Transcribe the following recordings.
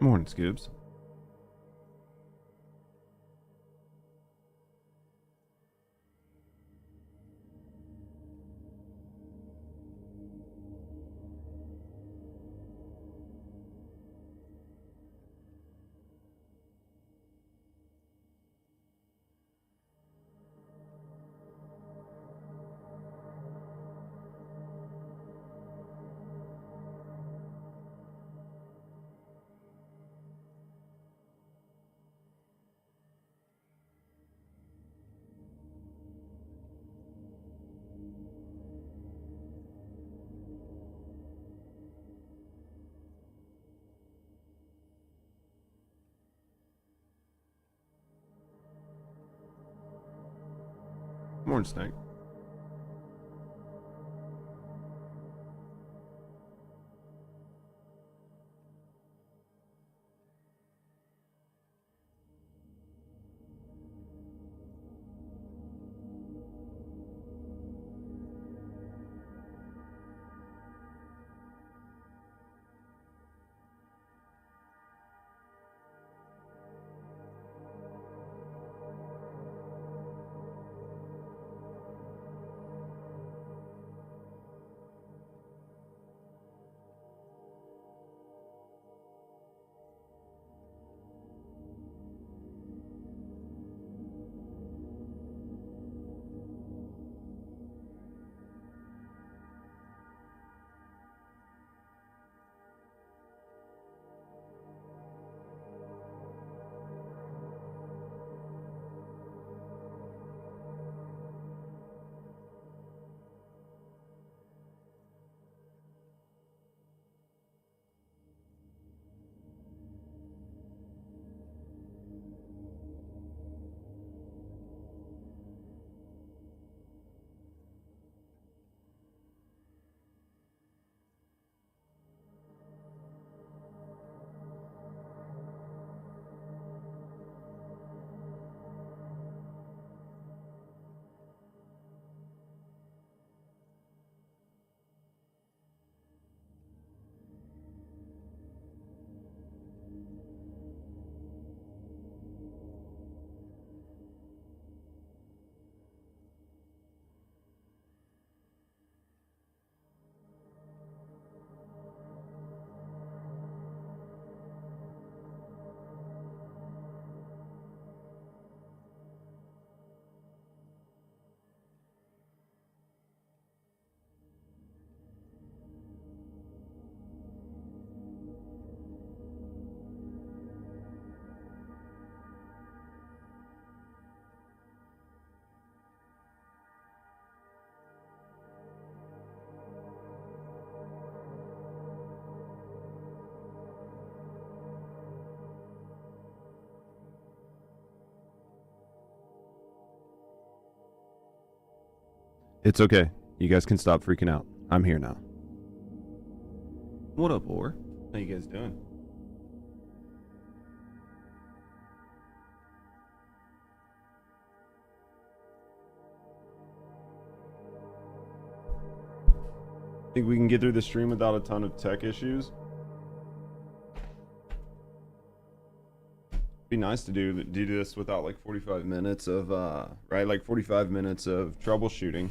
Morning, Scoobs. Morning, Snake. It's okay. You guys can stop freaking out. I'm here now. What up, Or? How you guys doing? Think we can get through the stream without a ton of tech issues? Be nice to do this without like 45 minutes of right, like 45 minutes of troubleshooting.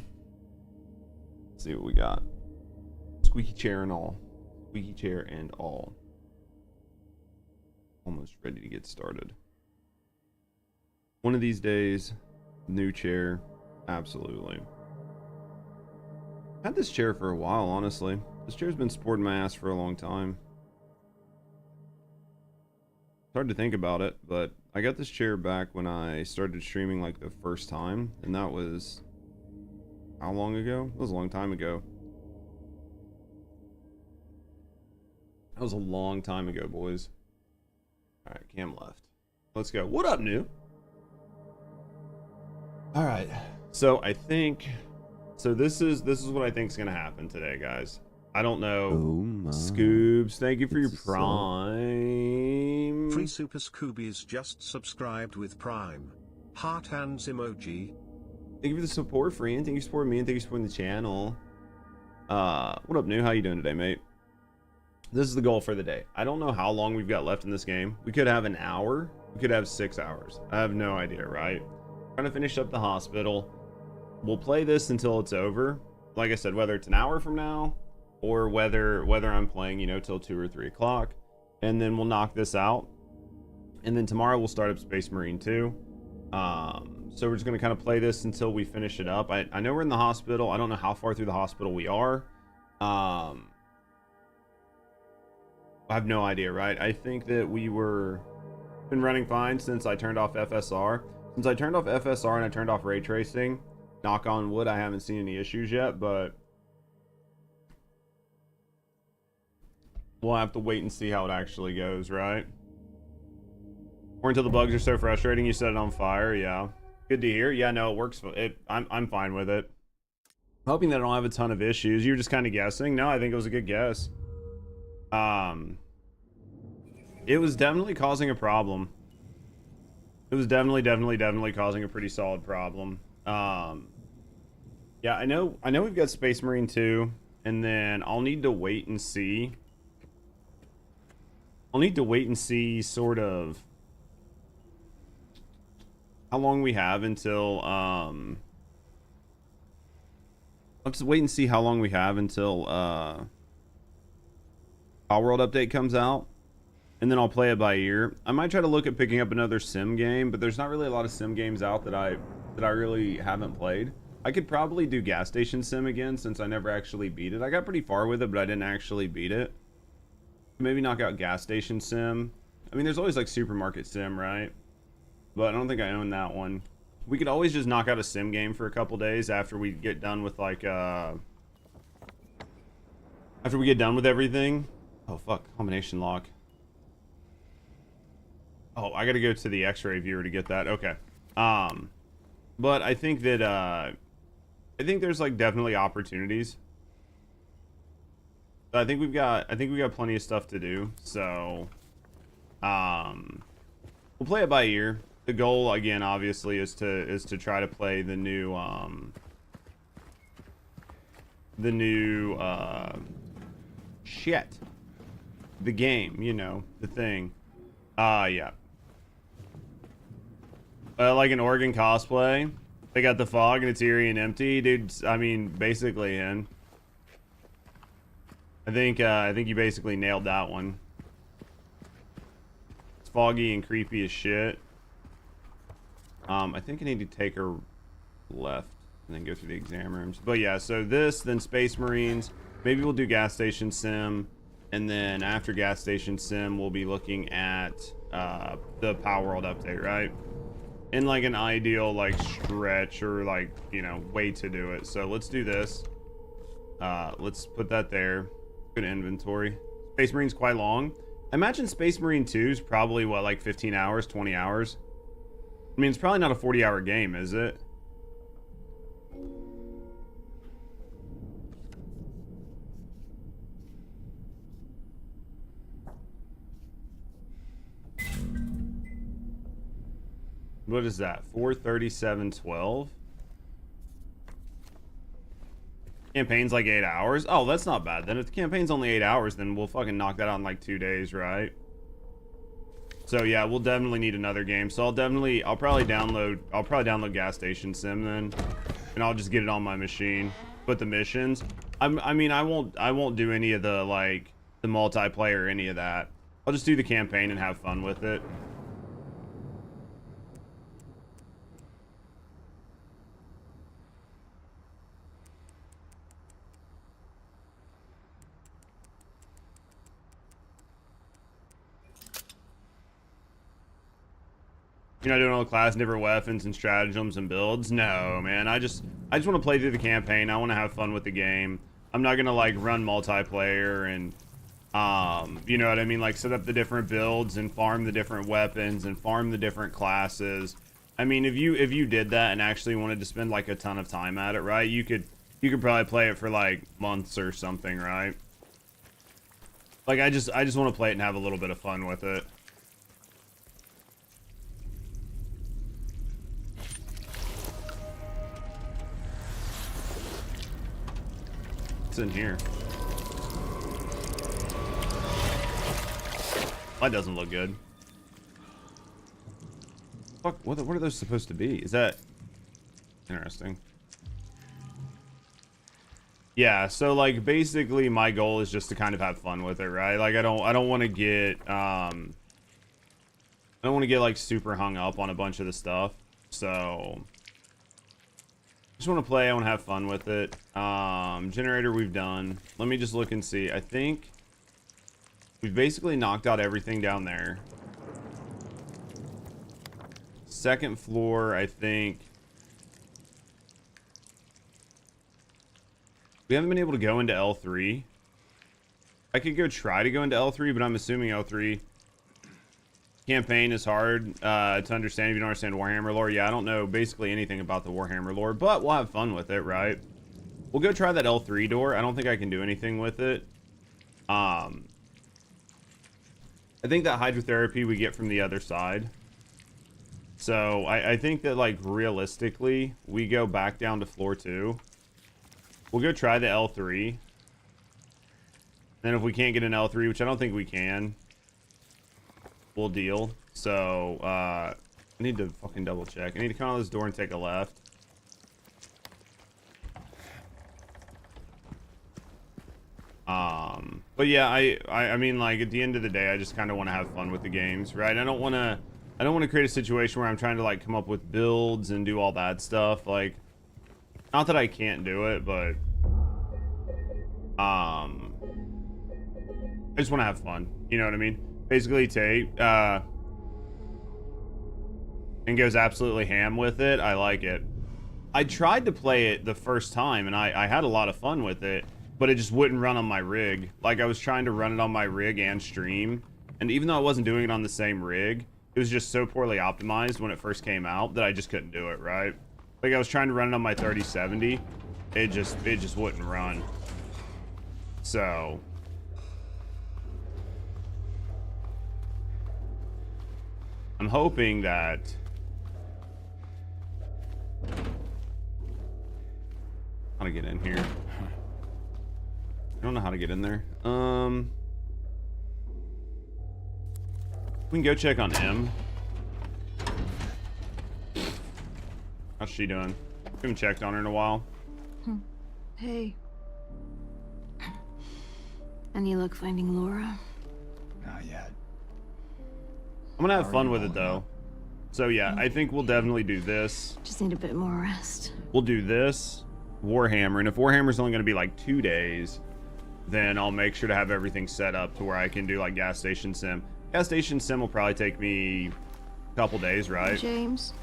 Let's see what we got. Squeaky chair and all. Squeaky chair and all. Almost ready to get started. One of these days, new chair, absolutely. Had this chair for a while, honestly. This chair's been supporting my ass for a long time. It's hard to think about it, but I got this chair back when I started streaming like the first time, and that was how long ago? It was a long time ago. That was a long time ago, boys. Alright, Cam left. Let's go. What up, new? Alright, so I think... So this is what I think is going to happen today, guys. I don't know. Oh my. Scoobs, thank you for your Prime. Free Super Scoobies just subscribed with Prime. Heart hands emoji. Thank you for the support, friend. Thank you for supporting me, and thank you for supporting the channel. What up, new? How you doing today, mate? This is the goal for the day. I don't know how long we've got left in this game. We could have an hour. We could have 6 hours. I have no idea, right? Trying to finish up the hospital. We'll play this until it's over. Like I said, whether it's an hour from now or whether I'm playing, you know, till 2 or 3 o'clock, and then we'll knock this out. And then tomorrow we'll start up Space Marine 2. So we're just going to kind of play this until we finish it up. I know we're in the hospital. I don't know how far through the hospital we are. I have no idea, right? I think that been running fine since I turned off FSR. Since I turned off FSR and I turned off ray tracing, knock on wood, I haven't seen any issues yet, but we'll have to wait and see how it actually goes, right? Or until the bugs are so frustrating you set it on fire. Yeah, good to hear. Yeah, no, it works. I'm fine with it. Hoping that I don't have a ton of issues. You're just kind of guessing. No, I think it was a good guess. It was definitely causing a problem. It was definitely causing a pretty solid problem. Yeah, I know we've got Space Marine 2, and then I'll need to wait and see. Sort of how long we have until I'll just wait and see how long we have until Power World update comes out, and then I'll play it by ear. I might try to look at picking up another sim game, but there's not really a lot of sim games out that I really haven't played. I could probably do Gas Station Sim again since I never actually beat it. I got pretty far with it, but I didn't actually beat it. Maybe knock out Gas Station Sim. I mean, there's always like Supermarket Sim, right? But I don't think I own that one. We could always just knock out a sim game for a couple days after we get done with like after we get done with everything. Oh fuck, combination lock. Oh, I gotta go to the X-ray viewer to get that. Okay. But I think that I think there's like definitely opportunities. I think we've got plenty of stuff to do. So we'll play it by ear. The goal again obviously is to try to play the new shit. The game, you know, the thing. Yeah. Like an Oregon cosplay. They got the fog and it's eerie and empty, dude. I mean, basically, and I think you basically nailed that one. It's foggy and creepy as shit. I think I need to take her left and then go through the exam rooms. But yeah, so this, then Space Marines. Maybe we'll do Gas Station Sim, and then after Gas Station Sim, we'll be looking at the Power World update, right? In like an ideal like stretch or like, you know, way to do it. So let's do this. Let's put that there. Good inventory. Space Marine's quite long. I imagine Space Marine 2 is probably what, like 15 hours, 20 hours. I mean, it's probably not a 40-hour game, is it? What is that? 4:37:12. Campaign's like 8 hours. Oh, that's not bad. Then if the campaign's only 8 hours, then we'll fucking knock that out in like 2 days, right? So yeah, we'll definitely need another game. So I'll probably download Gas Station Sim then, and I'll just get it on my machine. But the missions, I mean, I won't do any of the like the multiplayer or any of that. I'll just do the campaign and have fun with it. You're not doing all the class, different weapons and stratagems and builds? No, man. I just want to play through the campaign. I want to have fun with the game. I'm not gonna like run multiplayer and you know what I mean, like set up the different builds and farm the different weapons and farm the different classes. I mean, if you did that and actually wanted to spend like a ton of time at it, right? You could probably play it for like months or something, right? Like I just want to play it and have a little bit of fun with it. What's in here? That doesn't look good. Fuck, what are those supposed to be? Is that interesting? Yeah, so like basically my goal is just to kind of have fun with it, right? Like I don't want to get I don't want to get like super hung up on a bunch of the stuff. So just want to play, I want to have fun with it. Generator we've done. Let me just look and see. I think we've basically knocked out everything down there. Second floor, I think. We haven't been able to go into L3. I could go try to go into L3, but I'm assuming L3 campaign is hard to understand if you don't understand Warhammer lore. Yeah, I don't know basically anything about the Warhammer lore, but we'll have fun with it, right? We'll go try that L3 door. I don't think I can do anything with it. I think that hydrotherapy we get from the other side. So I think that like realistically, we go back down to floor 2. We'll go try the L3. Then if we can't get an L3, which I don't think we can, we'll deal. So I need to fucking double check. I need to come out of this door and take a left. But yeah, I mean, like at the end of the day, I just kind of want to have fun with the games, right? I don't want to create a situation where I'm trying to like come up with builds and do all that stuff. Like, not that I can't do it, but I just want to have fun. You know what I mean? Basically, Tate and goes absolutely ham with it. I like it. I tried to play it the first time, and I had a lot of fun with it, but it just wouldn't run on my rig. Like, I was trying to run it on my rig and stream, and even though I wasn't doing it on the same rig, it was just so poorly optimized when it first came out that I just couldn't do it, right? Like, I was trying to run it on my 3070. It just wouldn't run. So I'm hoping that how to get in here. I don't know how to get in there. We can go check on M. How's she doing? We haven't checked on her in a while. Hey. Any luck finding Laura? Not yet. I'm gonna have fun with it though. So yeah, I think we'll definitely do this. Just need a bit more rest. We'll do this, Warhammer, and if Warhammer's only gonna be like 2 days, then I'll make sure to have everything set up to where I can do like gas station sim. Gas station sim will probably take me a couple days, right? James?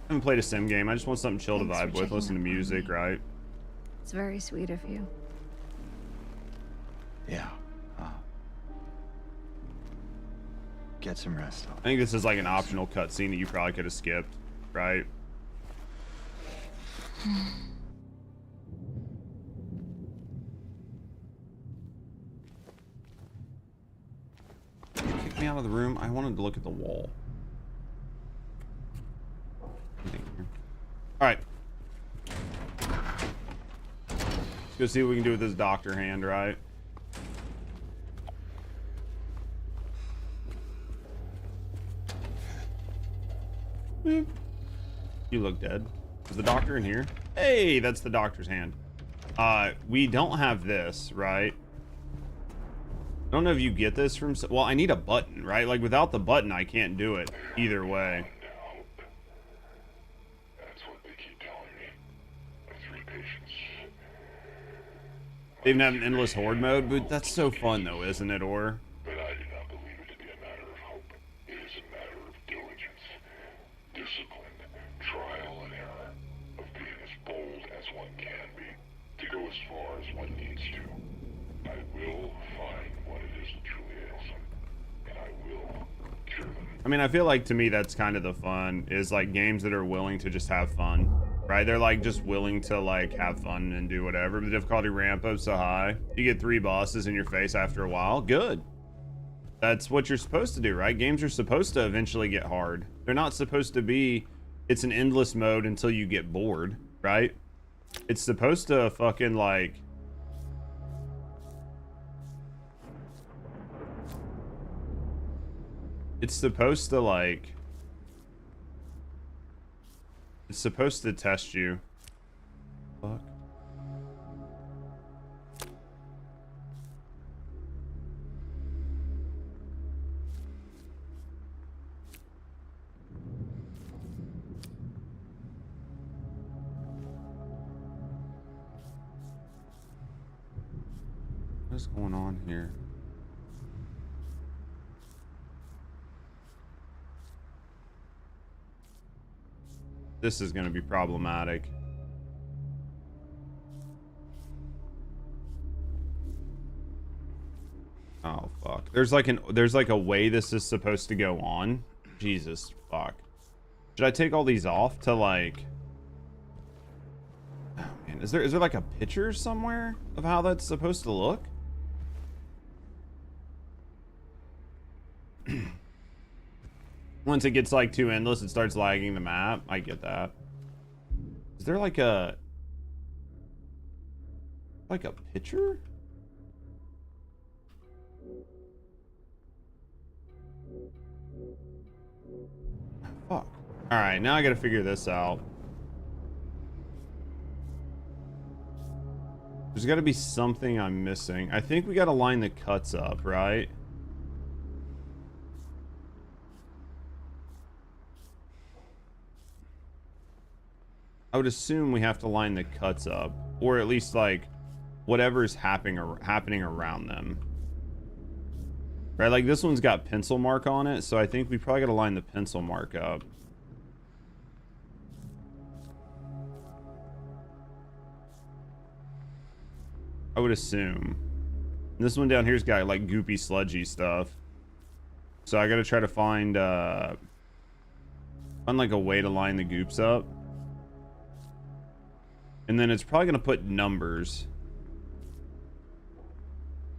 I haven't played a sim game. I just want something chill to Thanks for vibe with, checking listen to up on music, me. right? It's very sweet of you. Yeah. Get some rest. I think this is like an optional cutscene that you probably could have skipped, right? Kick me out of the room. I wanted to look at the wall. Alright. Let's go see what we can do with this doctor hand, right? You look dead. Is the doctor in here? Hey, that's the doctor's hand. We don't have this, right? I don't know if you get this from... Well, I need a button, right? Like, without the button, I can't do it either way. That's what they keep telling me. My 3 patients. They even have an endless horde mode, but that's so fun, though, isn't it, or? But I do not believe it to be a matter of hope. It is a matter of diligence, discipline, trial and error, of being as bold as one can be, to go as far as one needs to. I will find what it is that truly ails them, and I will cure them. I mean, I feel like to me that's kind of the fun, is like games that are willing to just have fun, right? They're like just willing to like have fun and do whatever. The difficulty ramp up so high, you get 3 bosses in your face after a while. Good. That's what you're supposed to do, right? Games are supposed to eventually get hard. They're not supposed to be, it's an endless mode until you get bored, right? It's supposed to fucking like... It's supposed to like... It's supposed to test you. Fuck. What's going on here? This is going to be problematic. Oh fuck. There's like a way this is supposed to go on. Jesus fuck. Should I take all these off to like... Oh man, is there like a picture somewhere of how that's supposed to look? Once it gets like too endless, it starts lagging the map. I get that. Is there like a picture? Fuck. All right, now I got to figure this out. There's got to be something I'm missing. I think we got to line the cuts up, right? I would assume we have to line the cuts up, or at least like whatever's happening around them. Right, like this one's got pencil mark on it, so I think we probably got to line the pencil mark up. I would assume. And this one down here's got like goopy, sludgy stuff. So I got to try to find like a way to line the goops up. And then it's probably going to put numbers.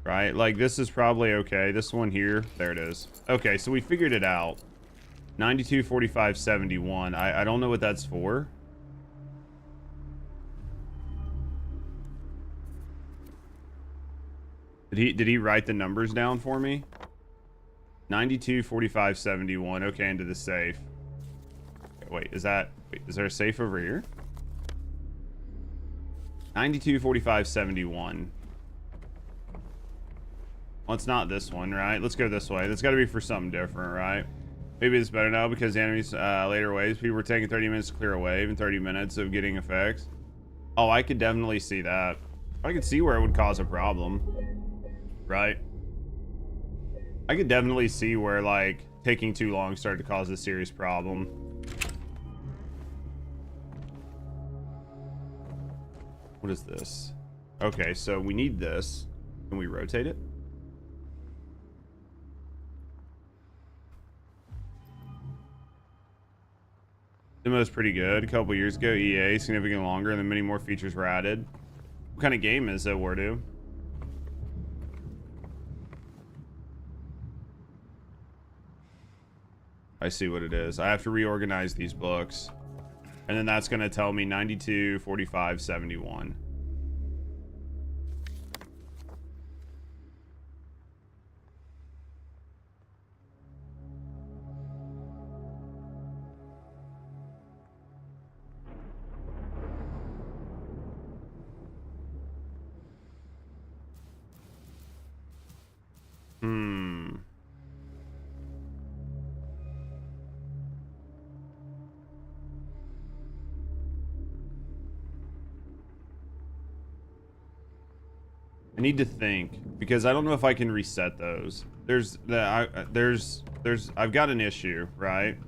Right? Like, this is probably okay. This one here. There it is. Okay, so we figured it out. 92, 45, 71. I don't know what that's for. Did he write the numbers down for me? 92, 45, 71. Okay, into the safe. Okay, wait, is there a safe over here? 92, 45, 71. Well, it's not this one, right? Let's go this way. That's got to be for something different, right? Maybe it's better now because the enemies later waves. People were taking 30 minutes to clear a wave and 30 minutes of getting effects. Oh, I could definitely see that. I could see where it would cause a problem. Right? I could definitely see where, like, taking too long started to cause a serious problem. What is this? Okay, so we need this. Can we rotate it? Demo is pretty good. A couple years ago, EA, significantly longer, and then many more features were added. What kind of game is it, Wardu? I see what it is. I have to reorganize these books. And then that's going to tell me 92, 45, 71. I need to think because I don't know if I can reset those. I've got an issue, right?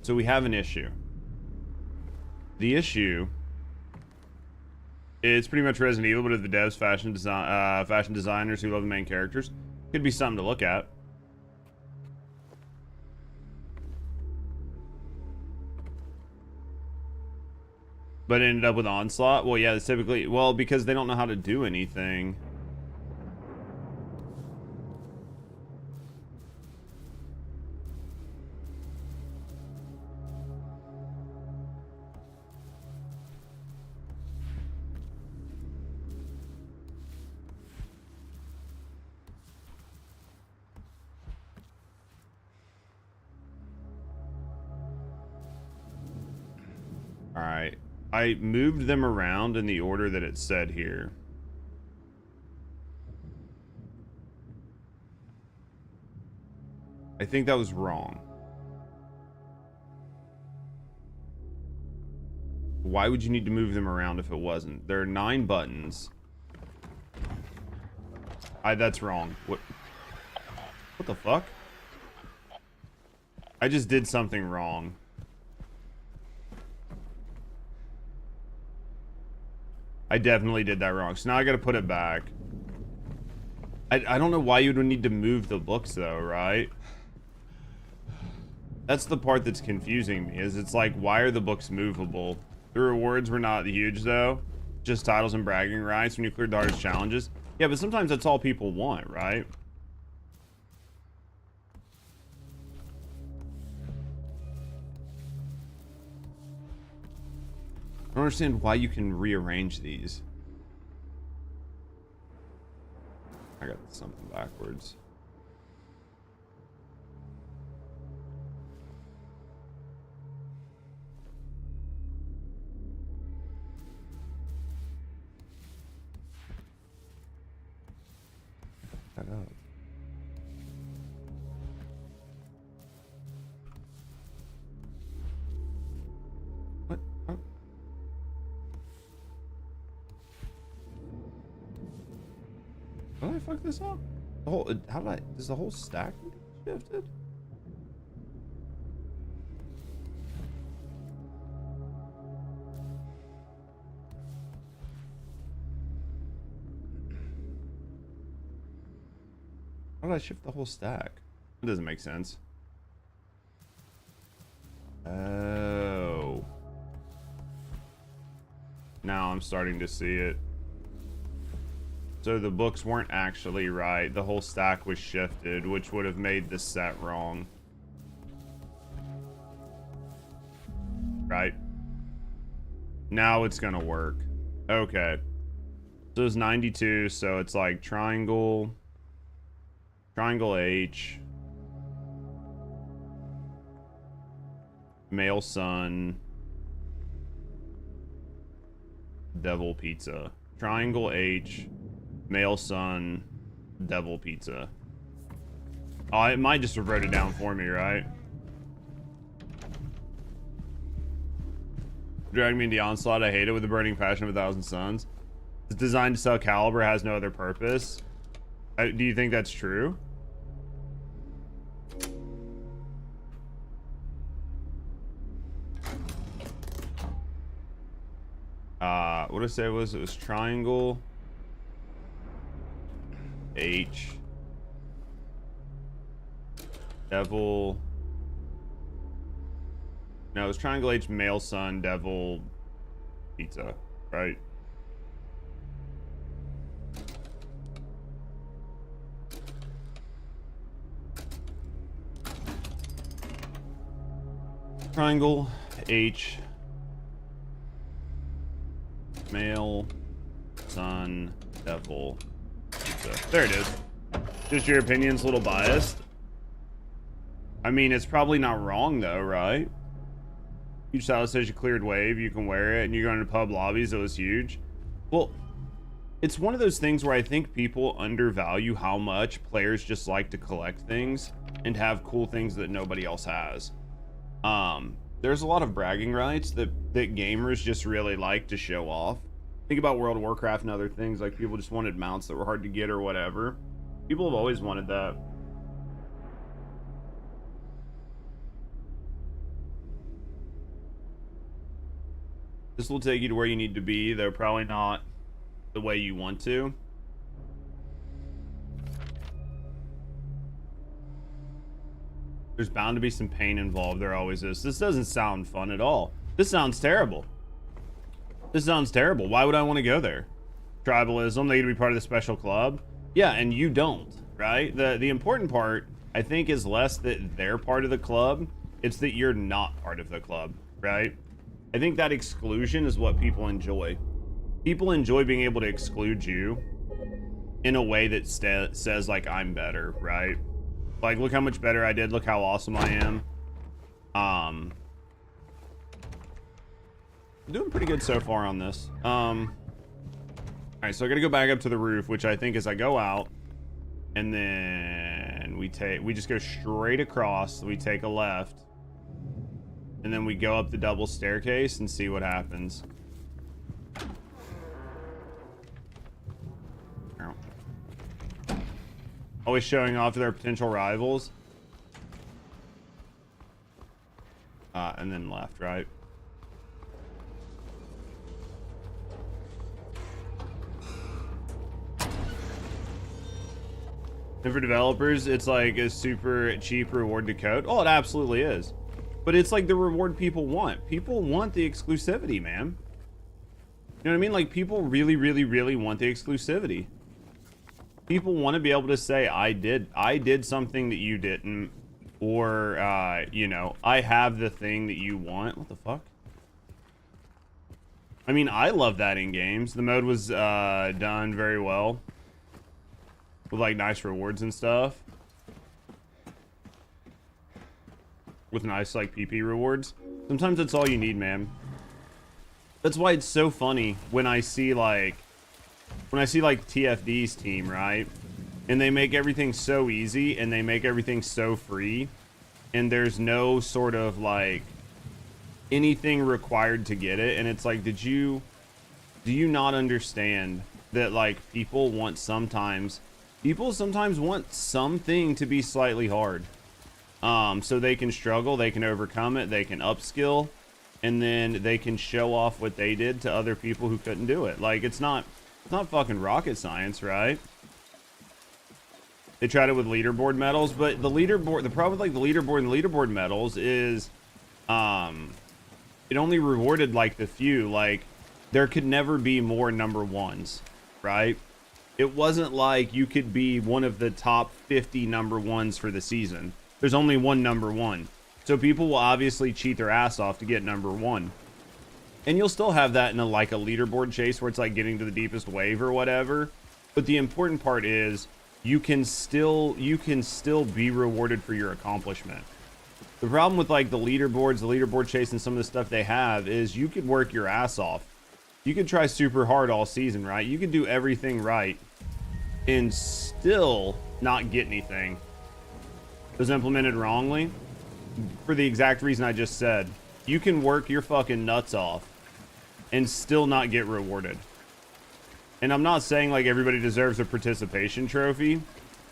So we have an issue. The issue is pretty much Resident Evil, but if the devs, fashion designers who love the main characters, could be something to look at. But it ended up with Onslaught? Well, yeah, it's typically... Well, because they don't know how to do anything. All right. I moved them around in the order that it said here. I think that was wrong. Why would you need to move them around if it wasn't? There are 9 buttons. That's wrong. What the fuck? I just did something wrong. I definitely did that wrong. So now I gotta put it back. I don't know why you would need to move the books though, right? That's the part that's confusing me, is it's like, why are the books movable? The rewards were not huge though. Just titles and bragging rights when you cleared the hardest challenges. Yeah, but sometimes that's all people want, right? I don't understand why you can rearrange these. I got something backwards. That up. What? How did I fuck this up? The whole, how did I, does the whole stack get shifted? How did I shift the whole stack? It doesn't make sense. Oh. Now I'm starting to see it. So the books weren't actually right. The whole stack was shifted, which would have made the set wrong. Right? Now it's gonna work. Okay. So it's 92, so it's like triangle H, male son, devil pizza. Triangle H, male son, devil pizza. Oh, it might just have wrote it down for me, right? Drag me into the onslaught. I hate it with the burning passion of 1,000 suns. It's designed to sell caliber, has no other purpose. Do you think that's true? What did I say it was? It was triangle H, devil. No, it was triangle H, male son, devil pizza, right? Triangle H, male son, devil pizza. There it is. Just your opinion's a little biased. I mean, it's probably not wrong though, right? Huge style says you cleared wave, you can wear it, and you go into pub lobbies, it was huge. Well, it's one of those things where I think people undervalue how much players just like to collect things and have cool things that nobody else has. There's a lot of bragging rights that gamers just really like to show off. Think about World of Warcraft and other things, like people just wanted mounts that were hard to get or whatever. People have always wanted that. This will take you to where you need to be, though probably not the way you want to. There's bound to be some pain involved. There always is. This doesn't sound fun at all. This sounds terrible. This sounds terrible. Why would I want to go there? Tribalism, they need to be part of the special club. Yeah, and you don't, right? The important part, I think, is less that they're part of the club. It's that you're not part of the club, right? I think that exclusion is what people enjoy. People enjoy being able to exclude you in a way that says, like, I'm better, right? Like, look how much better I did. Look how awesome I am. doing pretty good so far on this. All right, so I gotta go back up to the roof, which I think is I go out, and then we just go straight across. We take a left, and then we go up the double staircase and see what happens. Always showing off to their potential rivals. And then left, right? And for developers, it's like a super cheap reward to code. Oh, it absolutely is. But it's like the reward people want. People want the exclusivity, man. You know what I mean? Like, people really, really, really want the exclusivity. People want to be able to say, I did something that you didn't. Or, you know, I have the thing that you want. What the fuck? I mean, I love that in games. The mode was done very well. With, like, nice rewards and stuff. With nice, like, PP rewards. Sometimes that's all you need, man. That's why it's so funny when I see, like... TFD's team, right? And they make everything so easy, and they make everything so free. And there's no sort of, like... anything required to get it. And it's like, do you not understand that, like, people sometimes want something to be slightly hard, so they can struggle, they can overcome it, they can upskill, and then they can show off what they did to other people who couldn't do it. Like, it's not fucking rocket science, right? They tried it with leaderboard medals, but the problem with, like, the leaderboard medals is it only rewarded, like, the few. Like, there could never be more number ones, right? It wasn't like you could be one of the top 50 number ones for the season. There's only one number one. So people will obviously cheat their ass off to get number one. And you'll still have that in a leaderboard chase where it's like getting to the deepest wave or whatever. But the important part is you can still be rewarded for your accomplishment. The problem with, like, the leaderboard chase and some of the stuff they have is you could work your ass off. You could try super hard all season, right? You could do everything right and still not get anything. It was implemented wrongly for the exact reason I just said. You can work your fucking nuts off and still not get rewarded. And I'm not saying, like, everybody deserves a participation trophy,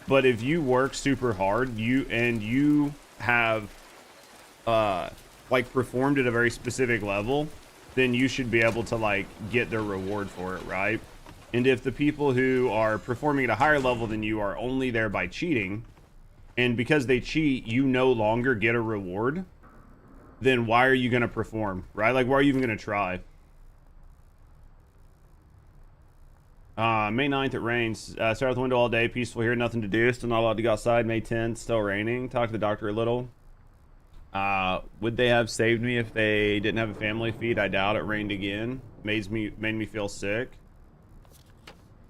but if you work super hard, you have like, performed at a very specific level, then you should be able to, like, get their reward for it, right? And if the people who are performing at a higher level than you are only there by cheating, and because they cheat, you no longer get a reward, then why are you going to perform, right? Like, why are you even going to try? May 9th, it rains. Start out the window all day, peaceful here, nothing to do. Still not allowed to go outside. May 10th, still raining. Talk to the doctor a little. Would they have saved me if they didn't have a family feed? I doubt it. Rained again. Made me feel sick.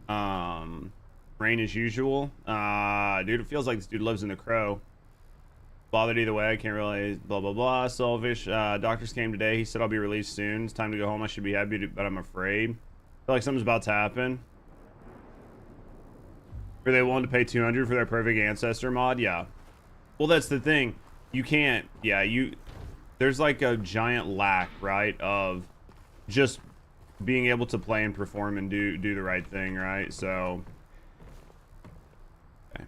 Rain as usual. Dude, it feels like this dude lives in the Crow. Bothered either way. I can't really. Blah blah blah. Selfish. Doctors came today. He said I'll be released soon. It's time to go home. I should be happy, but I'm afraid. I feel like something's about to happen. Are they willing to pay $200 for their perfect ancestor mod? Yeah. Well, that's the thing. You can't. Yeah, there's like a giant lack, right, of just being able to play and perform and do the right thing, right? So, okay.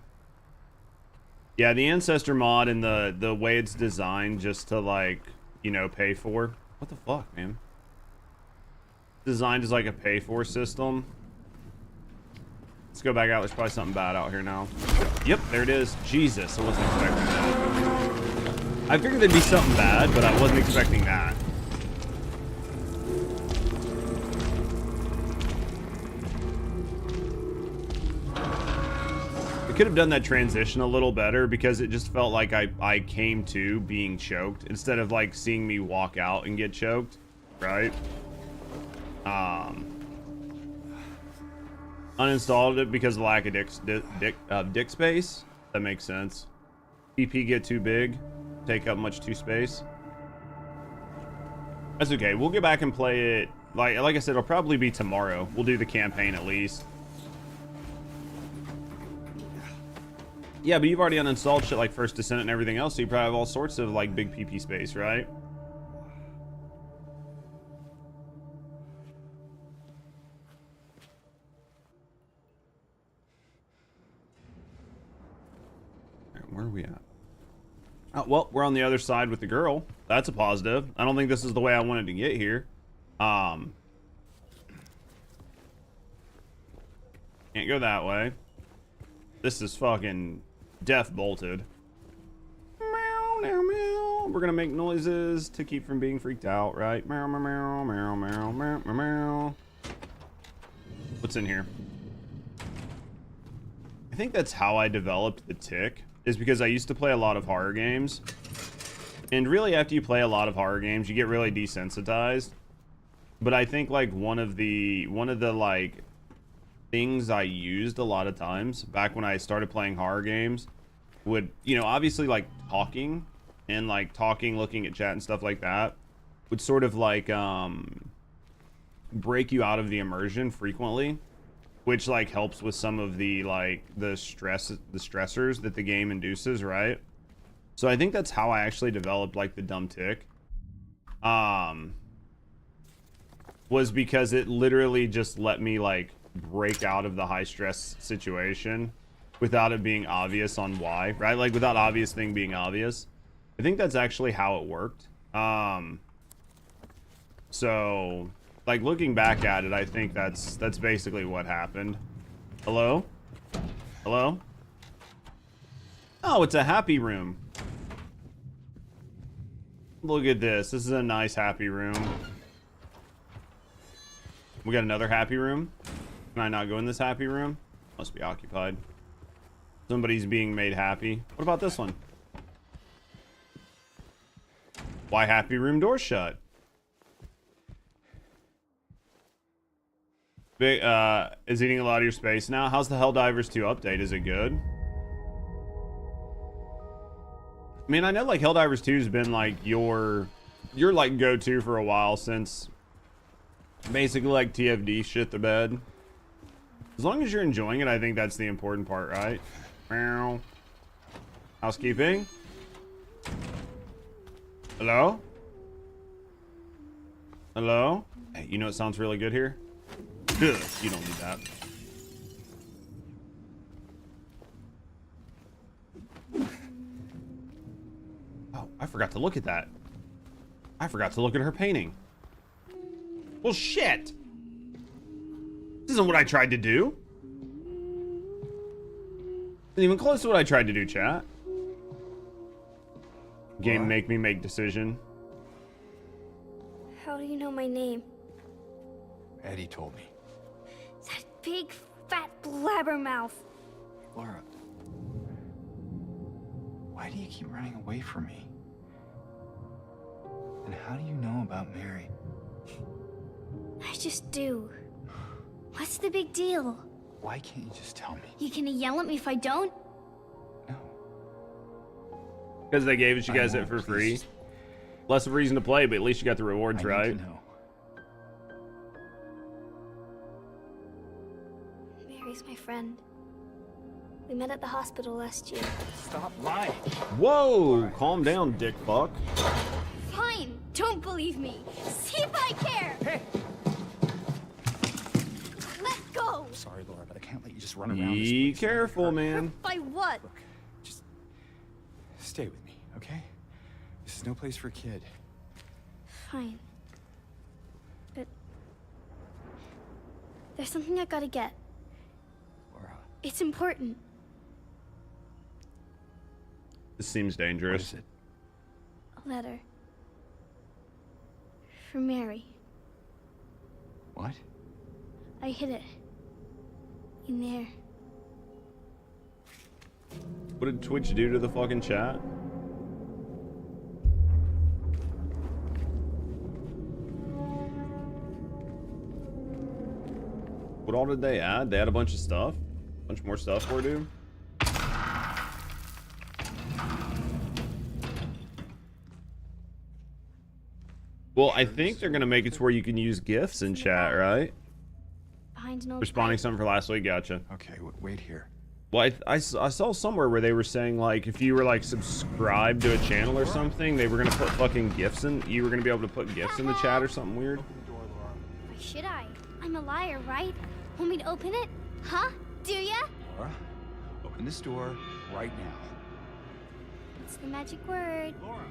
Yeah, the ancestor mod and the way it's designed just to, like, you know, pay for. What the fuck, man? Designed as like a pay for system. Let's go back out. There's probably something bad out here now. Yep, there it is. Jesus, I wasn't expecting that. I figured there'd be something bad, but I wasn't expecting that. I could have done that transition a little better because it just felt like I came to being choked instead of, like, seeing me walk out and get choked, right? Uninstalled it because of lack of dick space. That makes sense. PP get too big, take up much too space. That's okay. We'll get back and play it. Like I said, it'll probably be tomorrow. We'll do the campaign at least. Yeah, but you've already uninstalled shit like First Descent and everything else, so you probably have all sorts of like big PP space, right? Where are we at? Oh, well, we're on the other side with the girl. That's a positive. I don't think this is the way I wanted to get here. Can't go that way. This is fucking death bolted. Meow, meow, meow. We're gonna make noises to keep from being freaked out, right? Meow, meow, meow, meow, meow, meow, meow, meow. What's in here? I think that's how I developed the tick. Is because I used to play a lot of horror games, and really after you play a lot of horror games you get really desensitized. But I think like one of the like things I used a lot of times back when I started playing horror games would, you know, obviously like talking, looking at chat and stuff like that would sort of like break you out of the immersion frequently, which like helps with some of the like the stressors that the game induces, right? So I think that's how I actually developed like the dumb tick. Was because it literally just let me like break out of the high stress situation without it being obvious on why, right? Like without obvious thing being obvious. I think that's actually how it worked. So like looking back at it, I think that's basically what happened. Hello? Hello? Oh, it's a happy room. Look at this. This is a nice happy room. We got another happy room. Can I not go in this happy room? Must be occupied. Somebody's being made happy. What about this one? Why happy room door shut? Big, is eating a lot of your space now. How's the Helldivers 2 update? Is it good? I mean, I know like Helldivers 2 has been like your like go-to for a while since basically like TFD shit the bed. As long as you're enjoying it, I think that's the important part, right? Meow. Housekeeping. Hello? Hello? Hey, you know what sounds really good here? Ugh, you don't need that. Oh, I forgot to look at that. I forgot to look at her painting. Well, shit. This isn't what I tried to do. Isn't even close to what I tried to do, chat. Game What? make me make decision. How do you know my name? Eddie told me. That big, fat blabbermouth. Laura, why do you keep running away from me? And how do you know about Mary? I just do. What's the big deal? Why can't you just tell me? You gonna yell at me if I don't? No. Because they gave it you I guys it won't, for free. please. Less of a reason to play, but at least you got the I rewards, need right? to know. Mary's my friend. We met at the hospital last year. Stop lying. Whoa! Calm down, dick fuck. Fine, don't believe me. See if I care. Hey! Let go. Sorry, Laura, but I can't let you just run around this Be place. careful, man. By what? Look, just stay with me, okay? This is no place for a kid. Fine. But there's something I gotta get. Laura, It's important. This seems what dangerous. is it? A letter. For Mary. What? I hid it. In there. What did Twitch do to the fucking chat? What all did they add? They had a bunch of stuff? A bunch more stuff for dude? Well, I think they're gonna make it to where you can use gifts in chat, right? Behind an old Responding pipe. something for last week, gotcha. Okay, wait here. Well, I saw somewhere where they were saying, like, if you were, like, subscribed to a channel or something, they were gonna put fucking gifts in, you were gonna be able to put gifts in the chat or something weird. Why should I? I'm a liar, right? Want me to open it? Huh? Do ya? Laura, open this door right now. What's the magic word? Laura.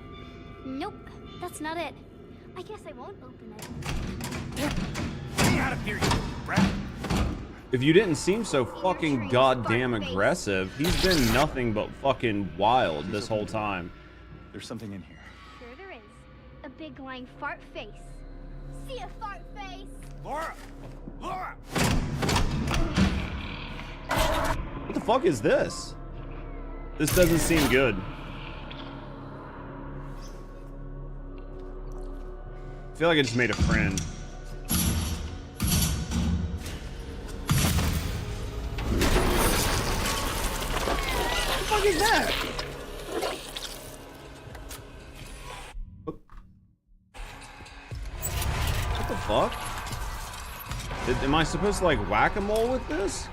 Nope, that's not it. I guess I won't open it. Get me out of here, you rat. If you didn't seem so fucking goddamn aggressive, he's been nothing but fucking wild this whole time. There's something in here. Sure there is. A big lying fart face. See a fart face? Laura! Laura! What the fuck is this? This doesn't seem good. I feel like I just made a friend. What the fuck is that? What the fuck? Am I supposed to like whack-a-mole with this?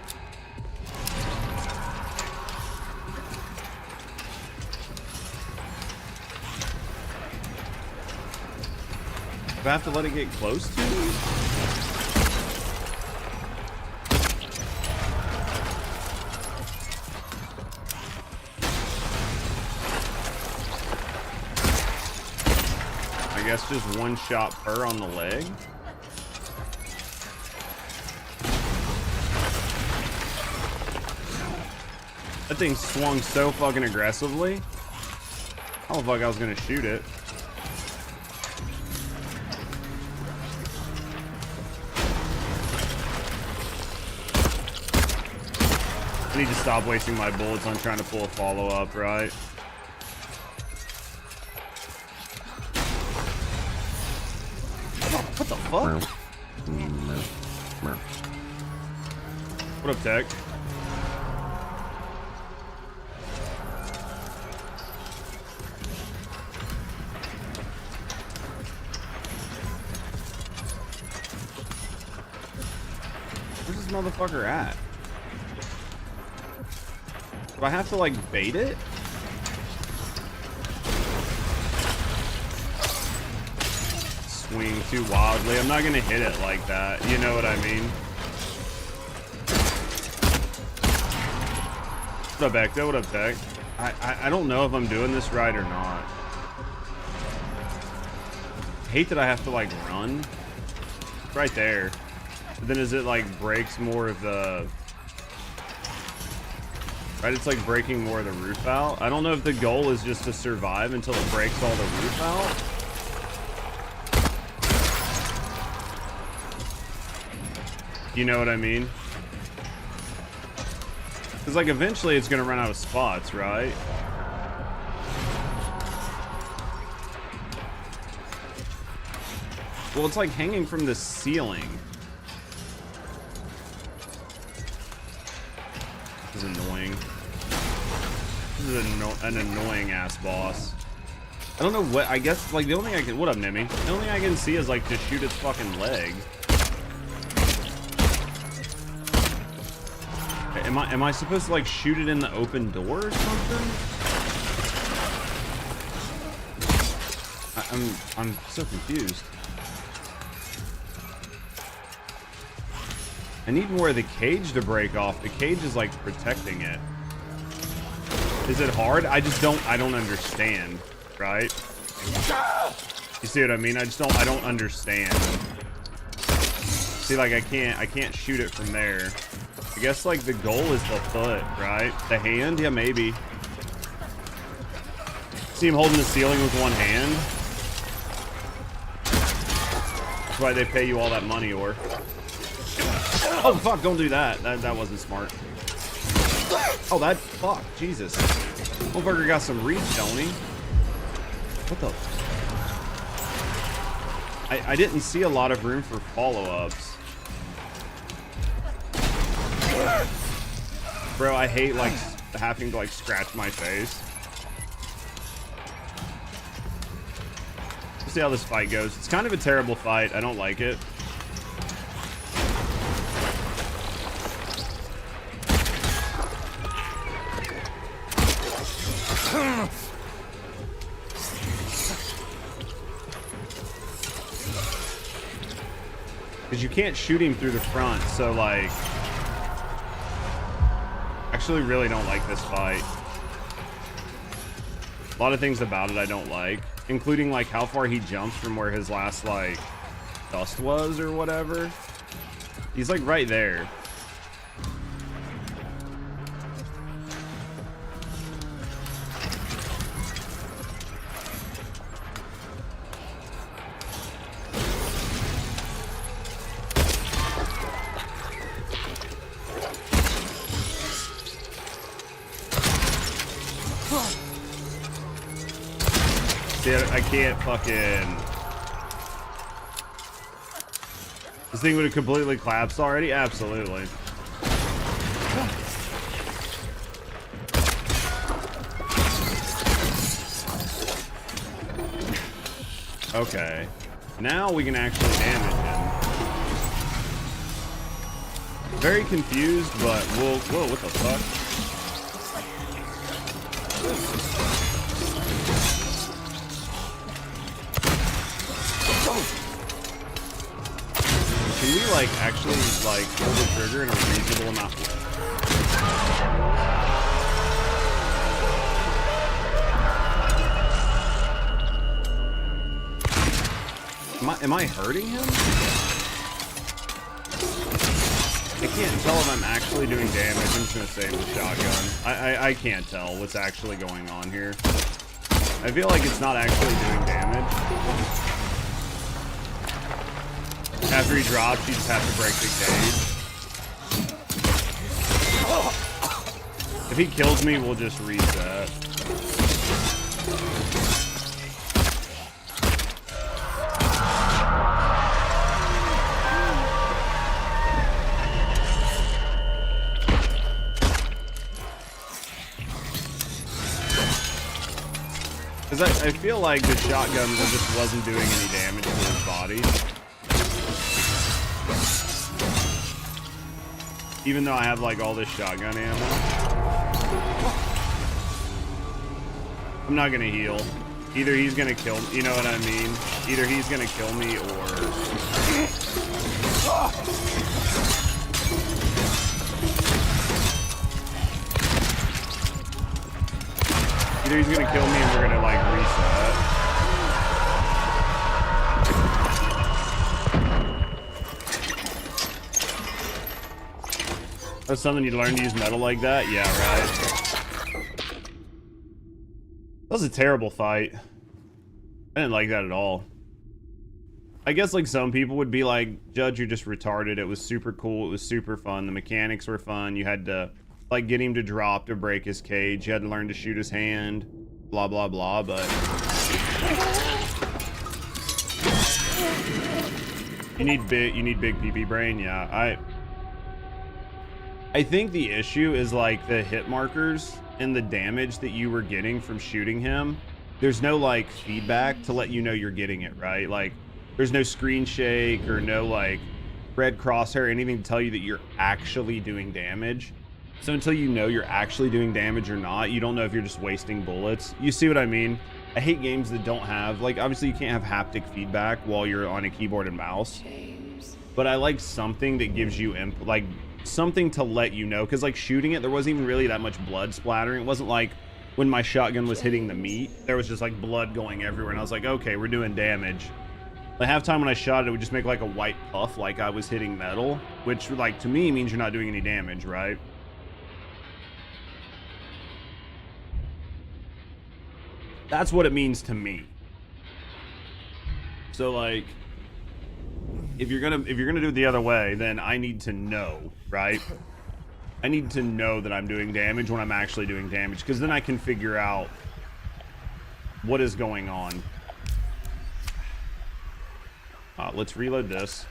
Do I have to let it get close to me? I guess just one shot per on the leg. That thing swung so fucking aggressively. I don't know if I was gonna shoot it. I need to stop wasting my bullets on trying to pull a follow-up, right? What the fuck? What up, Tech? Where's this motherfucker at? Do I have to like bait it? Swing too wildly. I'm not gonna hit it like that. You know what I mean? What up, Ecto? What up, Tech? I don't know if I'm doing this right or not. I hate that I have to like run. It's right there. But then as it like breaks more of the... Right, it's like breaking more of the roof out. I don't know if the goal is just to survive until it breaks all the roof out. You know what I mean? Because like eventually it's gonna run out of spots, right? Well, it's like hanging from the ceiling. This is annoying. This is an annoying ass boss. I don't know what, I guess, like the only thing I can, what up, Nimmy? The only thing I can see is like just shoot its fucking leg. Am I supposed to like shoot it in the open door or something? I'm so confused. I need more of the cage to break off. The cage is like protecting it. Is it hard? I don't understand, right? You see what I mean? I don't understand. See, like I can't shoot it from there. I guess like the goal is the foot, right? The hand? Yeah, maybe. See him holding the ceiling with one hand? That's why they pay you all that money, or... Oh, fuck, don't do that. That wasn't smart. Oh, that... Fuck, Jesus. Motherfucker got some reach, don't he? What the... I didn't see a lot of room for follow-ups. Bro, I hate, like, having to, like, scratch my face. see how this fight goes. It's kind of a terrible fight. I don't like it. Because you can't shoot him through the front, so like... Actually really don't like this fight. A lot of things about it I don't like, including like how far he jumps from where his last like dust was or whatever. He's like right there. See, I can't fucking... This thing would have completely collapsed already? Absolutely. Okay. Now we can actually damage him. Very confused, but we'll... Whoa, what the fuck? Can we like actually like pull the trigger in a reasonable amount? Am I hurting him? I can't tell if I'm actually doing damage. I'm just gonna save the shotgun. I can't tell what's actually going on here. I feel like it's not actually doing damage. After he drops, you just have to break the cage. If he kills me, we'll just reset. Because I feel like the shotgun just wasn't doing any damage to his body. Even though I have like all this shotgun ammo. I'm not gonna heal. Either he's gonna kill me, you know what I mean? Either he's gonna kill me or... Either he's gonna kill me and we're gonna like reset. That's something you learn to use metal like that? Yeah, right. That was a terrible fight. I didn't like that at all. I guess like some people would be like, Judge, you're just retarded. It was super cool. It was super fun. The mechanics were fun. You had to like get him to drop to break his cage. You had to learn to shoot his hand. Blah, blah, blah. But you need big PP brain. Yeah, I think the issue is like the hit markers and the damage that you were getting from shooting him. There's no like feedback to let you know you're getting it, right? Like there's no screen shake or no like red crosshair, anything to tell you that you're actually doing damage. So until you know you're actually doing damage or not, you don't know if you're just wasting bullets. You see what I mean? I hate games that don't have, like obviously you can't have haptic feedback while you're on a keyboard and mouse. But I like something that gives you like something to let you know, because like shooting it, there wasn't even really that much blood splattering. It wasn't like when my shotgun was hitting the meat, there was just like blood going everywhere, and I was like, okay, we're doing damage. The halftime when I shot it, it would just make like a white puff like I was hitting metal, which like to me means you're not doing any damage, right? That's what it means to me. So like if you're gonna do it the other way, then I need to know, right? I need to know that I'm doing damage when I'm actually doing damage, because then I can figure out what is going on. Let's reload this.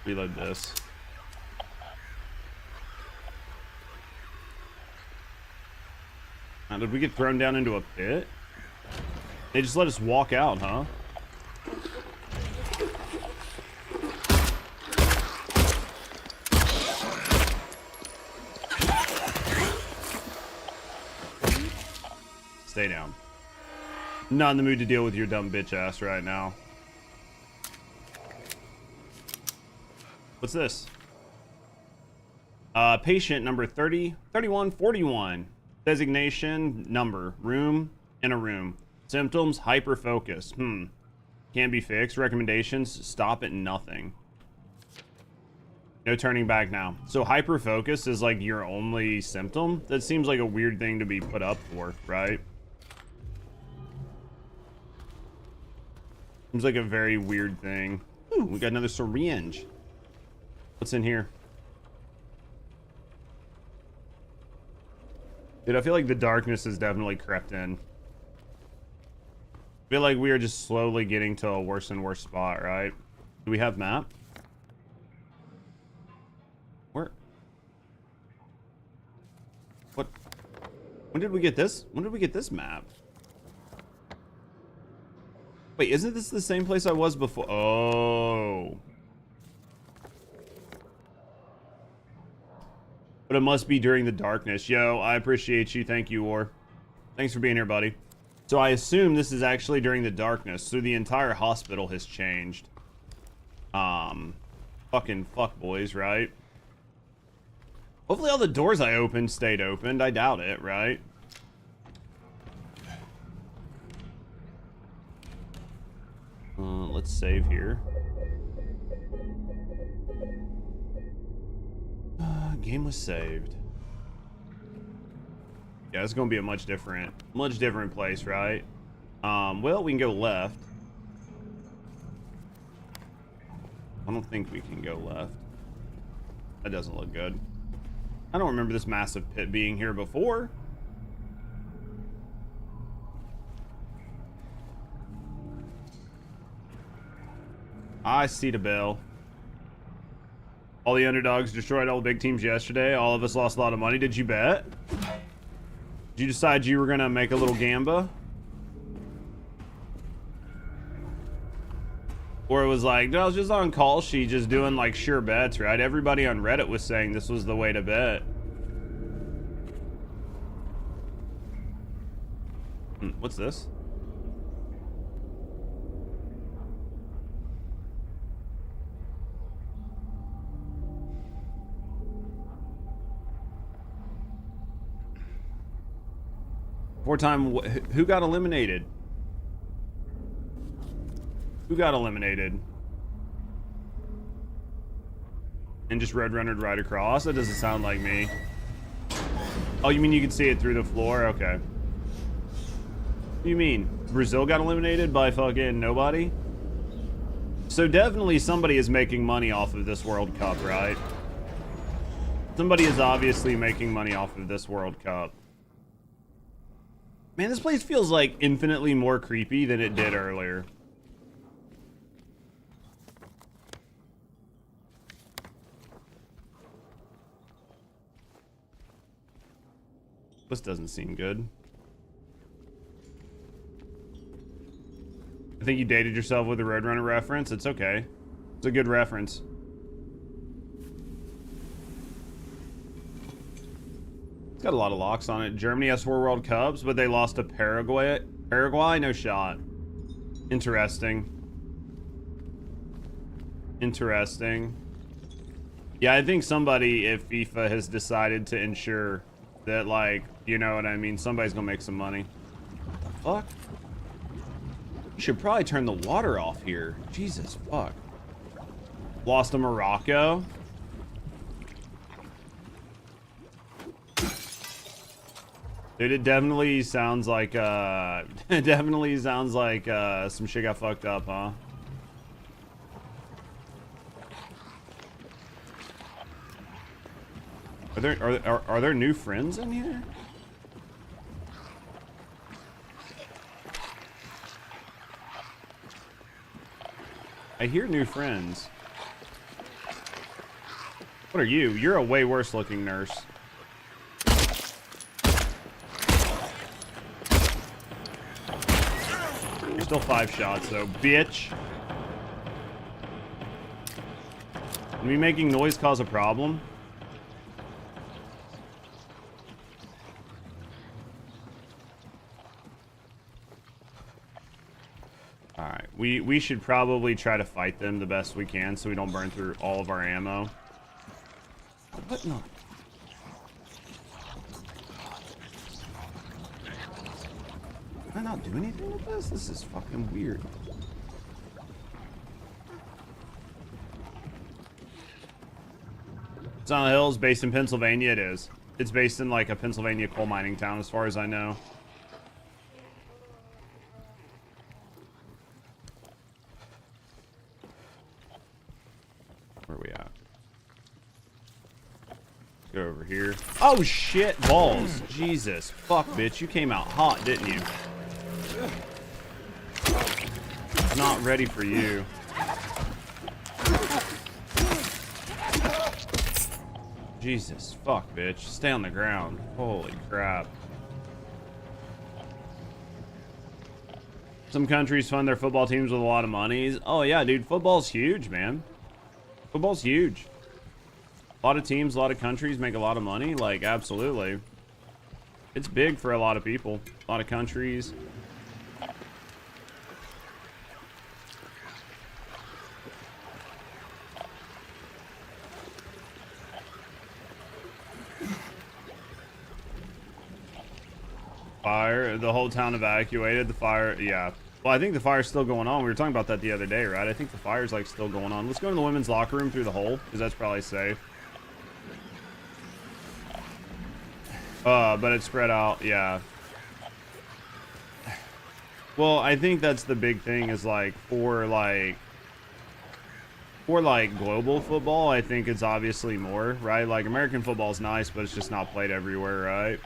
Reload this. I down? Did we get thrown down into a pit? They just let us walk out, huh? Stay down. Not in the mood to deal with your dumb bitch ass right now. What's this? Patient number 3141. Designation, number, room, in a room. Symptoms, hyperfocus. Can be fixed. Recommendations, stop at nothing. No turning back now. So hyperfocus is like your only symptom? That seems like a weird thing to be put up for, right? Seems like a very weird thing. Ooh, we got another syringe. What's in here? Dude, I feel like the darkness has definitely crept in. I feel like we are just slowly getting to a worse and worse spot, right? Do we have map? Where? What? When did we get this? When did we get this map? Wait, isn't this the same place I was before? Oh. But it must be during the darkness. Yo, I appreciate you. Thank you, Or. Thanks for being here, buddy. So I assume this is actually during the darkness. So the entire hospital has changed. Fucking fuck boys, right? Hopefully all the doors I opened stayed opened. I doubt it, right? Let's save here. Game was saved. Yeah, it's gonna be a much different place, right? Well, we can go left. I don't think we can go left. That doesn't look good. I don't remember this massive pit being here before. I see the bell. All the underdogs destroyed all the big teams yesterday. All of us lost a lot of money. Did you bet? Did you decide you were gonna make a little gamba? Or it was like, no, I was just on call sheet just doing like sure bets, right? Everybody on Reddit was saying this was the way to bet. What's this? Four-time, who got eliminated? Who got eliminated? And just roadrunnered right across? That doesn't sound like me. Oh, you mean you can see it through the floor? Okay. What do you mean? Brazil got eliminated by fucking nobody? So definitely somebody is making money off of this World Cup, right? Somebody is obviously making money off of this World Cup. Man, this place feels like infinitely more creepy than it did earlier. This doesn't seem good. I think you dated yourself with a Roadrunner reference. It's okay. It's a good reference. It's got a lot of locks on it. Germany has 4 World Cups, but they lost to Paraguay. Paraguay? No shot. Interesting. Interesting. Yeah, I think somebody, if FIFA has decided to ensure that, like, you know what I mean, somebody's gonna make some money. What the fuck? You should probably turn the water off here. Jesus fuck. Lost to Morocco. Dude, it definitely sounds like some shit got fucked up, huh? Are there new friends in here? I hear new friends. What are you? You're a way worse looking nurse. still 5 shots though, bitch. Me making noise cause a problem? Alright, we should probably try to fight them the best we can so we don't burn through all of our ammo. What no? Did I not do anything with this? This is fucking weird. Silent Hill is based in Pennsylvania. It is. It's based in like a Pennsylvania coal mining town as far as I know. Where are we at? Let's go over here. Oh shit, balls. Jesus. Fuck, bitch. You came out hot, didn't you? Not ready for you. Jesus. Fuck, bitch. Stay on the ground. Holy crap. Some countries fund their football teams with a lot of money. Oh yeah, dude. Football's huge, man. Football's huge. A lot of teams, a lot of countries make a lot of money. Like, absolutely. It's big for a lot of people. A lot of countries. Fire. The whole town evacuated. The fire. Yeah. Well, I think the fire's still going on. We were talking about that the other day, right? I think the fire's like still going on. Let's go to the women's locker room through the hole, because that's probably safe. But it's spread out. Yeah. Well, I think that's the big thing is like for global football, I think it's obviously more, right? Like American football is nice, but it's just not played everywhere, right?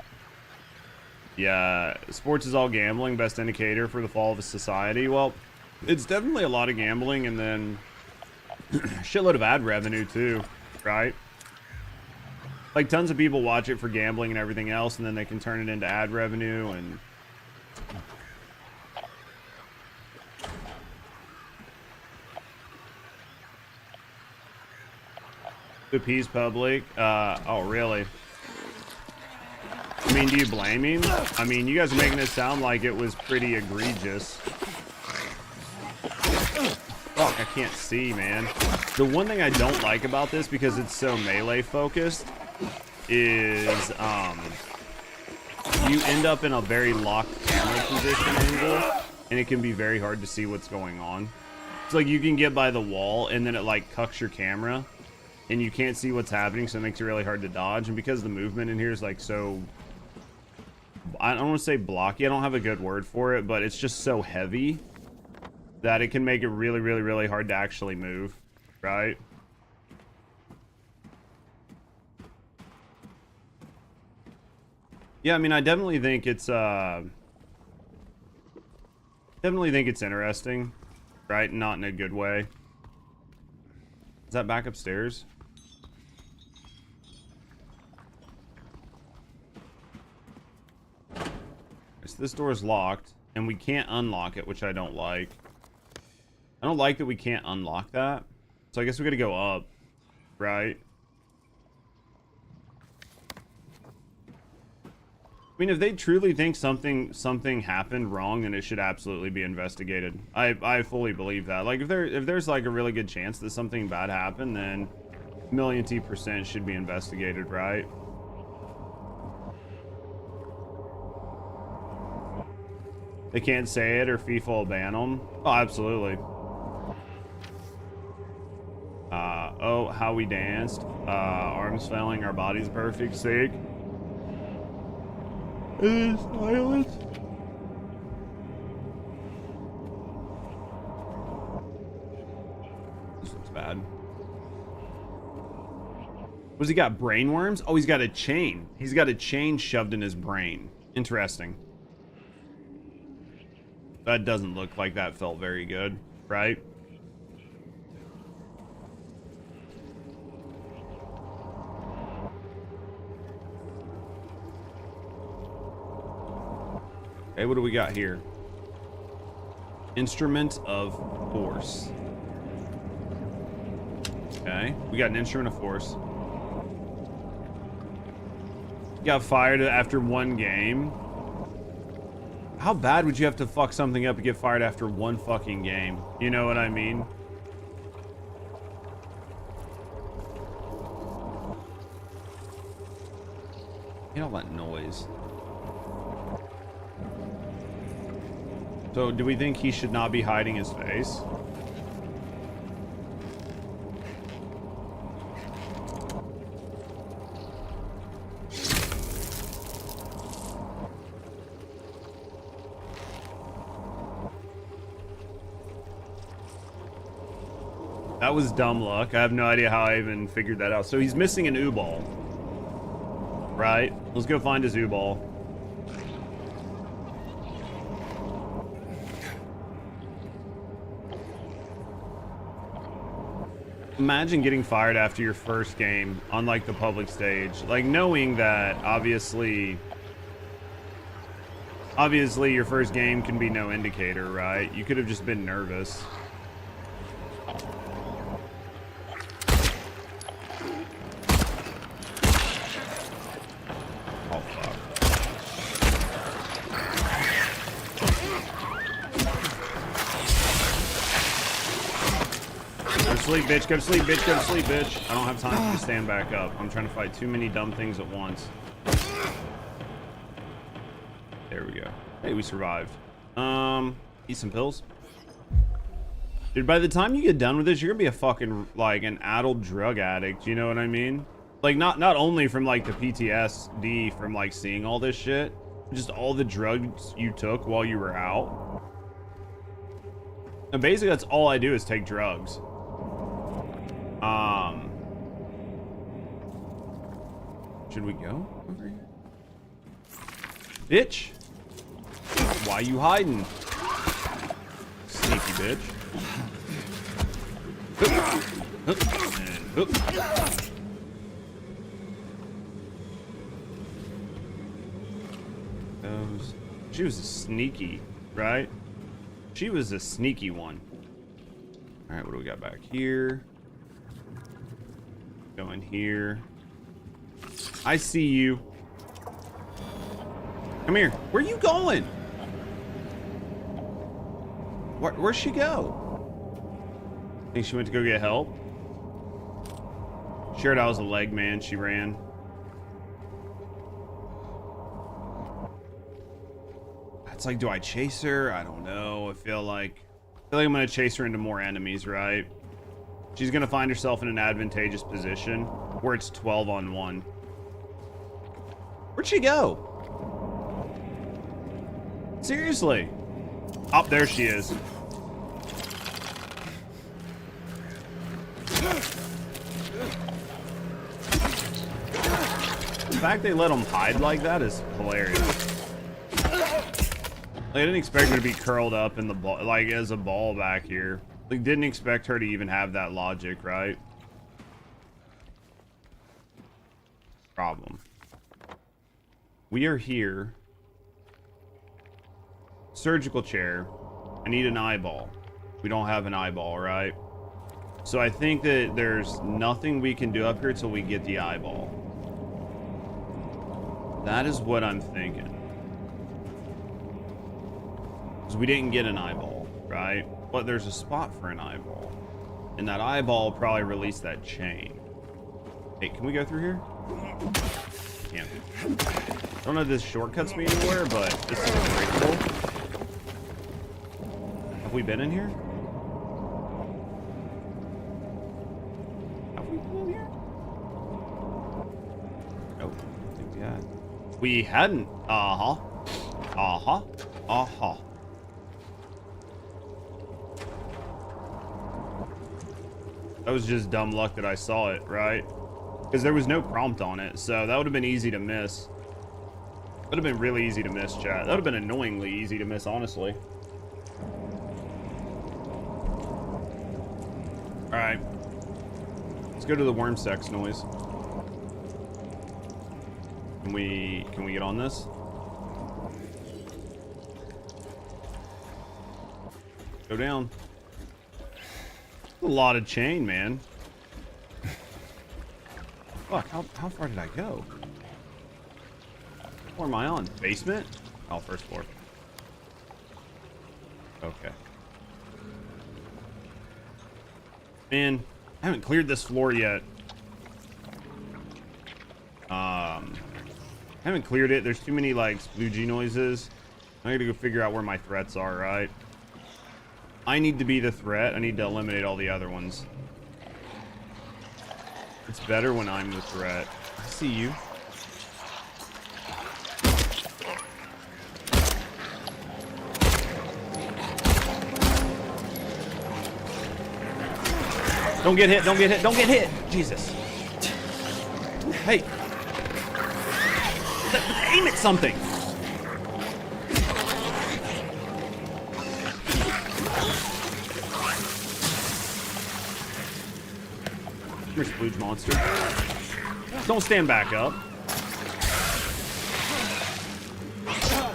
Yeah, sports is all gambling, best indicator for the fall of a society. Well, it's definitely a lot of gambling and then a shitload of ad revenue too, right? Like tons of people watch it for gambling and everything else, and then they can turn it into ad revenue and to appease public. Oh really? I mean, do you blame him? I mean, you guys are making it sound like it was pretty egregious. Fuck, I can't see, man. The one thing I don't like about this, because it's so melee focused, is you end up in a very locked camera position angle, and it can be very hard to see what's going on. It's like you can get by the wall, and then it like cucks your camera, and you can't see what's happening, so it makes it really hard to dodge. And because the movement in here is like so, I don't want to say blocky, I don't have a good word for it, but it's just so heavy that it can make it really, really, really hard to actually move, right? Yeah, I mean, I definitely think it's interesting, right? Not in a good way. Is that back upstairs? So this door is locked, and we can't unlock it, which I don't like. I don't like that we can't unlock that. So I guess we gotta go up, right? I mean, if they truly think something happened wrong, then it should absolutely be investigated. I fully believe that. Like, if there's like a really good chance that something bad happened, then %% should be investigated, right? They can't say it, or FIFA will ban them. Oh, absolutely. Oh, how we danced. Arms failing, our bodies perfect. Sick. It is silence. This looks bad. What's he got? Brain worms? Oh, he's got a chain. He's got a chain shoved in his brain. Interesting. That doesn't look like that felt very good, right? Okay, what do we got here? Instrument of Force. Okay, we got an instrument of force. Got fired after one game. How bad would you have to fuck something up to get fired after one fucking game? You know what I mean? You know all that noise. So, do we think he should not be hiding his face? That was dumb luck. I have no idea how I even figured that out. So he's missing an U-ball. Right? Let's go find his U-ball. Imagine getting fired after your first game on like the public stage. Like knowing that obviously your first game can be no indicator, right? You could have just been nervous. Sleep, bitch. Go to sleep, bitch. Go to sleep, bitch. I don't have time to stand back up. I'm trying to fight too many dumb things at once. There we go. Hey, we survived. Eat some pills. Dude, by the time you get done with this, you're gonna be a fucking, like, an adult drug addict. You know what I mean? Like, not only from, like, the PTSD from, like, seeing all this shit, just all the drugs you took while you were out. And basically, that's all I do is take drugs. Should we go over here? Bitch! Why you hiding? Sneaky bitch. And hook. She was a sneaky, right? She was a sneaky one. Alright, what do we got back here? Go in here. I see you. Come here. Where you going? Where'd she go? Think she went to go get help? Shared I was a leg man. She ran. It's like, do I chase her? I don't know. I feel like I'm gonna chase her into more enemies, right? She's gonna find herself in an advantageous position where it's 12 on 1. Where'd she go? Seriously? Oh, there she is. The fact they let him hide like that is hilarious. Like, I didn't expect her to be curled up in the ball, like as a ball back here. Like, didn't expect her to even have that logic, right? Problem. We are here. Surgical chair. I need an eyeball. We don't have an eyeball, right? So I think that there's nothing we can do up here till we get the eyeball. That is what I'm thinking. Because we didn't get an eyeball, right? But there's a spot for an eyeball. And that eyeball probably released that chain. Hey, can we go through here? Can't. I don't know if this shortcuts me anywhere, but this is pretty cool. Have we been in here? Have we been in here? Nope. I think we had. We hadn't. Uh-huh. Uh-huh. Uh-huh. That was just dumb luck that I saw it, right? Because there was no prompt on it, so that would have been easy to miss. That would have been really easy to miss, chat. That would have been annoyingly easy to miss, honestly. Alright. Let's go to the worm sex noise. Can we get on this? Go down. A lot of chain, man. Fuck, how far did I go? Where am I on? Basement? Oh, first floor. Okay. Man, I haven't cleared this floor yet. I haven't cleared it. There's too many, like, sploogy noises. I gotta go figure out where my threats are, right? I need to be the threat. I need to eliminate all the other ones. It's better when I'm the threat. I see you. Don't get hit, don't get hit, don't get hit! Jesus. Hey. Aim at something! Here's Splooge Monster. Don't stand back up.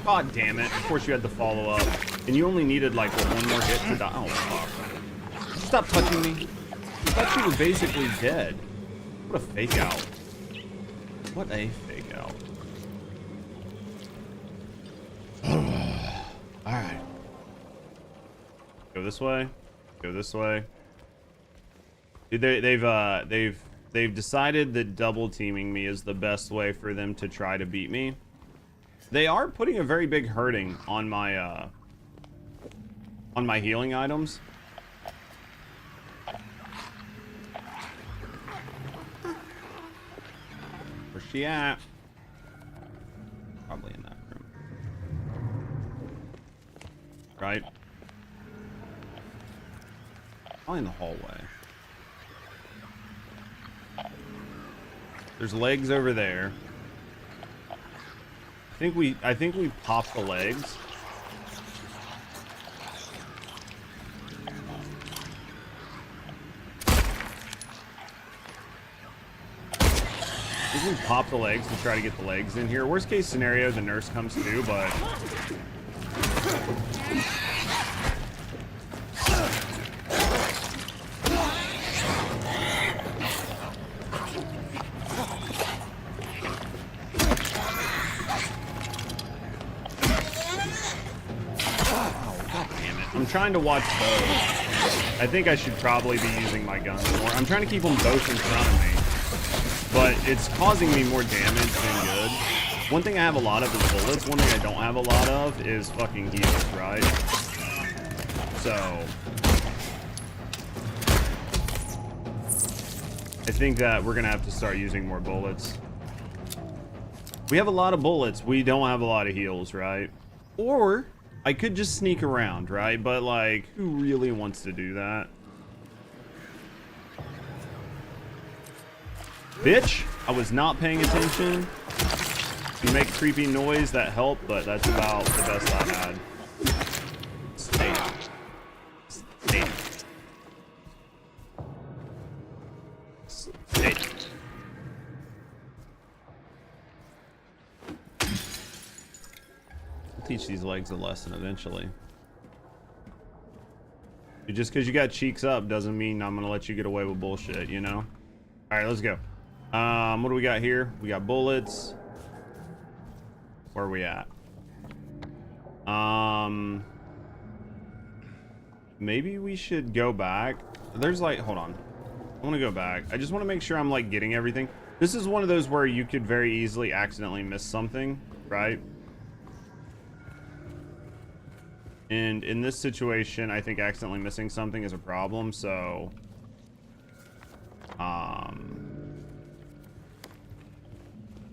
God damn it. Of course you had to follow up. And you only needed like one more hit to die. Oh fuck. Stop touching me. I thought you were basically dead. What a fake out. What a fake out. Alright. Go this way. Go this way. Dude, they've decided that double teaming me is the best way for them to try to beat me. They are putting a very big hurting on my healing items. Where's she at? Probably in that room. Right? Probably in the hallway. There's legs over there. I think we popped the legs. I think we pop the legs to try to get the legs in here. Worst case scenario, the nurse comes too, but I'm trying to watch both. I think I should probably be using my guns more. I'm trying to keep them both in front of me, but it's causing me more damage than good. One thing I have a lot of is bullets. One thing I don't have a lot of is fucking heals, right? So I think that we're gonna have to start using more bullets. We have a lot of bullets. We don't have a lot of heals, right? Or I could just sneak around, right? But like, who really wants to do that? Bitch, I was not paying attention. You make creepy noise, that helped, but that's about the best I had. Stay. Stay. Stay. Teach these legs a lesson eventually. Just because you got cheeks up doesn't mean I'm gonna let you get away with bullshit, you know? All right, let's go. What do we got here? We got bullets. Where are we at? Maybe we should go back. There's like, hold on. I want to go back. I just want to make sure I'm like getting everything. This is one of those where you could very easily accidentally miss something, right? And in this situation, I think accidentally missing something is a problem, so can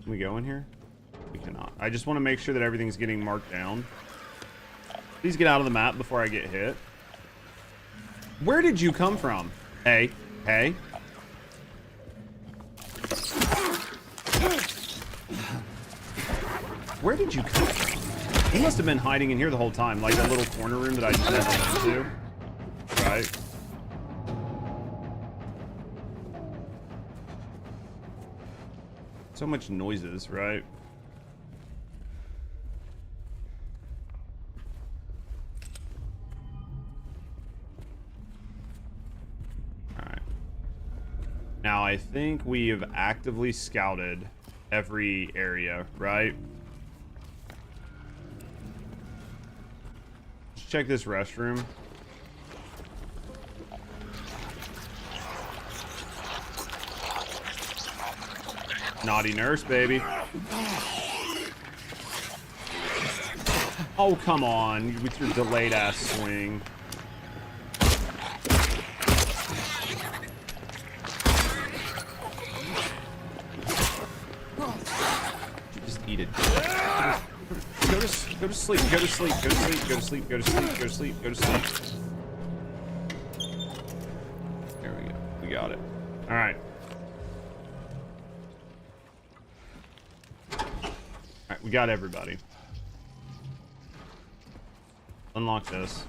we go in here? We cannot. I just want to make sure that everything's getting marked down. Please get out of the map before I get hit. Where did you come from? Hey, hey. Where did you come from? He must have been hiding in here the whole time, like that little corner room that I just went into. Right? So much noises, right? Now, I think we have actively scouted every area, right? Let's check this restroom. Naughty nurse, baby. Oh, come on, with your delayed ass swing. Just eat it. Go to sleep, go to sleep, go to sleep, go to sleep, go to sleep, go to sleep, go to sleep, go to sleep. There we go. We got it. All right. Alright, we got everybody. Unlock this.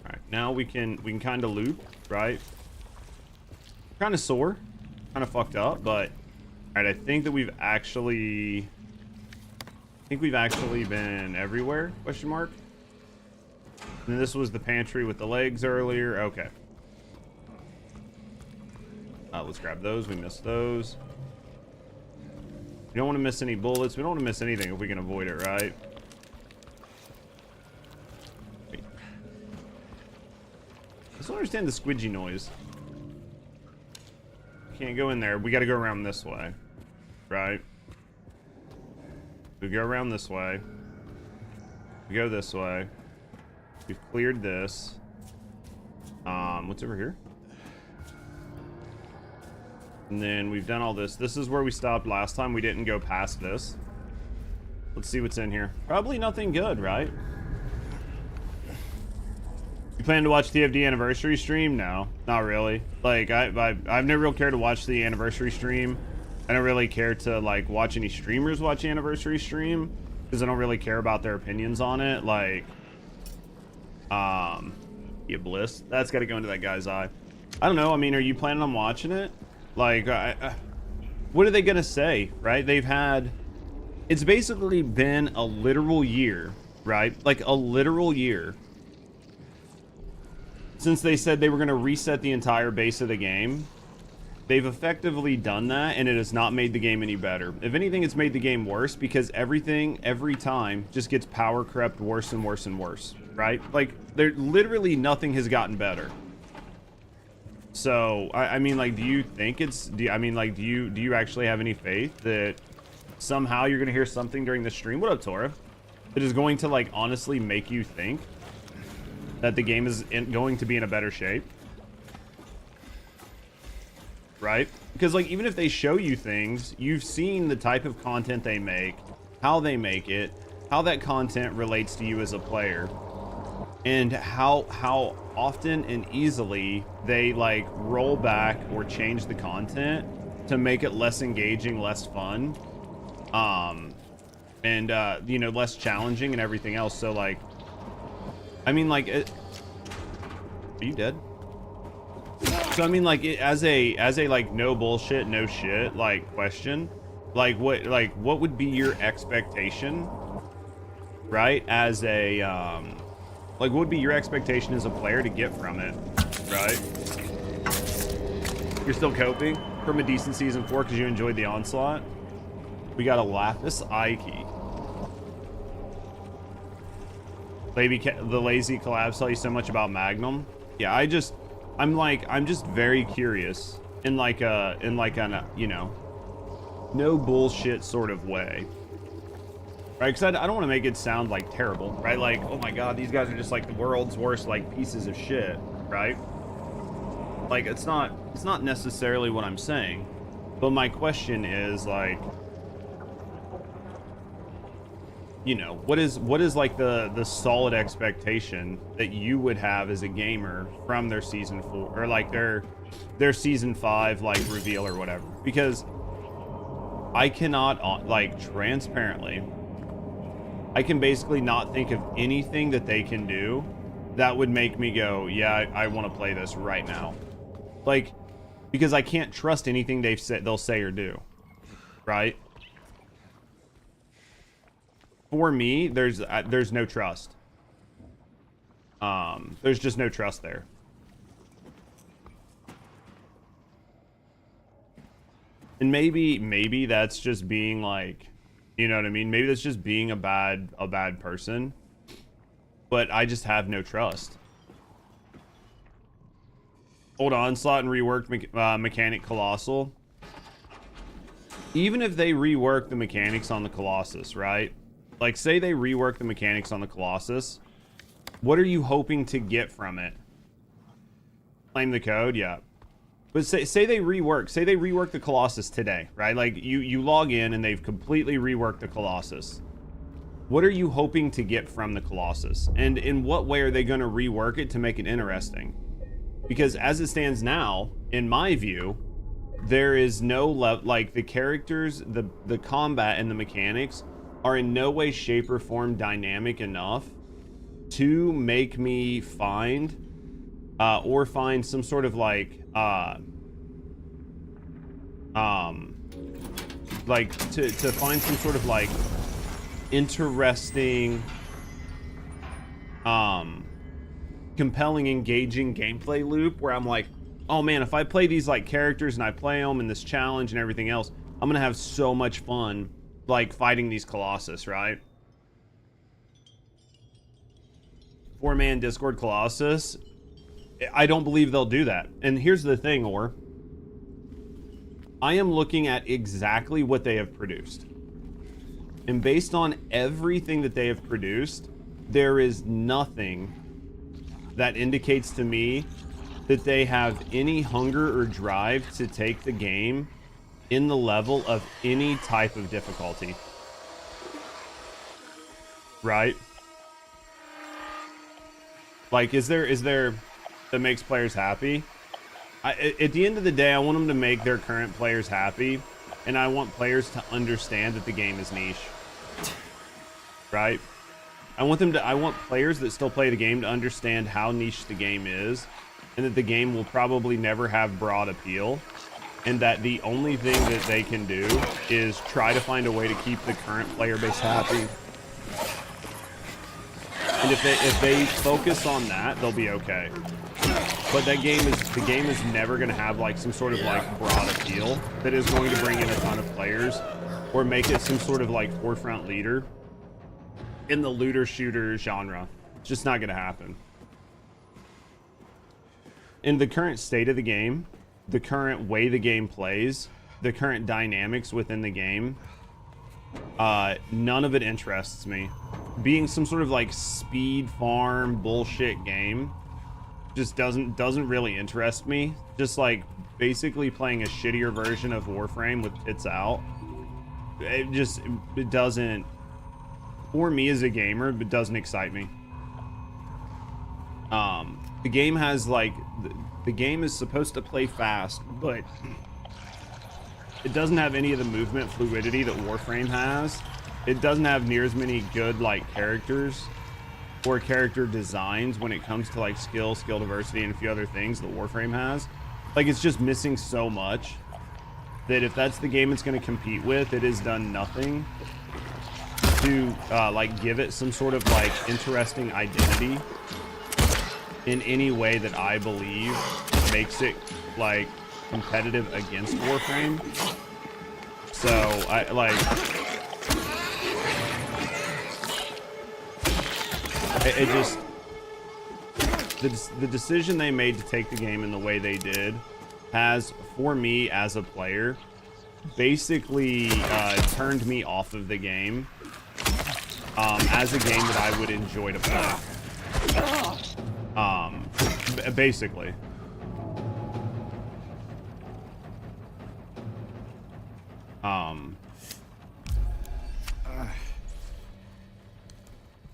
Alright, now we can kind of loop, right? Kind of sore. Kind of fucked up, but... Alright, I think that we've actually... been everywhere, question mark? And this was the pantry with the legs earlier. Okay. Let's grab those. We missed those. We don't want to miss any bullets. We don't want to miss anything if we can avoid it, right? Wait. I just don't understand the squidgy noise. Can't go in there. We got to go around this way, right? We go around this way. We go this way. We've cleared this. What's over here? And then we've done all this. This is where we stopped last time. We didn't go past this. Let's see what's in here. Probably nothing good, right? You plan to watch the TFD anniversary stream? No, not really. Like, I've never really cared to watch the anniversary stream. I don't really care to, like, watch any streamers watch the anniversary stream. Because I don't really care about their opinions on it. Like, yeah, Bliss. That's got to go into that guy's eye. I don't know. I mean, are you planning on watching it? Like, what are they gonna say, right? They've had, it's basically been a literal year, right? Like a literal year since they said they were gonna reset the entire base of the game. They've effectively done that, and it has not made the game any better. If anything, it's made the game worse because everything, every time, just gets power crept worse and worse and worse, right? Like, there literally nothing has gotten better. So, I mean, like, do you think it's... do you actually have any faith that somehow you're going to hear something during the stream? What up, Tora? That is going to, like, honestly make you think that the game is going to be in a better shape? Right? Because, like, even if they show you things, you've seen the type of content they make, how they make it, how that content relates to you as a player, and how often and easily they like roll back or change the content to make it less engaging, less fun, and you know, less challenging and everything else. So like, I mean, like, are you dead? So I mean, like, as a like no bullshit, no shit like question, like what would be your expectation, right? As a like, what would be your expectation as a player to get from it, right? You're still coping from a decent season 4 because you enjoyed the onslaught. We got a Lapis Eye Key. The lazy collabs tell you so much about Magnum. Yeah, I'm just very curious in like a you know, no bullshit sort of way. Right, because I don't want to make it sound like terrible, right? Like, oh my god, these guys are just like the world's worst like pieces of shit, right? Like, it's not necessarily what I'm saying, but my question is like, you know, what is like the solid expectation that you would have as a gamer from their season 4 or like their season 5 like reveal or whatever? Because I cannot, like, transparently, I can basically not think of anything that they can do that would make me go, yeah, I want to play this right now. Like, because I can't trust anything they'll say or do, right? For me, there's no trust. There's just no trust there. And maybe that's just being like, you know what I mean? Maybe that's just being a bad person. But I just have no trust. Old Onslaught and reworked mechanic Colossal. Even if they rework the mechanics on the Colossus, right? Like, say they rework the mechanics on the Colossus. What are you hoping to get from it? Claim the code? Yeah. But say they rework the Colossus today, right? Like, you log in and they've completely reworked the Colossus. What are you hoping to get from the Colossus? And in what way are they going to rework it to make it interesting? Because as it stands now, in my view, there is no like the characters, the combat and the mechanics are in no way, shape, or form dynamic enough to make me find some sort of like to find some sort of like interesting, compelling, engaging gameplay loop where I'm like, oh man, if I play these like characters and I play them in this challenge and everything else, I'm gonna have so much fun like fighting these Colossus, right? 4-man Discord Colossus, I don't believe they'll do that. And here's the thing, Or I am looking at exactly what they have produced. And based on everything that they have produced, there is nothing that indicates to me that they have any hunger or drive to take the game in the level of any type of difficulty. Right? Like, is there that makes players happy? At the end of the day, I want them to make their current players happy, and I want players to understand that the game is niche. Right? I want players that still play the game to understand how niche the game is, and that the game will probably never have broad appeal, and that the only thing that they can do is try to find a way to keep the current player base happy. And if they focus on that, they'll be okay. But the game is never going to have like some sort of like broad appeal that is going to bring in a ton of players or make it some sort of like forefront leader in the looter shooter genre. It's just not going to happen. In the current state of the game, the current way the game plays, the current dynamics within the game, none of it interests me. Being some sort of like speed farm bullshit game just doesn't really interest me. Just like basically playing a shittier version of Warframe with tits out. It doesn't, for me as a gamer, it doesn't excite me. The game has like, the game is supposed to play fast, but it doesn't have any of the movement fluidity that Warframe has. It doesn't have near as many good like characters or character designs when it comes to like skill diversity, and a few other things that Warframe has. Like, it's just missing so much that if that's the game it's going to compete with, it has done nothing to like give it some sort of like interesting identity in any way that I believe makes it like competitive against Warframe. So I like it just the decision they made to take the game in the way they did has, for me as a player, basically turned me off of the game as a game that I would enjoy to play. Basically.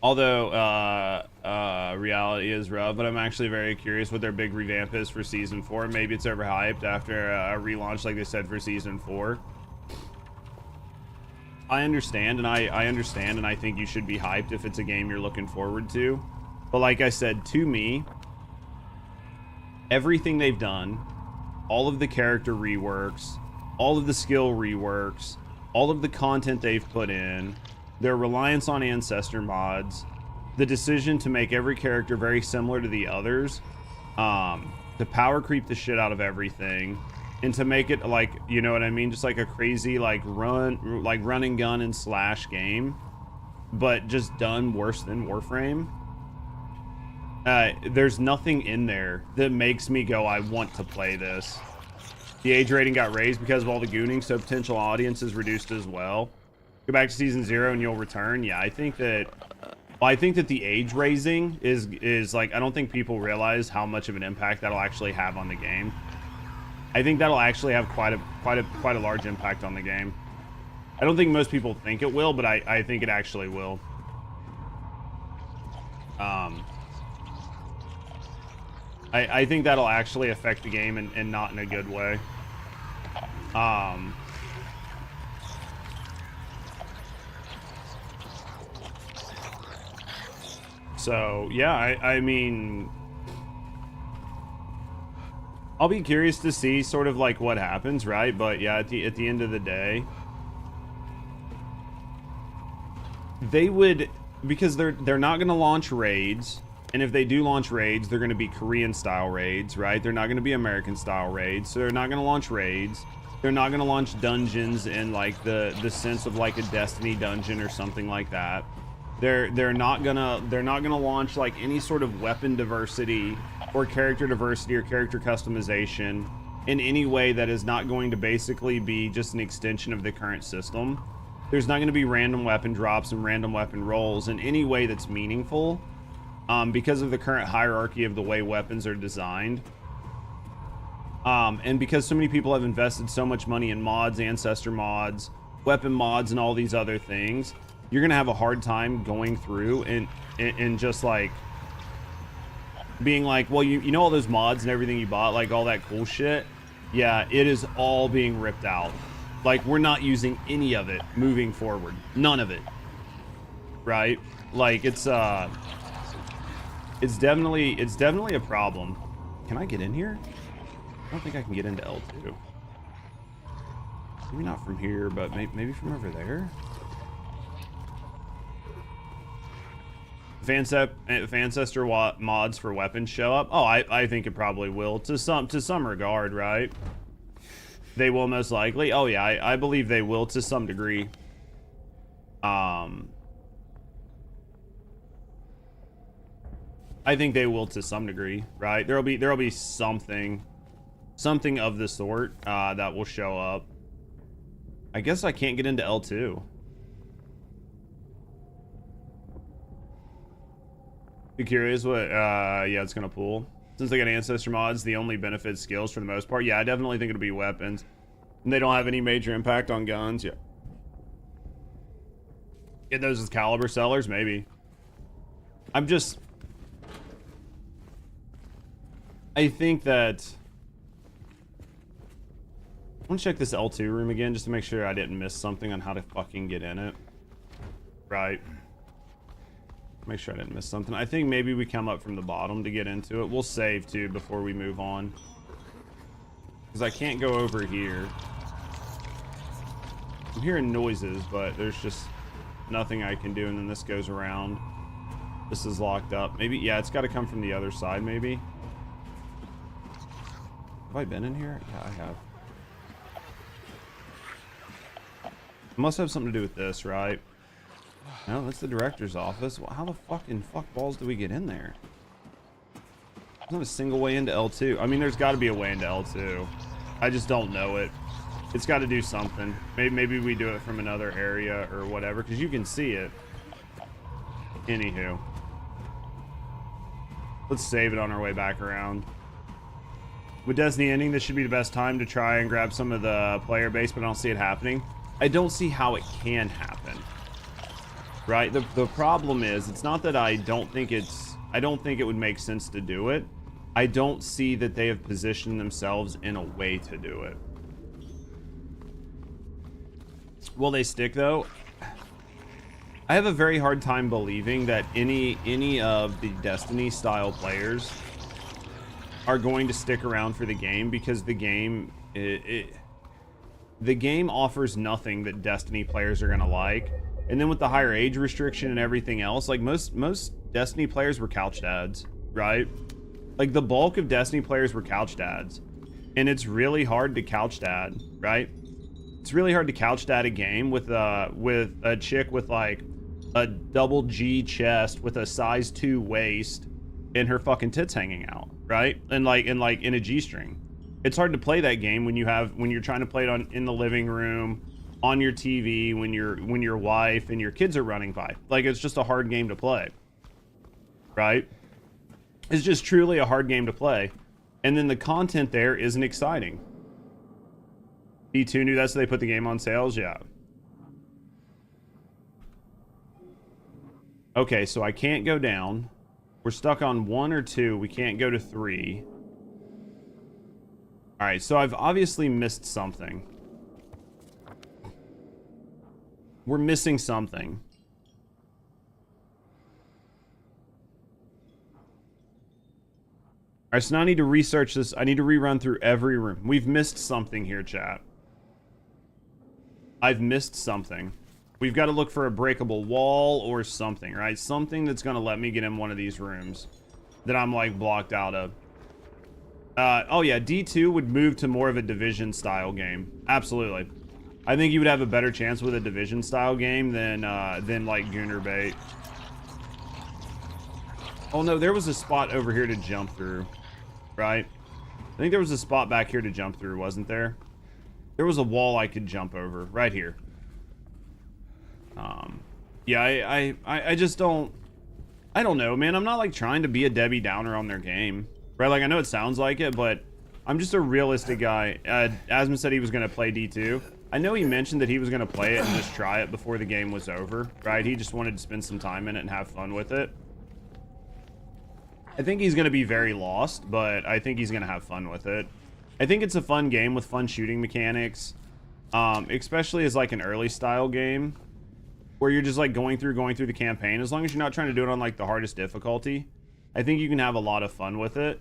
Although reality is rough, but I'm actually very curious what their big revamp is for season 4. Maybe it's overhyped after a relaunch like they said for season 4. I understand, and I understand, and I think you should be hyped if it's a game you're looking forward to. But like I said, to me, everything they've done, all of the character reworks, all of the skill reworks, all of the content they've put in, their reliance on ancestor mods, the decision to make every character very similar to the others, to power creep the shit out of everything, and to make it like, you know what I mean, just like a crazy like run and gun and slash game, but just done worse than Warframe. There's nothing in there that makes me go, I want to play this. The age rating got raised because of all the gooning, so potential audience is reduced as well. Go back to season 0 and you'll return. Yeah, I think that the age raising is like, I don't think people realize how much of an impact that'll actually have on the game. I think that'll actually have quite a large impact on the game. I don't think most people think it will, but I think it actually will. I think that'll actually affect the game and not in a good way. So yeah, I mean, I'll be curious to see sort of like what happens, right? But yeah, at the end of the day, they would, because they're not going to launch raids, and if they do launch raids, they're going to be Korean style raids, right? They're not going to be American style raids, so they're not going to launch raids. They're not going to launch dungeons in like the sense of like a Destiny dungeon or something like that. They're not gonna launch like any sort of weapon diversity or character customization in any way that is not going to basically be just an extension of the current system. There's not going to be random weapon drops and random weapon rolls in any way that's meaningful, because of the current hierarchy of the way weapons are designed. And because so many people have invested so much money in mods, ancestor mods, weapon mods, and all these other things, you're gonna have a hard time going through and just like being like, well, you know all those mods and everything you bought, like all that cool shit, yeah, it is all being ripped out. Like, we're not using any of it moving forward, none of it, right? Like, it's definitely a problem. Can I get in here? I don't think I can get into L2. Maybe not from here, but maybe from over there. If Ancestor mods for weapons show up, oh, I think it probably will to some regard, right? They will most likely. Oh yeah, I believe they will to some degree. I think they will to some degree, right? There'll be something of the sort that will show up. I guess I can't get into L2. Be curious what yeah, it's gonna pull. Since they got ancestor mods, the only benefit skills for the most part. Yeah, I definitely think it'll be weapons. And they don't have any major impact on guns. Yeah. Get those as caliber sellers, maybe. I think that I want to check this L2 room again just to make sure I didn't miss something on how to fucking get in it. Right. Make sure I didn't miss something. I think maybe we come up from the bottom to get into it. We'll save too before we move on, because I can't go over here. I'm hearing noises, but there's just nothing I can do. And then this goes around. This is locked up. Maybe, yeah, it's got to come from the other side, maybe. Have I been in here? Yeah, I have. It must have something to do with this, right? No, that's the director's office. Well, how the fucking fuck balls do we get in there? There's not a single way into L2. I mean, there's got to be a way into L2. I just don't know it. It's got to do something. Maybe we do it from another area or whatever, because you can see it. Anywho. Let's save it on our way back around. With Destiny ending, this should be the best time to try and grab some of the player base, but I don't see it happening. I don't see how it can happen. Right? The problem is, it's not that I don't think it would make sense to do it. I don't see that they have positioned themselves in a way to do it. Will they stick though? I have a very hard time believing that any of the Destiny style players are going to stick around for the game, because the game offers nothing that Destiny players are gonna like. And then with the higher age restriction and everything else, like most Destiny players were couch dads, right? Like the bulk of Destiny players were couch dads. and it's really hard to couch dad, right? It's really hard to couch dad a game with a chick with like a double G chest with a size 2 waist and her fucking tits hanging out, right? And like in a G-string. It's hard to play that game when you're trying to play it in the living room, on your TV, when your wife and your kids are running by. Like, it's just a hard game to play, right? It's just truly a hard game to play. And then the content there isn't exciting. D2 knew that, so they put the game on sales. Yeah. Okay, so I can't go down. We're stuck on 1 or 2. We can't go to 3. All right, so I've obviously missed something. We're missing something. All right, so now I need to research this. I need to rerun through every room. We've missed something here, chat. I've missed something. We've got to look for a breakable wall or something, right? Something that's going to let me get in one of these rooms that I'm, like, blocked out of. Oh, yeah, D2 would move to more of a Division-style game. Absolutely. I think you would have a better chance with a Division-style game than like, Gooner Bait. Oh, no, there was a spot over here to jump through, right? I think there was a spot back here to jump through, wasn't there? There was a wall I could jump over, right here. Yeah, I just don't... I don't know, man. I'm not, like, trying to be a Debbie Downer on their game. Right, like, I know it sounds like it, but I'm just a realistic guy. Asmund said he was going to play D2. I know he mentioned that he was going to play it and just try it before the game was over, right? He just wanted to spend some time in it and have fun with it. I think he's going to be very lost, but I think he's going to have fun with it. I think it's a fun game with fun shooting mechanics, especially as, like, an early style game where you're just, like, going through the campaign. As long as you're not trying to do it on, like, the hardest difficulty, I think you can have a lot of fun with it.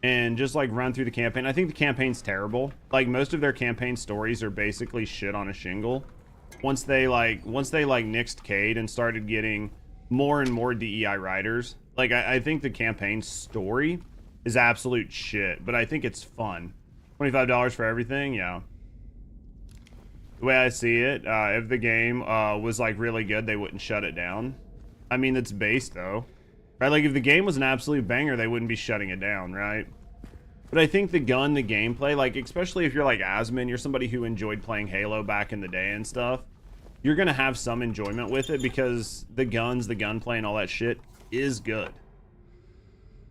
And just like run through the campaign. I think the campaign's terrible. Like, most of their campaign stories are basically shit on a shingle. Once they nixed Cade and started getting more and more DEI writers, like, I think the campaign story is absolute shit, but I think it's fun. $25 for everything, yeah. The way I see it, if the game was like really good, they wouldn't shut it down. I mean, it's based though, right? Like, if the game was an absolute banger, they wouldn't be shutting it down, right? But I think the gameplay, like, especially if you're like Asmund, you're somebody who enjoyed playing Halo back in the day and stuff, you're gonna have some enjoyment with it because the guns, the gunplay, and all that shit is good,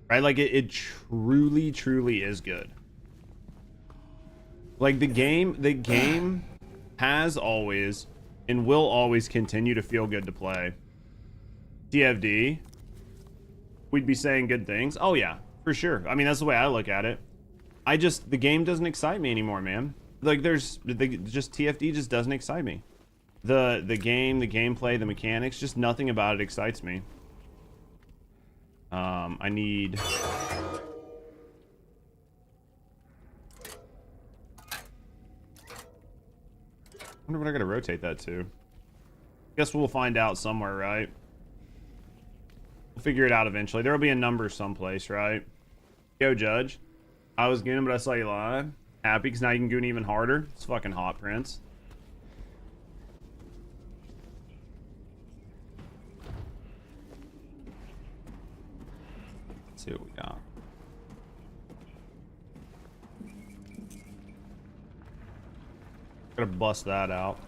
right? Like, it truly, truly is good. Like, the game has always and will always continue to feel good to play. TFD, we'd be saying good things. Oh yeah, for sure. I mean, that's the way I look at it. The game doesn't excite me anymore, man. Like, TFD just doesn't excite me. The game, the gameplay, the mechanics, just nothing about it excites me. I need... I wonder what I gotta rotate that to. Guess we'll find out somewhere, right? We'll figure it out eventually. There'll be a number someplace, right? Yo, Judge. I was gooning, but I saw you live. Happy, because now you can goon even harder. It's fucking hot, Prince. Let's see what we got. Gotta bust that out.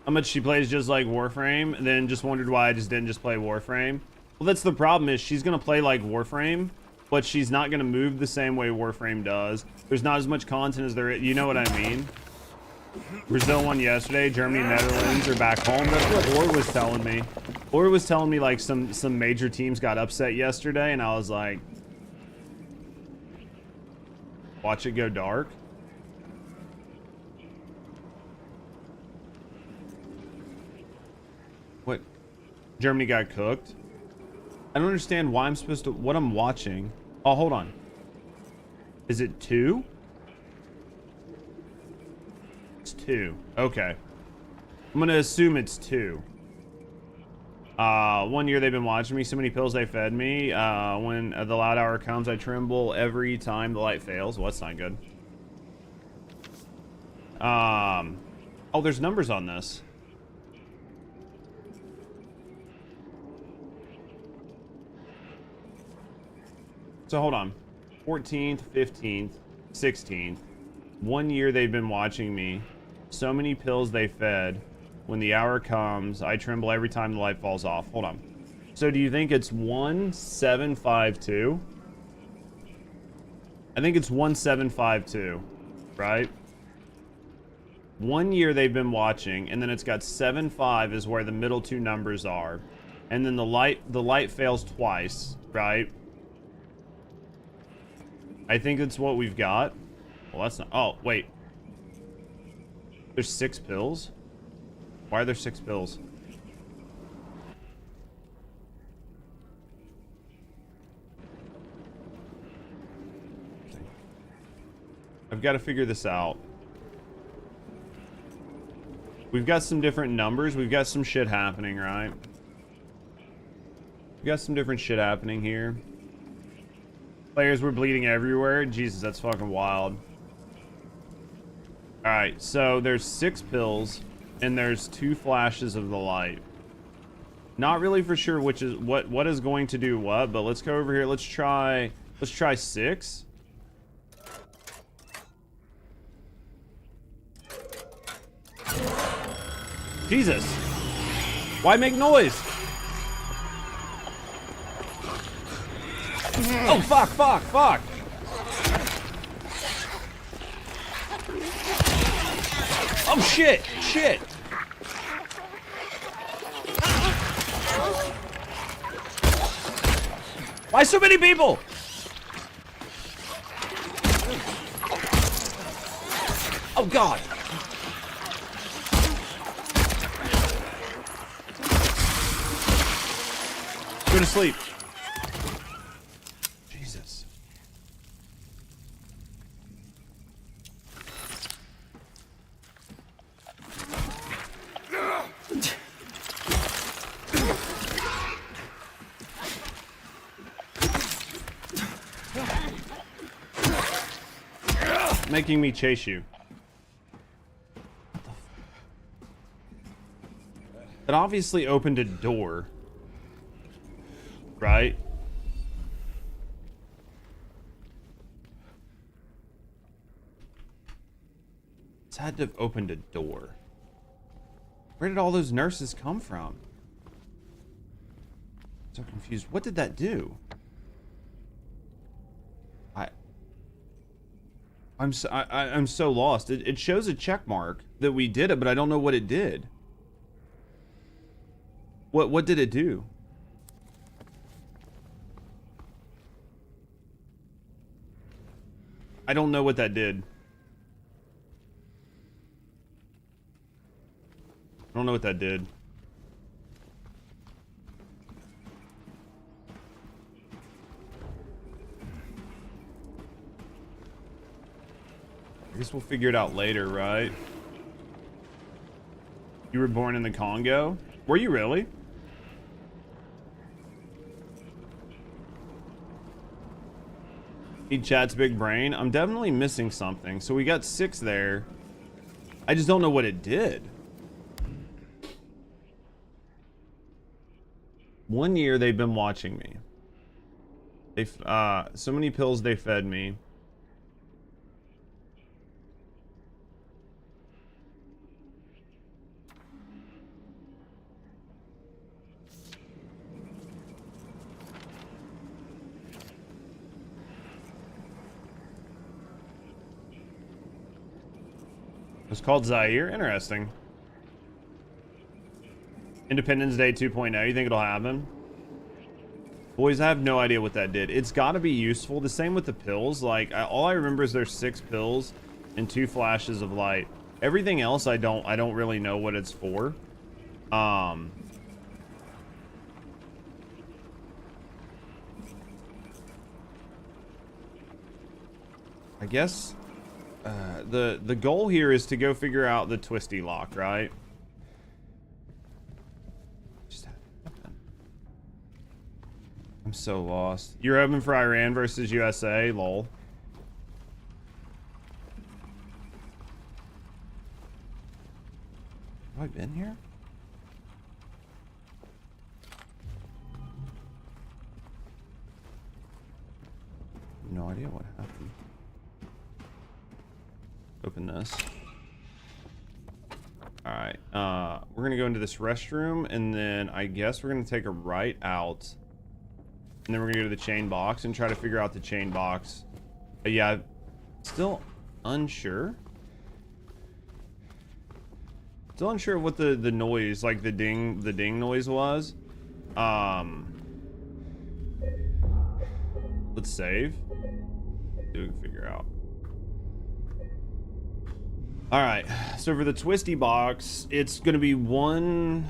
How much she plays just like Warframe, and then just wondered why I just didn't just play Warframe. Well, that's the problem, is she's gonna play like Warframe, but she's not gonna move the same way Warframe does. There's not as much content as there is, you know what I mean? Brazil won yesterday, Germany and Netherlands are back home. That's what Or was telling me. Or was telling me like some major teams got upset yesterday, and I was like, watch it go dark. What? Germany got cooked? I don't understand why I'm supposed to... What I'm watching... Oh, hold on. Is it 2? It's 2. Okay. I'm gonna assume it's 2. 1 year they've been watching me. So many pills they fed me. When the loud hour comes, I tremble every time the light fails. Well, that's not good. Oh, there's numbers on this. So hold on. 14th, 15th, 16th. 1 year they've been watching me. So many pills they fed. When the hour comes, I tremble every time the light falls off. Hold on. So do you think it's 1752? I think it's 1752, right? 1 year they've been watching, and then it's got 75 is where the middle two numbers are. And then the light fails twice, right? I think that's what we've got. Well, that's not... Oh, wait. There's 6 pills? Why are there 6 pills? I've got to figure this out. We've got some different numbers. We've got some shit happening, right? We've got some different shit happening here. Players were bleeding everywhere. Jesus, that's fucking wild. Alright, so there's 6 pills, and there's 2 flashes of the light. Not really for sure which is what is going to do what, but let's go over here. Let's try 6. Jesus. Why make noise? Oh, fuck. Oh, shit. Why so many people? Oh, God. Go to sleep. Jesus. Making me chase you. It obviously opened a door. Right? It's had to have opened a door. Where did all those nurses come from? So confused. What did that do? I'm so lost. It shows a check mark that we did it, but I don't know what it did. What did it do? I don't know what that did. I don't know what that did. I guess we'll figure it out later, right? You were born in the Congo? Were you really? Need chat's big brain. I'm definitely missing something. So we got 6 there. I just don't know what it did. 1 year they've been watching me. They've so many pills they fed me. It's called Zaire. Interesting. Independence Day 2.0. You think it'll happen? Boys, I have no idea what that did. It's got to be useful. The same with the pills. Like, all I remember is there's 6 pills and 2 flashes of light. Everything else, I don't really know what it's for. I guess the goal here is to go figure out the twisty lock, right? Just happened. I'm so lost. You're hoping for Iran versus USA? Lol. Have I been here? No idea what happened. Open this. Alright, we're gonna go into this restroom, and then I guess we're gonna take a right out. And then we're gonna go to the chain box and try to figure out the chain box. But yeah, still unsure. Still unsure what the noise, like the ding noise was. Let's save. See what we can figure out. All right, so for the twisty box, it's gonna be one.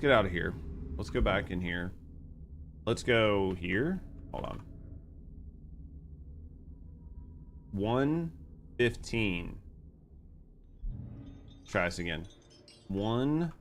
Get out of here. Let's go back in here. Let's go here. Hold on. 1:15. Try this again. 1:15.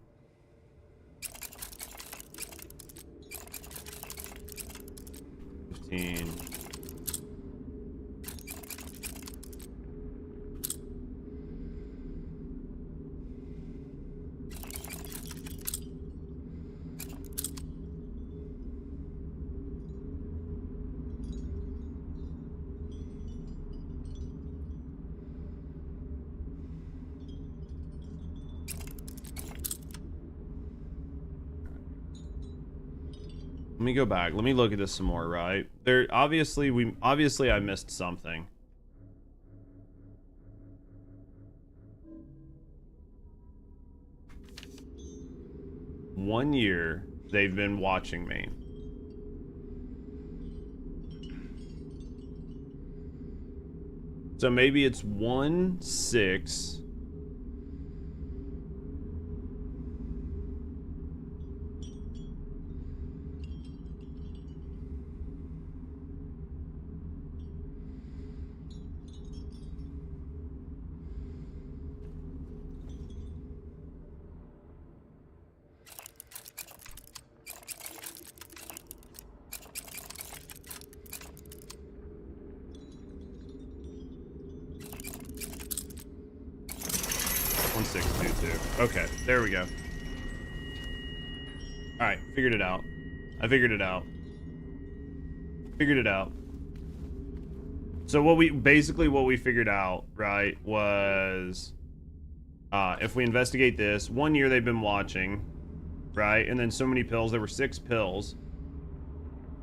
Let me go back. Let me look at this some more, right? There obviously I missed something. One year they've been watching me. So maybe it's 1/6. Okay, there we go. All right, figured it out. I figured it out. Figured it out. So what we figured out, right, was if we investigate this, 1 year they've been watching, right? And then so many pills, there were 6 pills.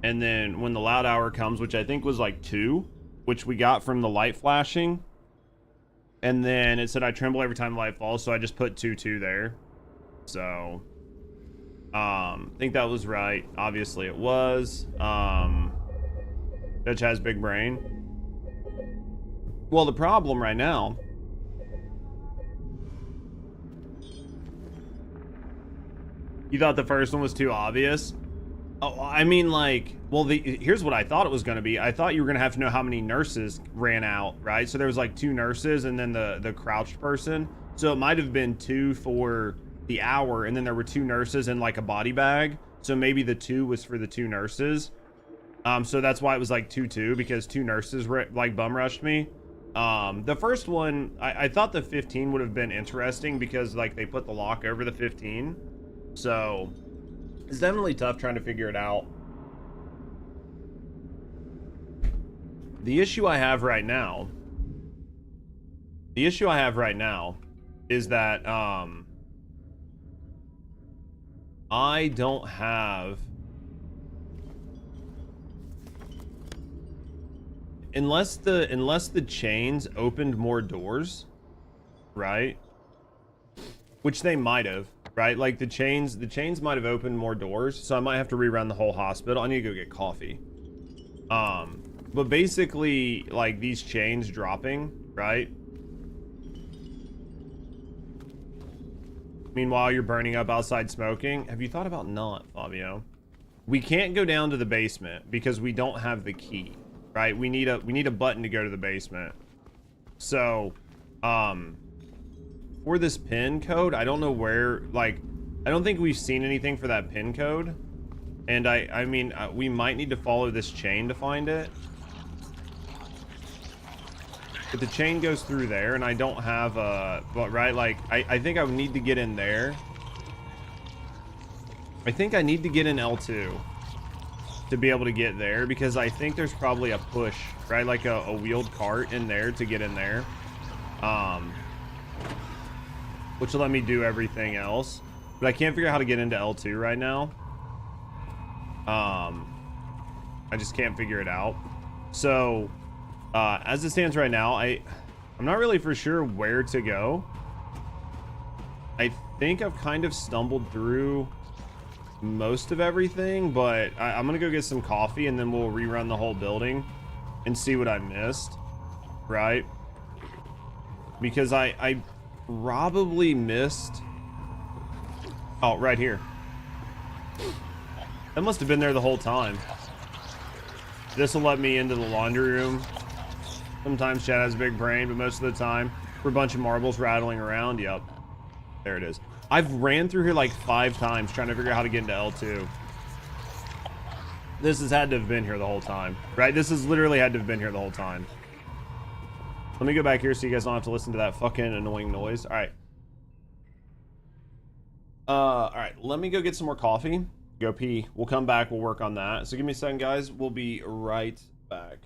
And then when the loud hour comes, which I think was like 2, which we got from the light flashing. And then it said I tremble every time the light falls, so I just put 2-2 there. So I think that was right. Obviously it was. Dutch has big brain. Well, the problem right now you thought the first one was too obvious? Oh, I mean, like, well, here's what I thought it was going to be. I thought you were going to have to know how many nurses ran out, right? So there was like 2 nurses and then the crouched person. So it might have been 2 for the hour, and then there were 2 nurses in like a body bag. So maybe the 2 was for the 2 nurses. So that's why it was like 2-2, because 2 nurses like bum rushed me. The first one, I thought the 15 would have been interesting because like they put the lock over the 15. So it's definitely tough trying to figure it out. The issue I have right now is that I don't have, unless the chains opened more doors, right? Which they might have, right? Like the chains might have opened more doors, so I might have to rerun the whole hospital. I need to go get coffee. But basically, like these chains dropping, right? Meanwhile, you're burning up outside smoking. Have you thought about not, Fabio? We can't go down to the basement because we don't have the key, right? We need a button to go to the basement. So, for this pin code, I don't know where, like, I don't think we've seen anything for that pin code. And I mean, we might need to follow this chain to find it. But the chain goes through there, and I don't have a... But, right, like, I think I would need to get in there. I think I need to get in L2 to be able to get there, because I think there's probably a push, right? Like a wheeled cart in there to get in there. Which will let me do everything else. But I can't figure out how to get into L2 right now. I just can't figure it out. So... as it stands right now, I'm not really for sure where to go. I think I've kind of stumbled through most of everything, but I'm gonna go get some coffee and then we'll rerun the whole building and see what I missed, right? Because I probably missed... Oh, right here. That must have been there the whole time. This will let me into the laundry room. Sometimes Chad has a big brain, but most of the time, for a bunch of marbles rattling around, yep. There it is. I've ran through here like 5 times trying to figure out how to get into L2. This has had to have been here the whole time, right? This has literally had to have been here the whole time. Let me go back here so you guys don't have to listen to that fucking annoying noise. All right. All right, let me go get some more coffee. Go pee. We'll come back. We'll work on that. So give me a second, guys. We'll be right back.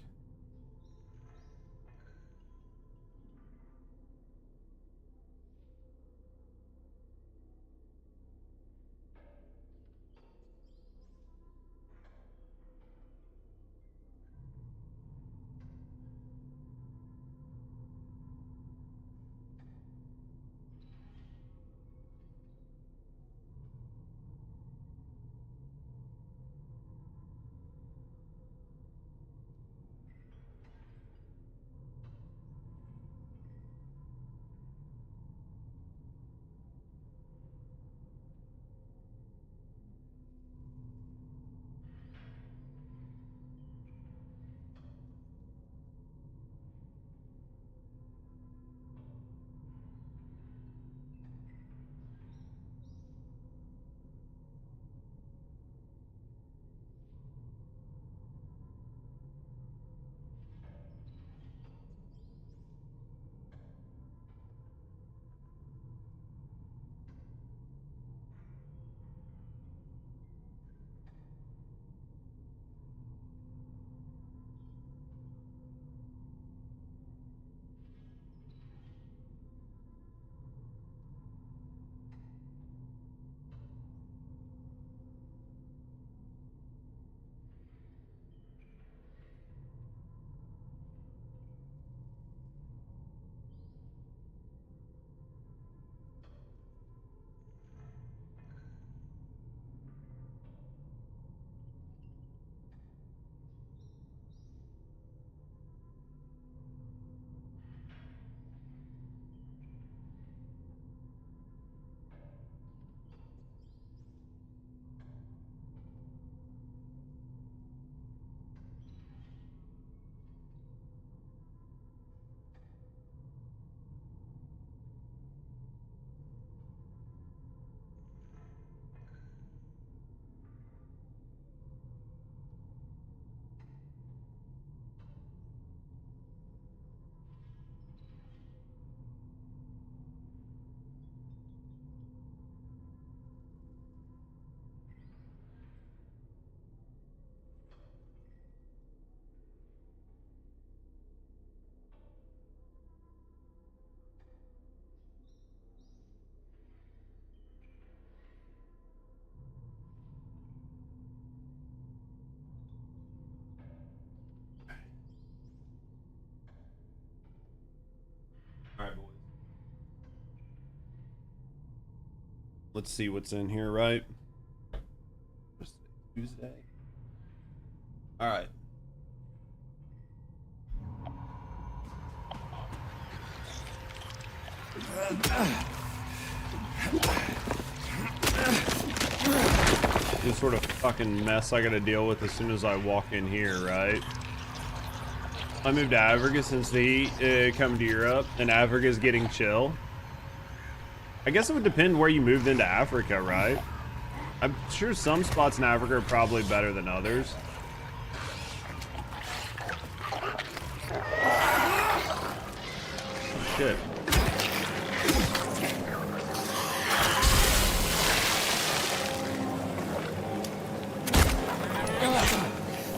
Let's see what's in here, right? Tuesday. All right. This sort of fucking mess I gotta deal with as soon as I walk in here, right? I moved to Africa since they come to Europe, and Africa's getting chill. I guess it would depend where you moved into Africa, right? I'm sure some spots in Africa are probably better than others. Oh, shit.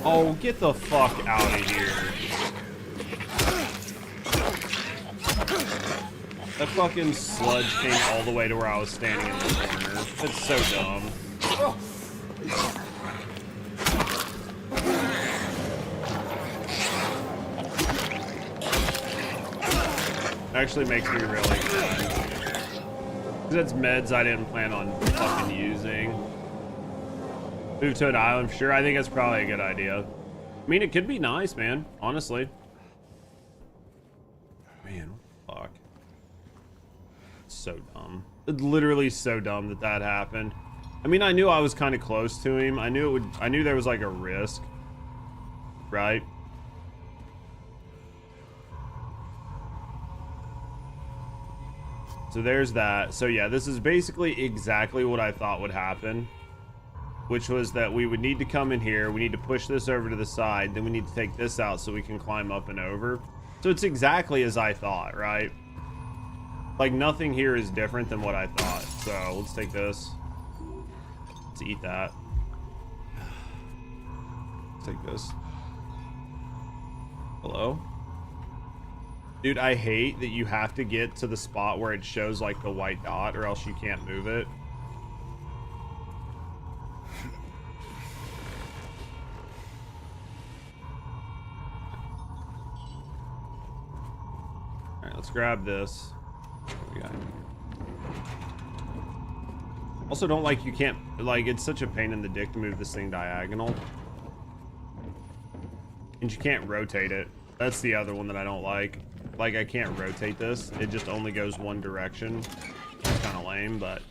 Oh, get the fuck out of here. That fucking sludge came all the way to where I was standing in the corner. That's so dumb. Actually makes me really mad. That's meds I didn't plan on fucking using. Move to an island, sure. I think that's probably a good idea. I mean, it could be nice, man. Honestly. Man, what the fuck? So dumb. It's literally so dumb that that happened. I mean, I knew I was kind of close to him. I knew there was like a risk, right? So there's that. So yeah, this is basically exactly what I thought would happen, which was that we would need to come in here. We need to push this over to the side. Then we need to take this out so we can climb up and over. So it's exactly as I thought, right? Like nothing here is different than what I thought. So let's take this. Let's eat that. Let's take this. Hello? Dude, I hate that you have to get to the spot where it shows like the white dot or else you can't move it. Alright, let's grab this. What we got? Also don't like you can't, like it's such a pain in the dick to move this thing diagonal. And you can't rotate it. That's the other one that I don't like. Like I can't rotate this. It just only goes one direction. It's kind of lame, but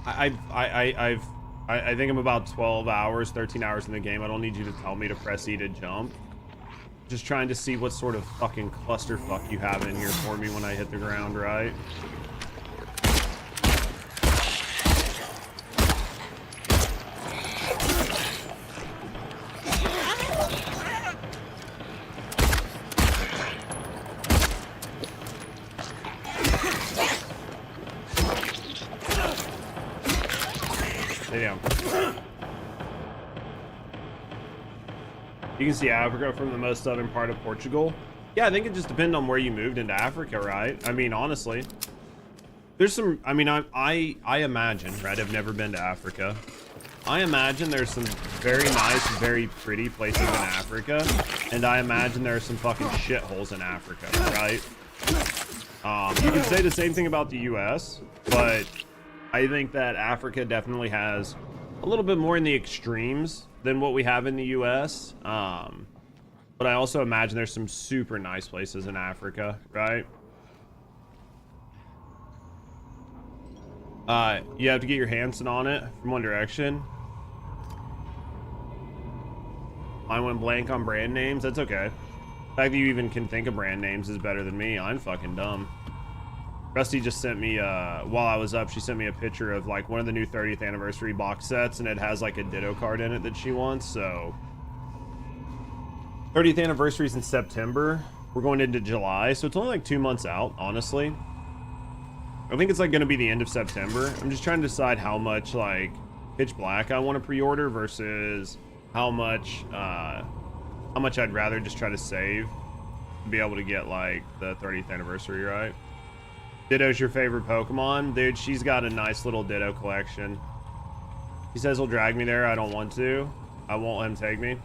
I think I'm about 12 hours, 13 hours in the game. I don't need you to tell me to press E to jump. Just trying to see what sort of fucking clusterfuck you have in here for me when I hit the ground, right? Damn. You can see Africa from the most southern part of Portugal. Yeah, I think it just depends on where you moved into Africa, right? I mean, honestly, there's some, I mean, I imagine, right? I've never been to Africa. I imagine there's some very nice, very pretty places in Africa. And I imagine there are some fucking shitholes in Africa, right? You could say the same thing about the US, but I think that Africa definitely has a little bit more in the extremes than what we have in the US. But I also imagine there's some super nice places in Africa, right? You have to get your Hanson on it from One Direction. I went blank on brand names. That's okay. The fact that you even can think of brand names is better than me. I'm fucking dumb. Rusty just sent me, while I was up, she sent me a picture of like one of the new 30th anniversary box sets, and it has like a Ditto card in it that she wants. So 30th anniversary is in September. We're going into July, so it's only like 2 months out, honestly. I think it's like going to be the end of September. I'm just trying to decide how much like Pitch Black I want to pre-order versus how much I'd rather just try to save to be able to get like the 30th anniversary, right? Ditto's your favorite Pokemon? Dude, she's got a nice little Ditto collection. He says he'll drag me there. I don't want to. I won't let him take me.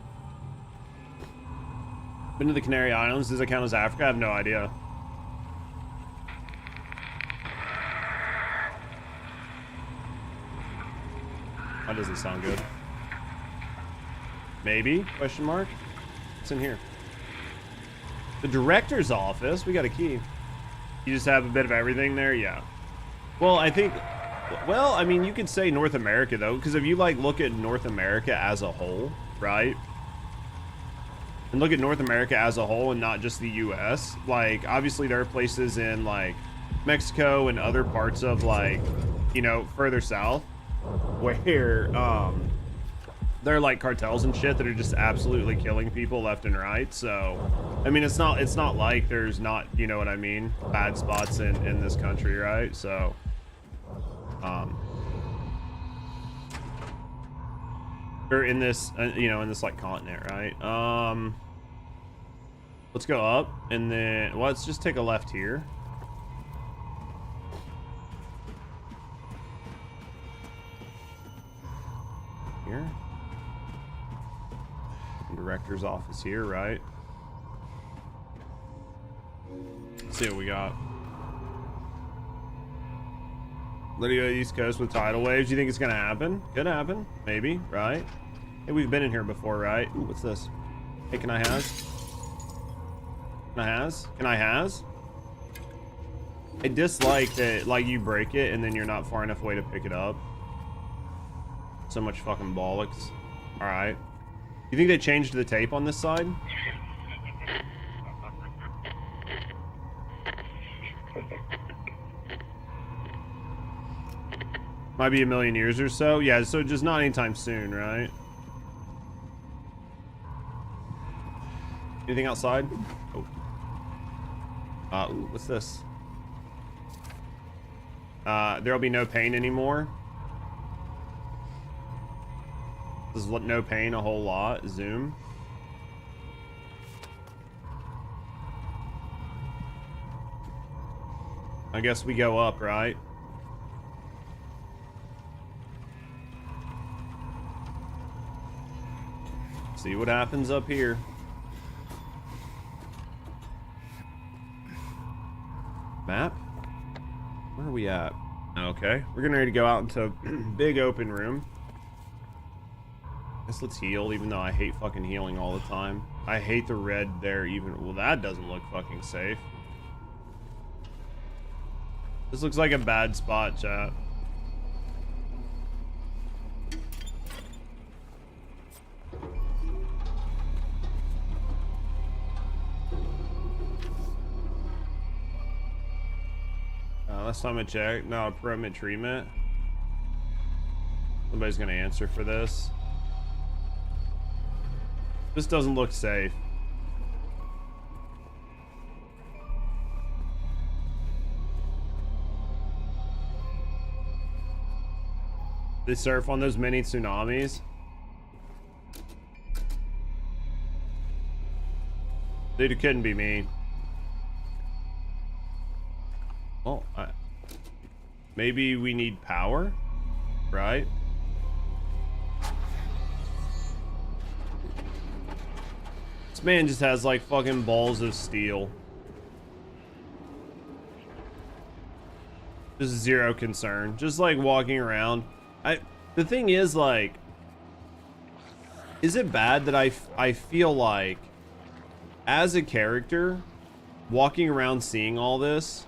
Been to the Canary Islands. Does it count as Africa? I have no idea. That doesn't sound good. Maybe? Question mark? What's in here? The director's office. We got a key. You just have a bit of everything there? Yeah. Well, I think... Well, I mean, you could say North America, though, because if you, like, look at North America as a whole, right? And look at North America as a whole and not just the U.S., like, obviously there are places in, like, Mexico and other parts of, like, you know, further south where, there are, like, cartels and shit that are just absolutely killing people left and right. So, I mean, it's not like there's not, you know what I mean, bad spots in this country, right? So, or in this, you know, in this, like, continent, right? Let's go up, and then, well, let's just take a left here. Here. Director's office here, right? Let's see what we got. Lydia East Coast with tidal waves. You think it's gonna happen? Could happen, maybe, right? Hey, we've been in here before, right? Ooh, what's this? Hey, can I has? Can I has? Can I has? I dislike that, like, you break it and then you're not far enough away to pick it up. So much fucking bollocks. All right. You think they changed the tape on this side? Might be a million years or so. Yeah, so just not anytime soon, right? Anything outside? Oh. Ooh, what's this? There'll be no pain anymore. This is no pain a whole lot. Zoom. I guess we go up, right? See what happens up here. Map? Where are we at? Okay, we're getting ready to go out into a big open room. Guess let's heal, even though I hate fucking healing all the time. I hate the red there even. Well, that doesn't look fucking safe. This looks like a bad spot, chat. Last time I checked, no, permit treatment. Nobody's gonna answer for this. This doesn't look safe. They surf on those mini tsunamis. Dude, it couldn't be me. Well, maybe we need power, right? This man just has like fucking balls of steel. Just zero concern. Just like walking around. The thing is, like, is it bad that I feel like as a character walking around seeing all this,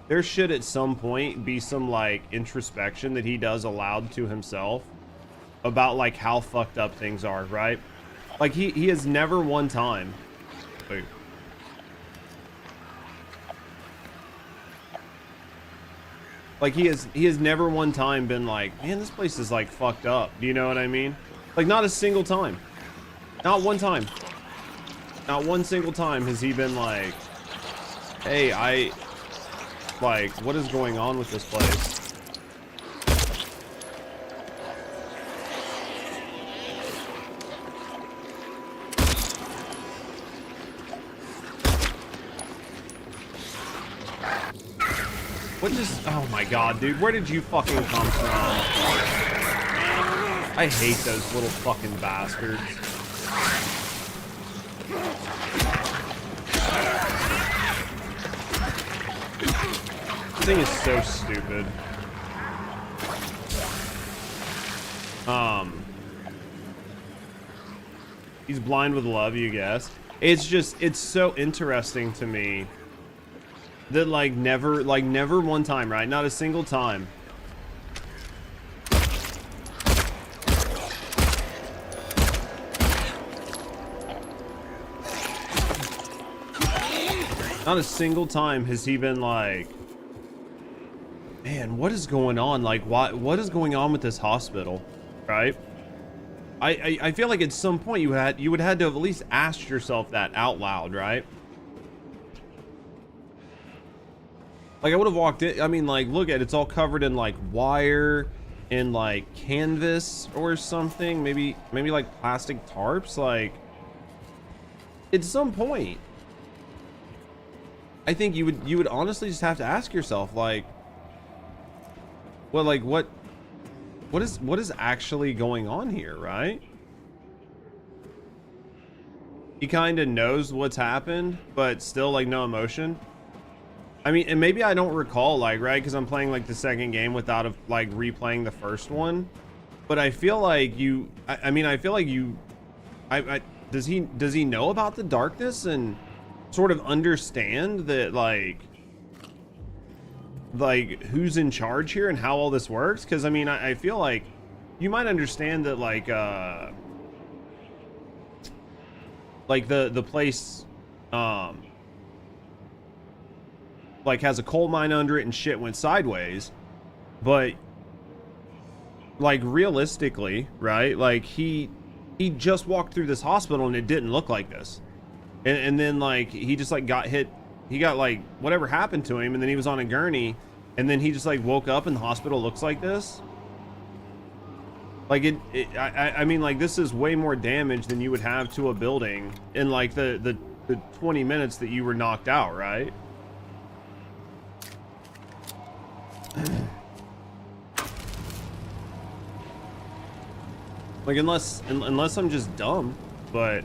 there should at some point be some like introspection that he does aloud to himself about like how fucked up things are, right? Like he has never one time. Wait. Like he has never one time been like, man, this place is like fucked up. Do you know what I mean? Like not a single time. Not one time. Not one single time has he been like, hey, like, what is going on with this place? What just, oh my god, dude, where did you fucking come from? I hate those little fucking bastards. This thing is so stupid. He's blind with love, you guess. It's just, it's so interesting to me that like never one time, right? Not a single time. Not a single time has he been like, man, what is going on? Like, what is going on with this hospital, right? I feel like at some point you would had to have at least asked yourself that out loud, right? Like I would have walked in. I mean, like, look at it, it's all covered in like wire and like canvas or something. Maybe like plastic tarps. Like, at some point, I think you would honestly just have to ask yourself, like, well, like what is actually going on here, right? He kind of knows what's happened, but still like no emotion. I mean, and maybe I don't recall, like, right, because I'm playing like the second game without like replaying the first one, but I feel like I feel like does he know about the darkness and sort of understand that like who's in charge here and how all this works? Because I mean, I feel like you might understand that like the place like has a coal mine under it and shit went sideways, but like realistically, right, like he just walked through this hospital and it didn't look like this, and then like he just like got hit. He got like whatever happened to him, and then he was on a gurney, and then he just like woke up and the hospital looks like this. Like I mean, like this is way more damage than you would have to a building in like the 20 minutes that you were knocked out, right? Like unless I'm just dumb, but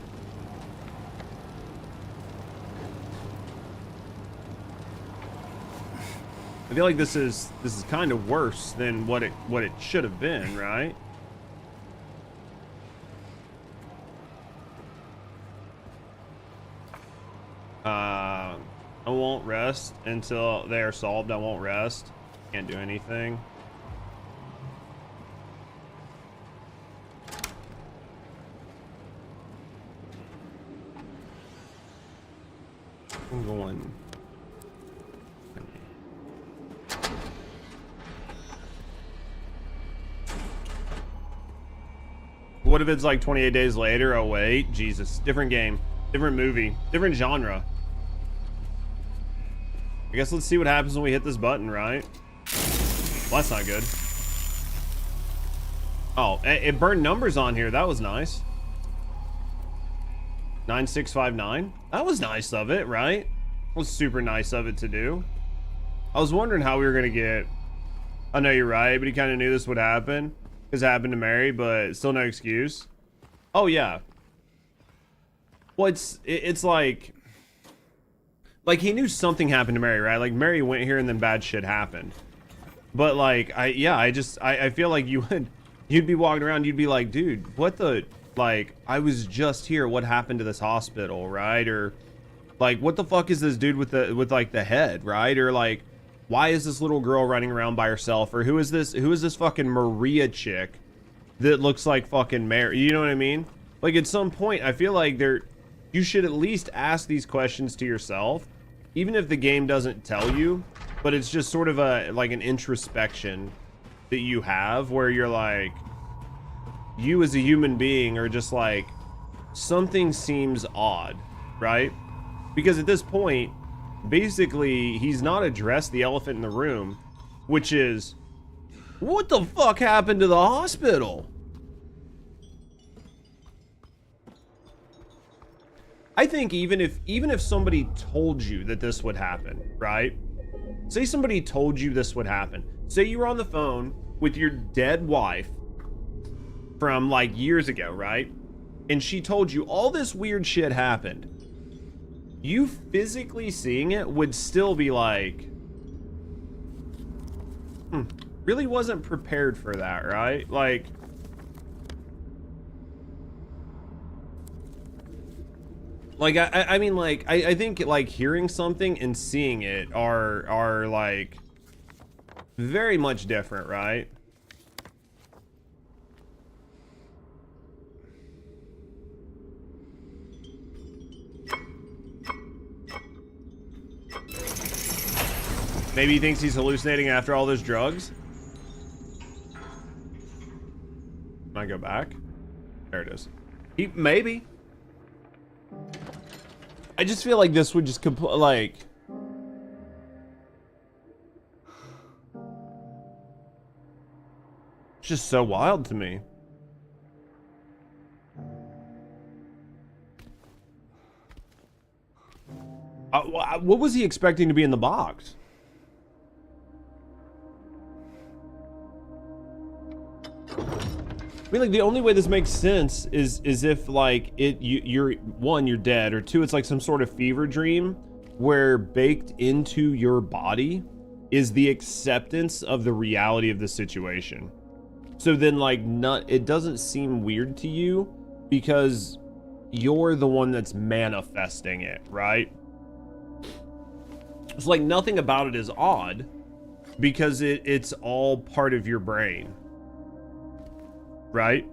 I feel like this is kind of worse than what it should have been, right? I won't rest until they are solved. I won't rest. Can't do anything. I'm going. What if it's like 28 days later? Oh wait, Jesus. Different game, different movie, different genre. I guess let's see what happens when we hit this button, right? Well, that's not good. Oh, it burned numbers on here. That was nice. 9659. That was nice of it, right? It was super nice of it to do. I was wondering how we were gonna get. I know you're right, but he kind of knew this would happen because it happened to Mary, but still no excuse. Oh yeah. Well, it's like he knew something happened to Mary, right? Like Mary went here and then bad shit happened. But like I feel like you'd be walking around, you'd be like, dude, what the, like, I was just here, what happened to this hospital, right? Or like, what the fuck is this dude with like the head, right? Or like, why is this little girl running around by herself? Or who is this fucking Maria chick that looks like fucking Mary? You know what I mean? Like at some point I feel like you should at least ask these questions to yourself, even if the game doesn't tell you, but it's just sort of like an introspection that you have where you're like, you as a human being are just like, something seems odd, right? Because at this point, basically, he's not addressed the elephant in the room, which is, what the fuck happened to the hospital? I think even if somebody told you that this would happen, right? Say somebody told you this would happen. Say you were on the phone with your dead wife from like years ago, right? And she told you all this weird shit happened. You physically seeing it would still be like, really wasn't prepared for that, right? Like, Like, I mean, like, I think, like, hearing something and seeing it are, like, very much different, right? Maybe he thinks he's hallucinating after all those drugs? Can I go back? There it is. Maybe. I just feel like this would just like... It's just so wild to me. What was he expecting to be in the box? I mean, like, the only way this makes sense is if, like, you're one, you're dead, or two, it's like some sort of fever dream where baked into your body is the acceptance of the reality of the situation. So then, like, it doesn't seem weird to you because you're the one that's manifesting it, right? It's like nothing about it is odd because it's all part of your brain. Right?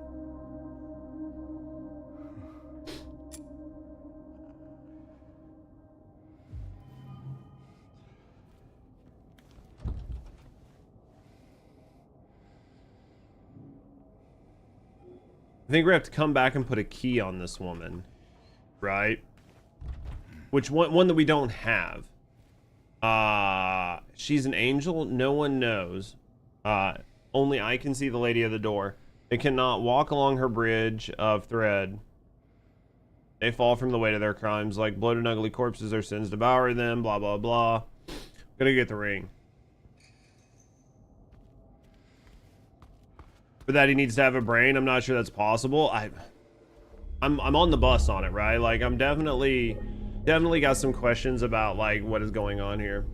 I think we have to come back and put a key on this woman. Right? Which one that we don't have. She's an angel? No one knows. Only I can see the lady of the door. They cannot walk along her bridge of thread. They fall from the weight of their crimes. Like bloated and ugly corpses, their sins devour them. Blah, blah, blah. Gonna get the ring. For that, he needs to have a brain. I'm not sure that's possible. I'm on the bus on it, right? Like, I'm definitely got some questions about, like, what is going on here.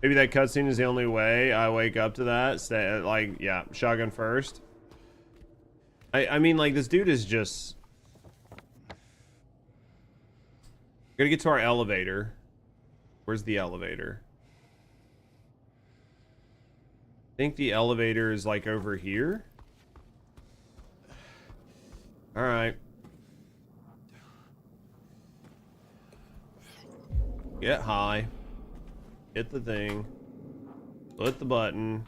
Maybe that cutscene is the only way I wake up to that. Stay, like, yeah, shotgun first. I mean, like, this dude is just... Gotta get to our elevator. Where's the elevator? I think the elevator is, like, over here. Alright. Get high. Hit the thing. Hit the button.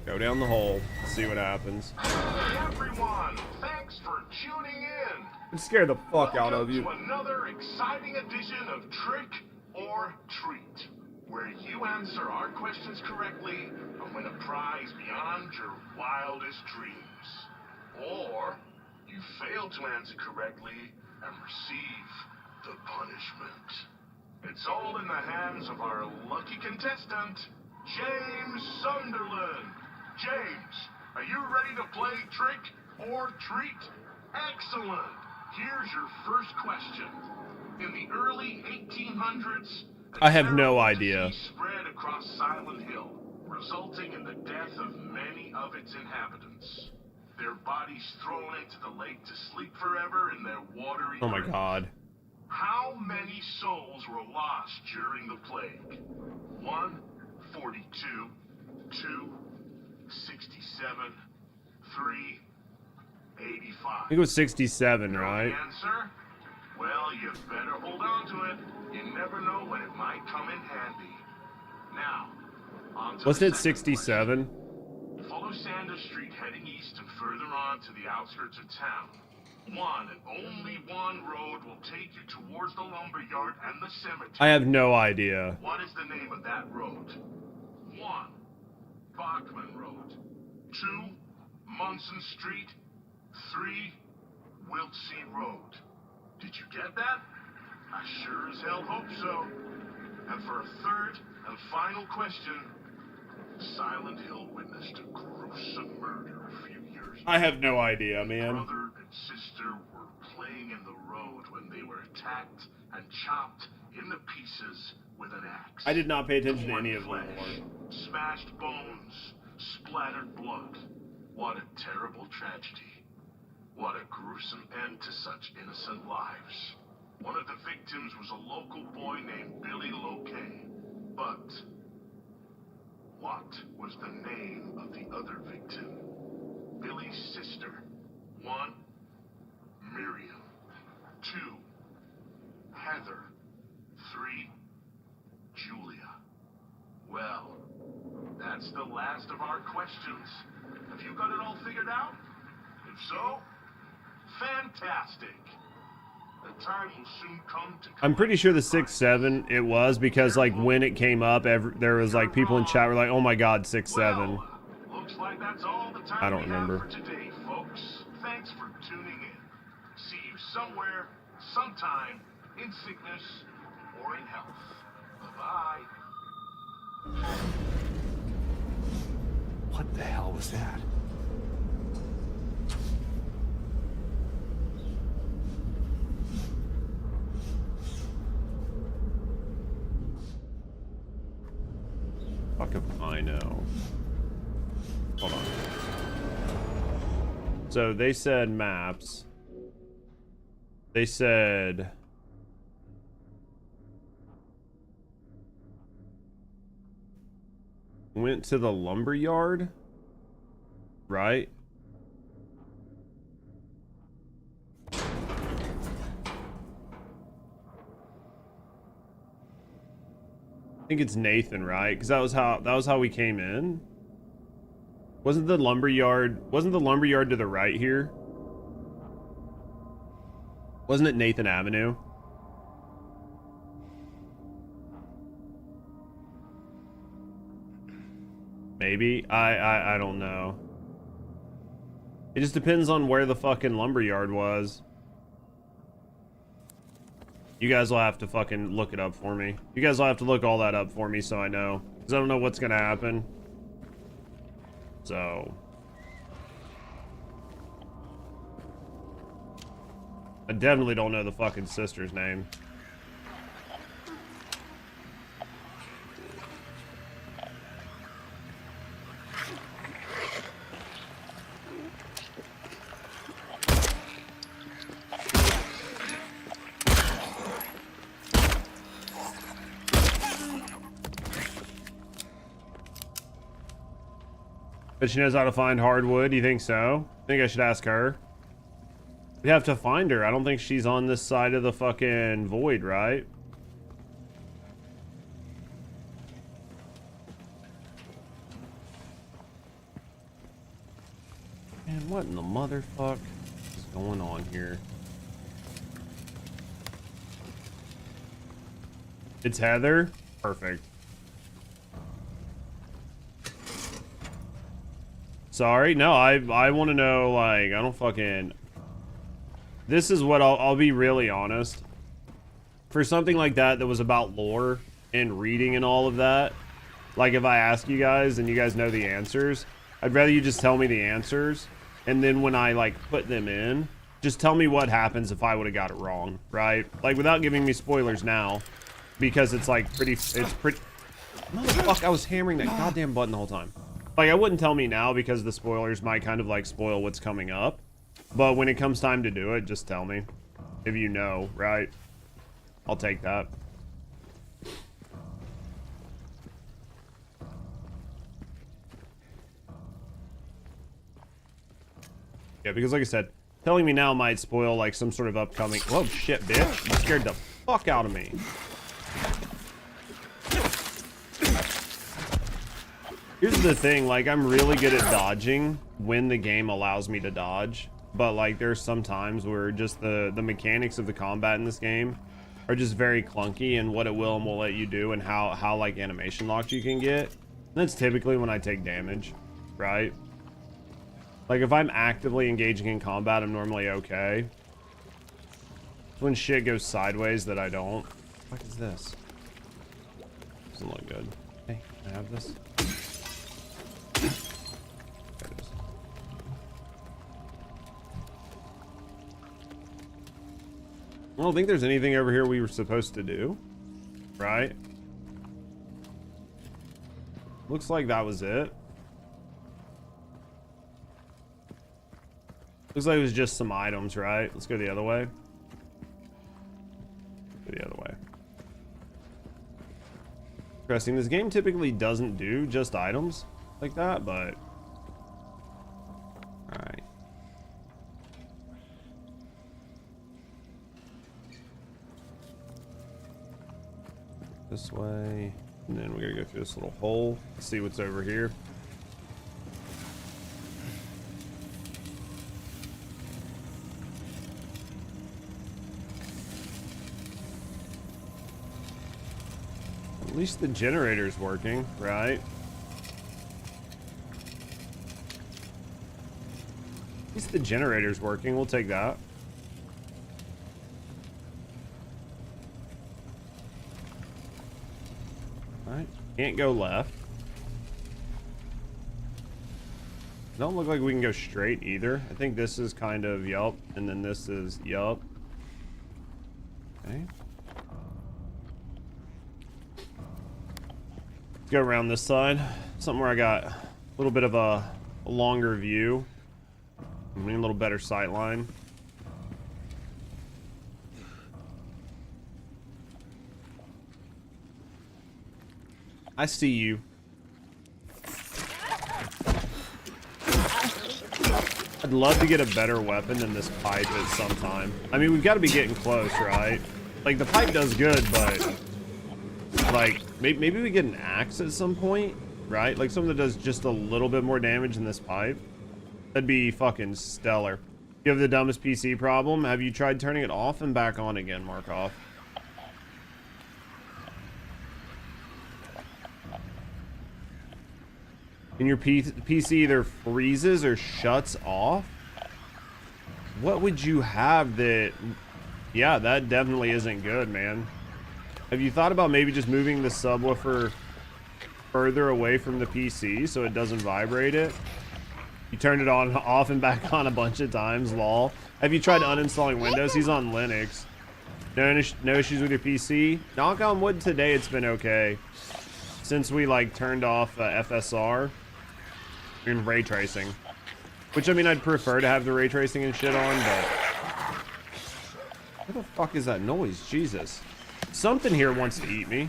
Go down the hole. See what happens. Hey everyone, thanks for tuning in. It scared the fuck out of you. Welcome to another exciting edition of Trick or Treat, where you answer our questions correctly and win a prize beyond your wildest dreams. Or you fail to answer correctly and receive the punishment. It's all in the hands of our lucky contestant, James Sunderland. James, are you ready to play Trick or Treat? Excellent. Here's your first question. In the early 1800s, I have no idea. Spread across Silent Hill, resulting in the death of many of its inhabitants. Their bodies thrown into the lake to sleep forever in their watery Oh my graves. god. How many souls were lost during the plague? 1, 42, 2, 67, 3, 85. I think it was 67, right? The answer? Well, you better hold on to it. You never know when it might come in handy. Now, on to Wasn't the it second 67? question. Follow Sanders Street heading east and further on to the outskirts of town. One and only one road will take you towards the lumberyard and the cemetery. I have no idea. What is the name of that road? 1. Bachman Road. 2. Munson Street. 3. Wiltsey Road. Did you get that? I sure as hell hope so. And for a third and final question, Silent Hill witnessed a gruesome murder a few years ago. I have no idea, man. Brother and sister were playing in the road when they were attacked and chopped into pieces with an axe. I did not pay attention to Torn any of them. flesh, smashed bones, splattered blood. What a terrible tragedy. What a gruesome end to such innocent lives. One of the victims was a local boy named Billy Locane. But what was the name of the other victim? Billy's sister. 1, Miriam. 2, Heather. 3, Julia. Well, that's the last of our questions. Have you got it all figured out? If so, fantastic. The time will soon come to... I'm pretty sure the 6-7 it was, because like when it came up, there was like people in chat were like, "Oh my God, 6-7." Well, looks like that's all the time I don't we remember. have for today, folks. Thanks for tuning in. See you somewhere, sometime, in sickness or in health. Bye-bye. What the hell was that? Fuck if I know. Hold on. So they said maps. They said... went to the lumber yard, right? I think it's Nathan, right? Because that was how we came in. Wasn't the lumber yard to the right here? Wasn't it Nathan Avenue? Maybe. I don't know. It just depends on where the fucking lumberyard was. You guys will have to fucking look it up for me. You guys will have to look all that up for me so I know. Because I don't know what's gonna happen. So... I definitely don't know the fucking sister's name. But she knows how to find hardwood. You think so? I think I should ask her. We have to find her. I don't think she's on this side of the fucking void, right? Man, what in the motherfuck is going on here? It's Heather? Perfect. Sorry, no, I want to know, like, I don't fucking... This is what I'll be really honest. For something like that was about lore and reading and all of that, like if I ask you guys and you guys know the answers, I'd rather you just tell me the answers, and then when I, like, put them in, just tell me what happens if I would have got it wrong, right? Like, without giving me spoilers now, because it's, like, Motherfuck, I was hammering that goddamn button the whole time. Like, I wouldn't tell me now because the spoilers might kind of, like, spoil what's coming up. But when it comes time to do it, just tell me. If you know, right? I'll take that. Yeah, because like I said, telling me now might spoil, like, some sort of upcoming... Whoa, shit, bitch. You scared the fuck out of me. Here's the thing, like, I'm really good at dodging when the game allows me to dodge. But, like, there's some times where just the mechanics of the combat in this game are just very clunky, and what it will and will let you do, and how like, animation locked you can get. And that's typically when I take damage, right? Like, if I'm actively engaging in combat, I'm normally okay. It's when shit goes sideways that I don't. What the fuck is this? Doesn't look good. Hey, can I have this? There it is. I don't think there's anything over here we were supposed to do, right? Looks like that was it. Looks like it was just some items, right? Let's go the other way. Go the other way. Interesting. This game typically doesn't do just items like that, but... Alright. This way. And then we gotta go through this little hole. See what's over here. At least the generator's working, right? At least the generator's working. We'll take that. Alright. Can't go left. Don't look like we can go straight either. I think this is kind of yup, and then this is yup. Okay. Let's go around this side. Something where I got a little bit of a longer view. I mean, a little better sight line. I see you. I'd love to get a better weapon than this pipe at some time. I mean, we've got to be getting close, right? Like, the pipe does good, but... Like, maybe we get an axe at some point, right? Like, something that does just a little bit more damage than this pipe. That'd be fucking stellar. You have the dumbest PC problem. Have you tried turning it off and back on again, Markov? And your PC either freezes or shuts off? What would you have that... Yeah, that definitely isn't good, man. Have you thought about maybe just moving the subwoofer further away from the PC so it doesn't vibrate it? You turned it on, off, and back on a bunch of times, lol. Have you tried uninstalling Windows? He's on Linux. No issues with your PC? Knock on wood, today it's been okay. Since we, like, turned off FSR and ray tracing. Which, I mean, I'd prefer to have the ray tracing and shit on, but... What the fuck is that noise? Jesus. Something here wants to eat me.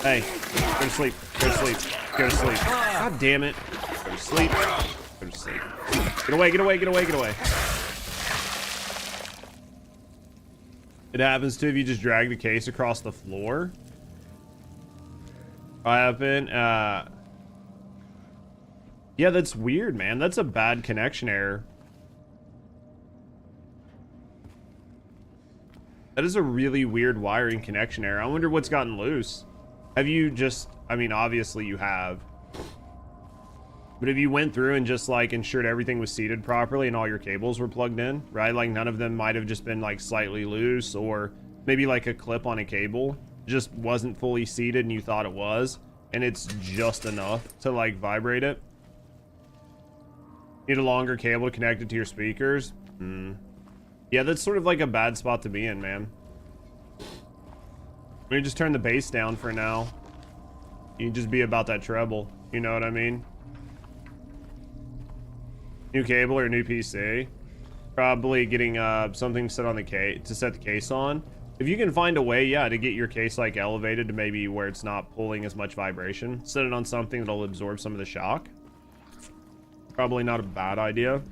Hey, go to sleep. Go to sleep. Go to sleep. God damn it. Go to sleep. Go to sleep. Get away, get away, get away, get away. It happens too if you just drag the case across the floor. What happened? Yeah, that's weird, man. That's a bad connection error. That is a really weird wiring connection error. I wonder what's gotten loose. Have you just... I mean, obviously you have. But if you went through and just, like, ensured everything was seated properly and all your cables were plugged in, right? Like, none of them might have just been, like, slightly loose, or maybe, like, a clip on a cable just wasn't fully seated and you thought it was, and it's just enough to, like, vibrate it. Need a longer cable to connect it to your speakers? Yeah, that's sort of like a bad spot to be in, man. We just turn the bass down for now. You can just be about that treble. You know what I mean? New cable or new PC? Probably getting something set on the case to set the case on. If you can find a way, yeah, to get your case like elevated to maybe where it's not pulling as much vibration, set it on something that'll absorb some of the shock. Probably not a bad idea.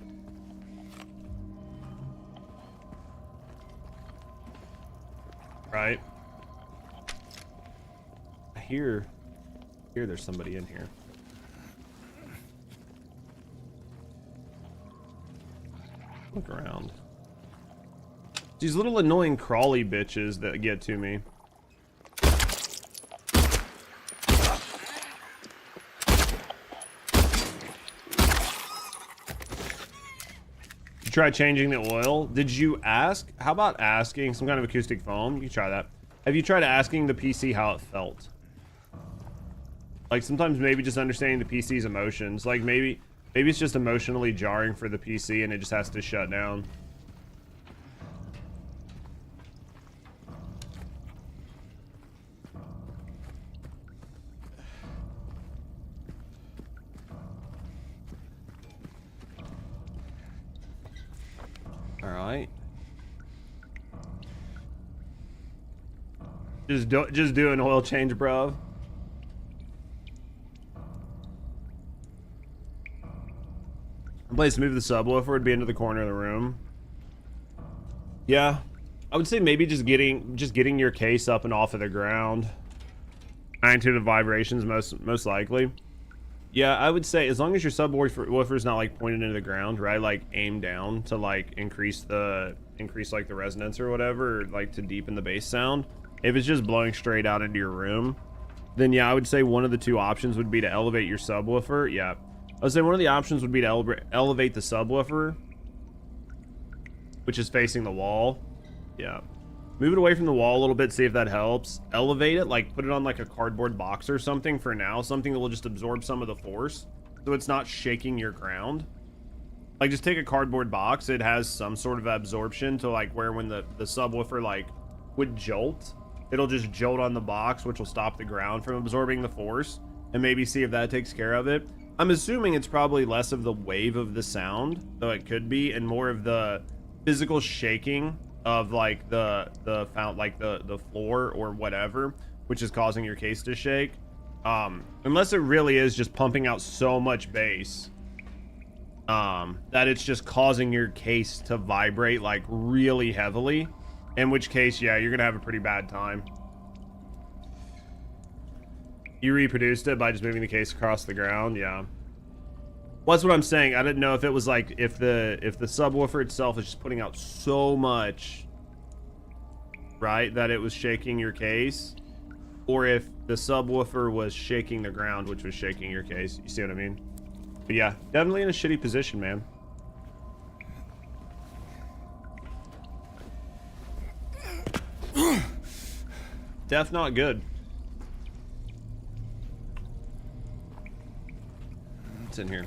Right. I hear there's somebody in here. Look around. These little annoying crawly bitches that get to me. You try changing the oil? Did you ask? How about asking some kind of acoustic foam? You can try that. Have you tried asking the PC how it felt? Like, sometimes maybe just understanding the PC's emotions. Like, maybe it's just emotionally jarring for the PC and it just has to shut down. All right. Just do an oil change, bro. Place to move the subwoofer would be into the corner of the room. Yeah, I would say maybe just getting your case up and off of the ground. Magnitude of vibrations most likely. Yeah, I would say as long as your subwoofer is not like pointed into the ground, right? Like aim down to like increase like the resonance or whatever, or like to deepen the bass sound. If it's just blowing straight out into your room, then yeah, I would say one of the two options would be to elevate your subwoofer. Yeah, I would say one of the options would be to elevate the subwoofer, which is facing the wall. Yeah. Move it away from the wall a little bit, see if that helps. Elevate it, like put it on like a cardboard box or something for now. Something that will just absorb some of the force so it's not shaking your ground. Like just take a cardboard box. It has some sort of absorption to like where when the subwoofer like would jolt, it'll just jolt on the box, which will stop the ground from absorbing the force, and maybe see if that takes care of it. I'm assuming it's probably less of the wave of the sound, though it could be, and more of the physical shaking of like the floor or whatever, which is causing your case to shake. Unless it really is just pumping out so much bass that it's just causing your case to vibrate like really heavily, in which case, yeah, you're gonna have a pretty bad time. You reproduced it by just moving the case across the ground. Yeah, well, that's what I'm saying. I didn't know if it was like if the subwoofer itself is just putting out so much, right, that it was shaking your case, or if the subwoofer was shaking the ground, which was shaking your case. You see what I mean? But yeah, definitely in a shitty position, man. Def not good. What's in here?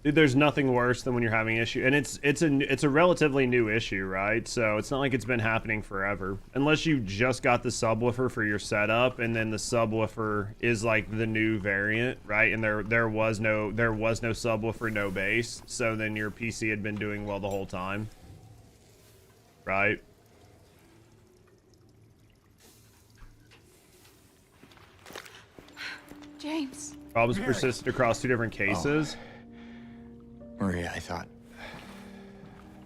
Dude, there's nothing worse than when you're having issue, and it's a relatively new issue, right? So it's not like it's been happening forever, unless you just got the subwoofer for your setup, and then the subwoofer is like the new variant, right? And there was no subwoofer, no bass, so then your PC had been doing well the whole time, right? James. Problems persisted across 2 different cases. Maria, I thought...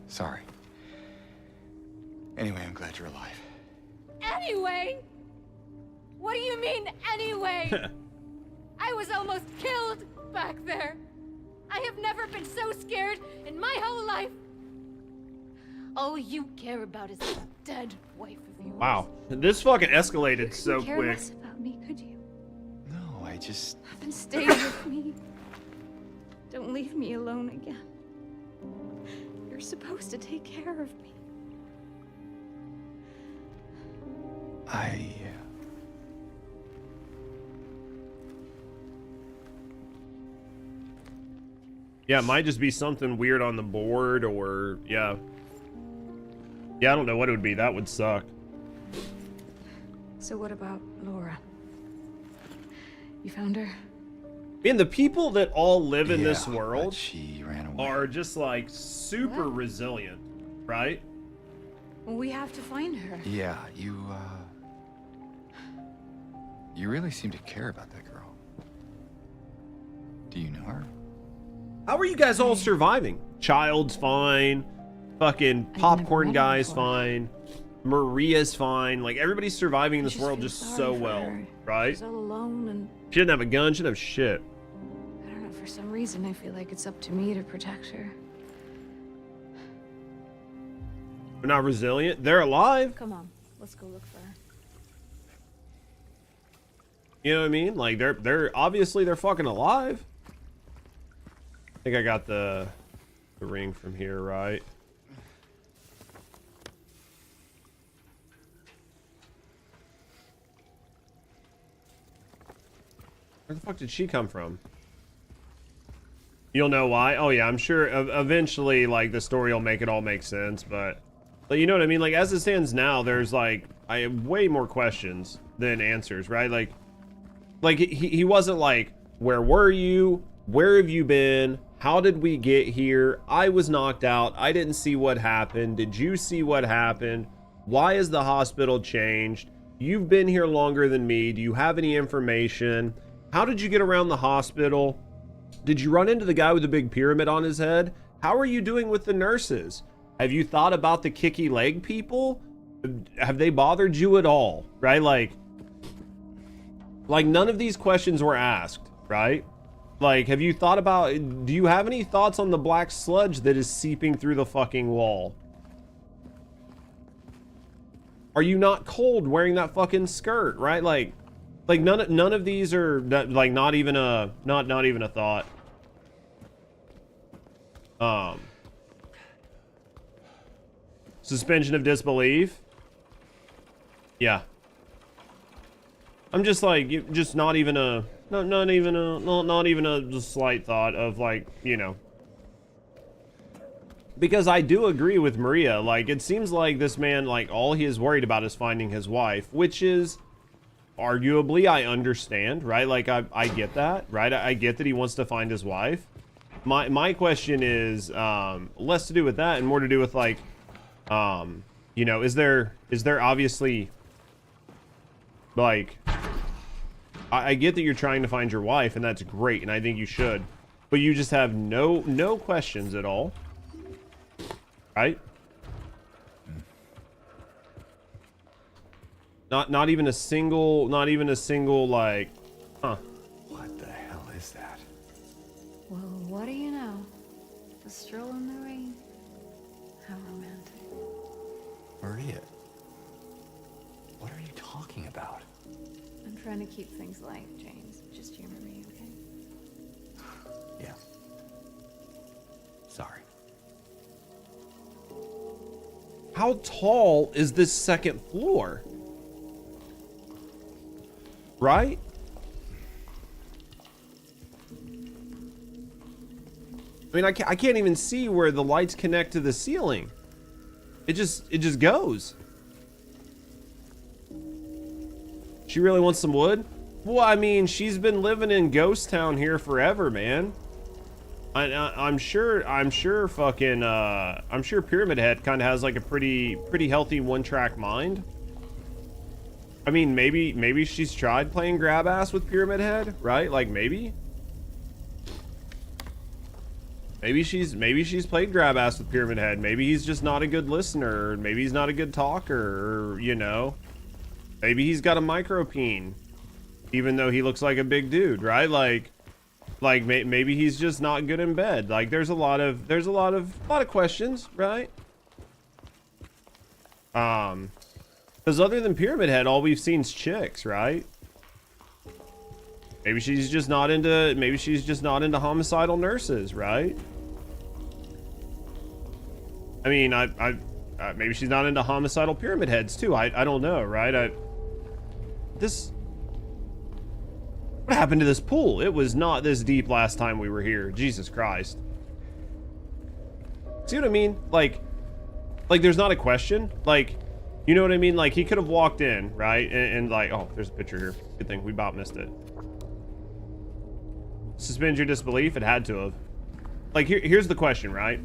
Sorry. Anyway, I'm glad you're alive. Anyway? What do you mean, anyway? I was almost killed back there. I have never been so scared in my whole life. All you care about is the dead wife of yours. Wow. This fucking escalated so care quick. less about me, could you? No, I just... Come and stay with me. Don't leave me alone again. You're supposed to take care of me. Yeah, it might just be something weird on the board, or yeah. Yeah, I don't know what it would be. That would suck. So what about Laura? You found her? And the people that all live in this but world she ran away. are just like super What? resilient, right? Well, we have to find her. Yeah, you really seem to care about that girl. Do you know her? How are you guys all surviving? Child's fine. Fucking never popcorn met her guy's before. fine. Maria's fine. Like everybody's surviving in I this just world feel just sorry so for well, her. right? She's all alone, and She didn't have a gun. She didn't have shit. I don't know, for some reason I feel like it's up to me to protect her. They're not resilient. They're alive. Come on, let's go look for her. You know what I mean? Like they're obviously they're fucking alive. I think I got the ring from here, right? Where the fuck did she come from? You'll know why. Oh yeah, I'm sure eventually like the story will make it all make sense, but you know what I mean? Like as it stands now, there's like I have way more questions than answers, right? Like he wasn't like, where were you? Where have you been? How did we get here? I was knocked out. I didn't see what happened. Did you see what happened? Why is the hospital changed? You've been here longer than me. Do you have any information? How did you get around the hospital? Did you run into the guy with the big pyramid on his head? How are you doing with the nurses? Have you thought about the kicky leg people? Have they bothered you at all? Right? Like none of these questions were asked, right? Like, have you thought about, do you have any thoughts on the black sludge that is seeping through the fucking wall? Are you not cold wearing that fucking skirt, right? Like none of these are like not even a thought. Suspension of disbelief. Yeah. I'm just like, just not even a slight thought of, like, you know. Because I do agree with Maria. Like, it seems like this man, like, all he is worried about is finding his wife, which is arguably, I understand, right? Like, I get that, right? I get that he wants to find his wife. My question is less to do with that and more to do with, like, you know, is there obviously, like, I get that you're trying to find your wife, and that's great, and I think you should, but you just have no questions at all, right? Not even a single like, huh? What the hell is that? Well, what do you know? A stroll in the rain. How romantic. Maria, what are you talking about? I'm trying to keep things light, James. Just humor me, okay? Yeah. Sorry. How tall is this second floor? Right? I mean, I can't even see where the lights connect to the ceiling. It just goes. She really wants some wood? Well, I mean, she's been living in Ghost Town here forever, man. I'm sure fucking I'm sure Pyramid Head kind of has like a pretty healthy one-track mind. I mean, maybe she's tried playing grab ass with Pyramid Head, right? Like maybe she's played grab ass with Pyramid Head. Maybe he's just not a good listener, or maybe he's not a good talker, or, you know, maybe he's got a micropeen, even though he looks like a big dude, right? Like maybe he's just not good in bed. Like there's a lot of questions, right? Because other than Pyramid Head, all we've seen is chicks, right? Maybe she's just not into homicidal nurses, right? I mean, maybe she's not into homicidal Pyramid Heads too. I don't know, right? What happened to this pool? It was not this deep last time we were here. Jesus Christ. See what I mean? Like there's not a question. Like, you know what I mean? Like, he could have walked in, right? And like, oh, there's a picture here. Good thing we about missed it. Suspend your disbelief? It had to have. Like, here's the question, right?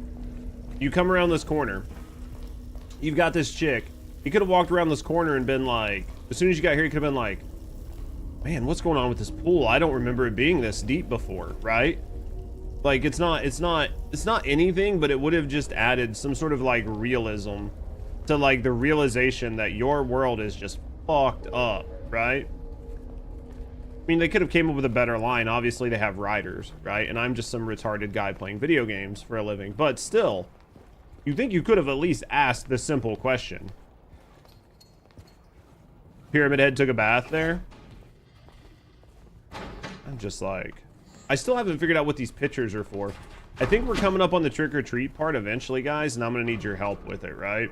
You come around this corner. You've got this chick. He could have walked around this corner and been like, as soon as you got here, he could have been like, man, what's going on with this pool? I don't remember it being this deep before, right? Like, it's not anything, but it would have just added some sort of like realism to like the realization that your world is just fucked up, right? I mean, they could have came up with a better line. Obviously, they have writers, right? And I'm just some retarded guy playing video games for a living. But still, you think you could have at least asked the simple question. Pyramid Head took a bath there? I'm just like, I still haven't figured out what these pictures are for. I think we're coming up on the trick-or-treat part eventually, guys, and I'm gonna need your help with it, right?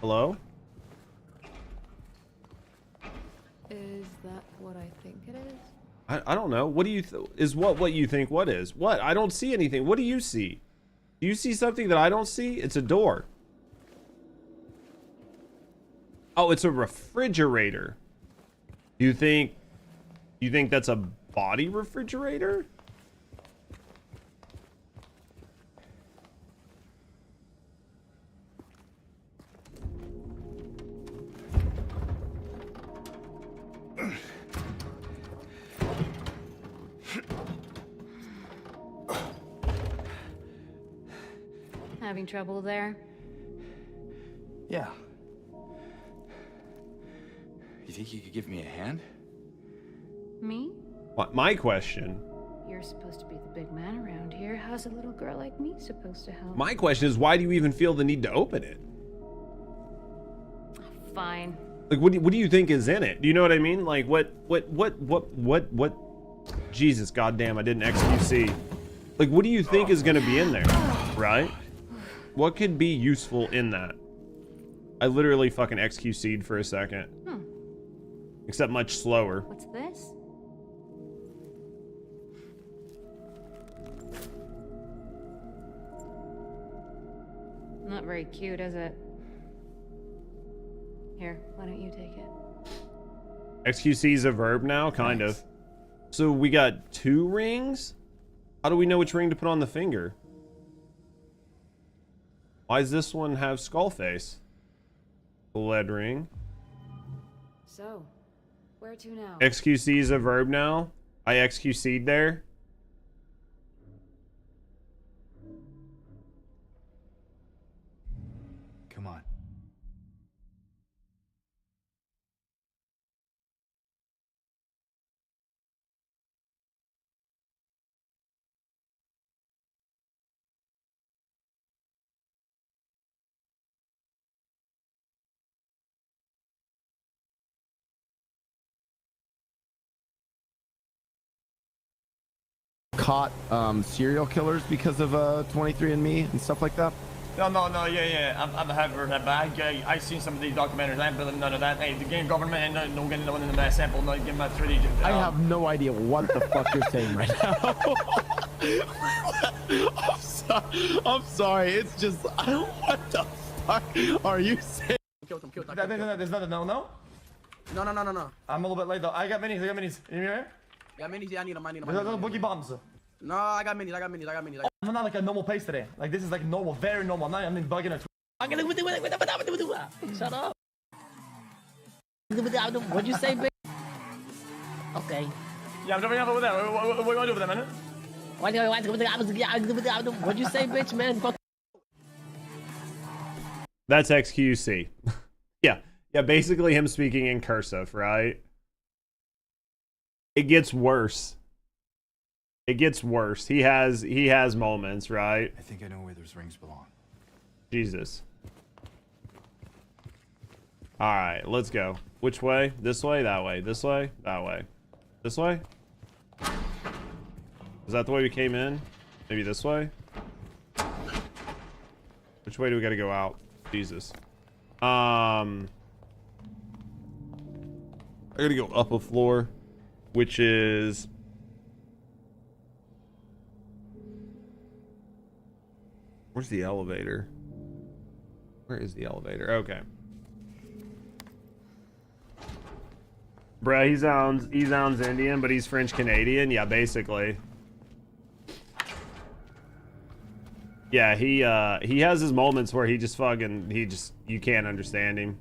Hello? Is that what I think it is? I don't know. What do you is what you think what is? What? I don't see anything. What do you see? Do you see something that I don't see? It's a door. Oh, it's a refrigerator. You think that's a body refrigerator? Having trouble there? Yeah. You think you could give me a hand? Me? What, my question? You're supposed to be the big man around here. How's a little girl like me supposed to help? My question is, why do you even feel the need to open it? Fine. Like, what do you think is in it? Do you know what I mean? Like, what? Jesus, goddamn! I didn't XQC. Like, what do you think is gonna be in there, right? What could be useful in that? I literally fucking XQC'd for a second. Except much slower. What's this? Not very cute, is it? Here, why don't you take it? XQC is a verb now, kind of. So we got 2 rings? How do we know which ring to put on the finger? Why does this one have skull face? The lead ring. So, where to now? XQC is a verb now. I XQC'd there. Come on. Caught serial killers because of 23andMe and stuff like that? No, yeah. I've heard that, but I seen some of these documentaries. I ain't believe none of that. Hey, the game government ain't no getting no one in the sample, no give them 3D. I have no idea what the fuck you're saying right now. I'm sorry. It's just what the fuck are you saying? There's nothing. No. No. I'm a little bit late though. I got minis. You hear me? Yeah, minis. Yeah, I need them. There's little boogie bombs. No, I got minis. I'm not like a normal pace today. Like this is like normal, very normal. I'm not bugging it. Shut up. What'd you say, bitch? Okay. Yeah, I'm jumping over there. What are you gonna do with that, man? What'd you say, bitch, man? Fuck. That's XQC. Yeah, basically him speaking in cursive, right? It gets worse. He has moments, right? I think I know where those rings belong. Jesus. All right, let's go. Which way? This way? That way? This way? That way? This way? Is that the way we came in? Maybe this way? Which way do we gotta go out? Jesus. I gotta go up a floor, which is... Where's the elevator? Where is the elevator? Okay. Bruh, he sounds Indian, but he's French Canadian. Yeah, basically. Yeah, he has his moments where he just you can't understand him.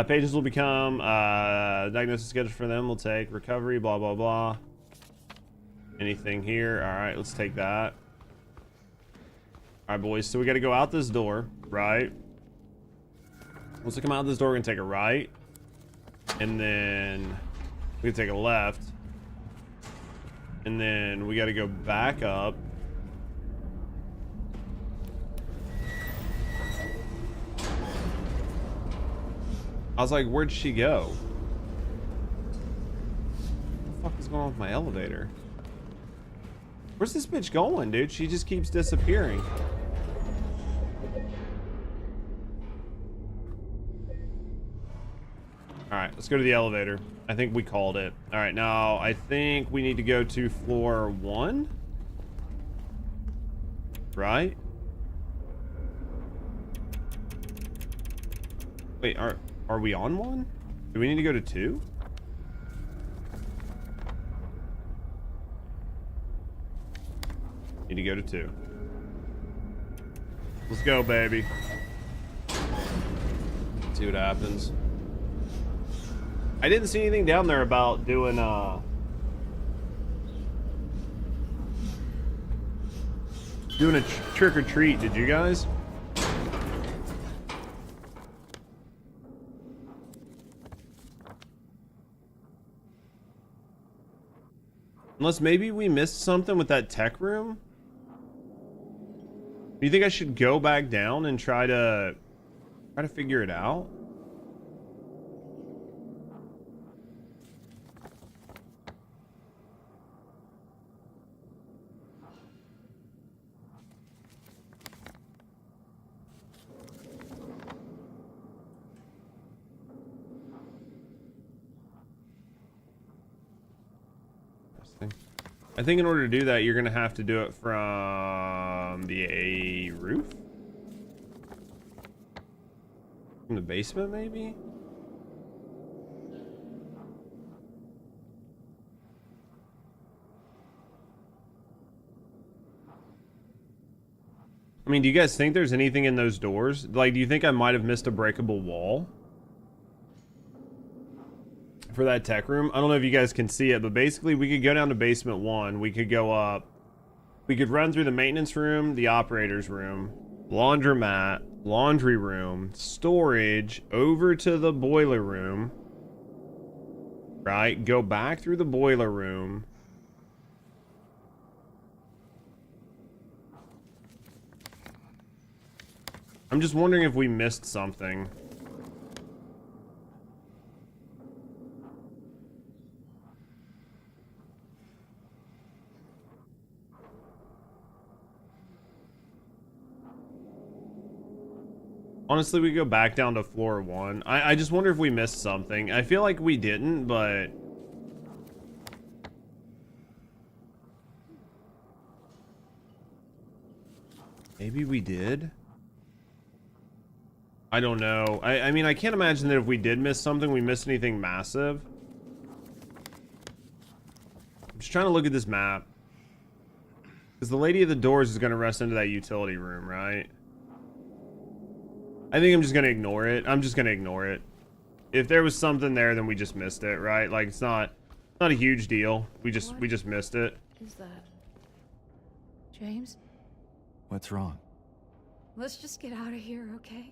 Patients will become diagnosis schedule for them. We'll take recovery, blah blah blah. Anything here? All right, let's take that. All right, boys. So we got to go out this door, right? Once we come out this door, we're gonna take a right, and then we can take a left, and then we got to go back up. I was like, where'd she go? What the fuck is going on with my elevator? Where's this bitch going, dude? She just keeps disappearing. Alright, let's go to the elevator. I think we called it. Alright, now I think we need to go to floor 1. Right? Wait, Are we on one? Do we need to go to 2? Need to go to 2. Let's go, baby. See what happens. I didn't see anything down there about doing doing a trick or treat. Did you guys? Unless maybe we missed something with that tech room. Do you think I should go back down and try to figure it out? I think in order to do that, you're gonna have to do it from the roof? From the basement, maybe? I mean, do you guys think there's anything in those doors? Like, do you think I might have missed a breakable wall for that tech room? I don't know if you guys can see it, but basically we could go down to basement 1. We could go up. We could run through the maintenance room, the operator's room, laundromat, laundry room, storage, over to the boiler room. Right? Go back through the boiler room. I'm just wondering if we missed something. Honestly, we go back down to floor 1. I just wonder if we missed something. I feel like we didn't, but... maybe we did? I don't know. I mean, I can't imagine that if we did miss something, we missed anything massive. I'm just trying to look at this map. Because the lady at the doors is going to rest into that utility room, right? I think I'm just going to ignore it. I'm just going to ignore it. If there was something there, then we just missed it, right? Like, it's not a huge deal. We just missed it. Is that James? What's wrong? Let's just get out of here, okay?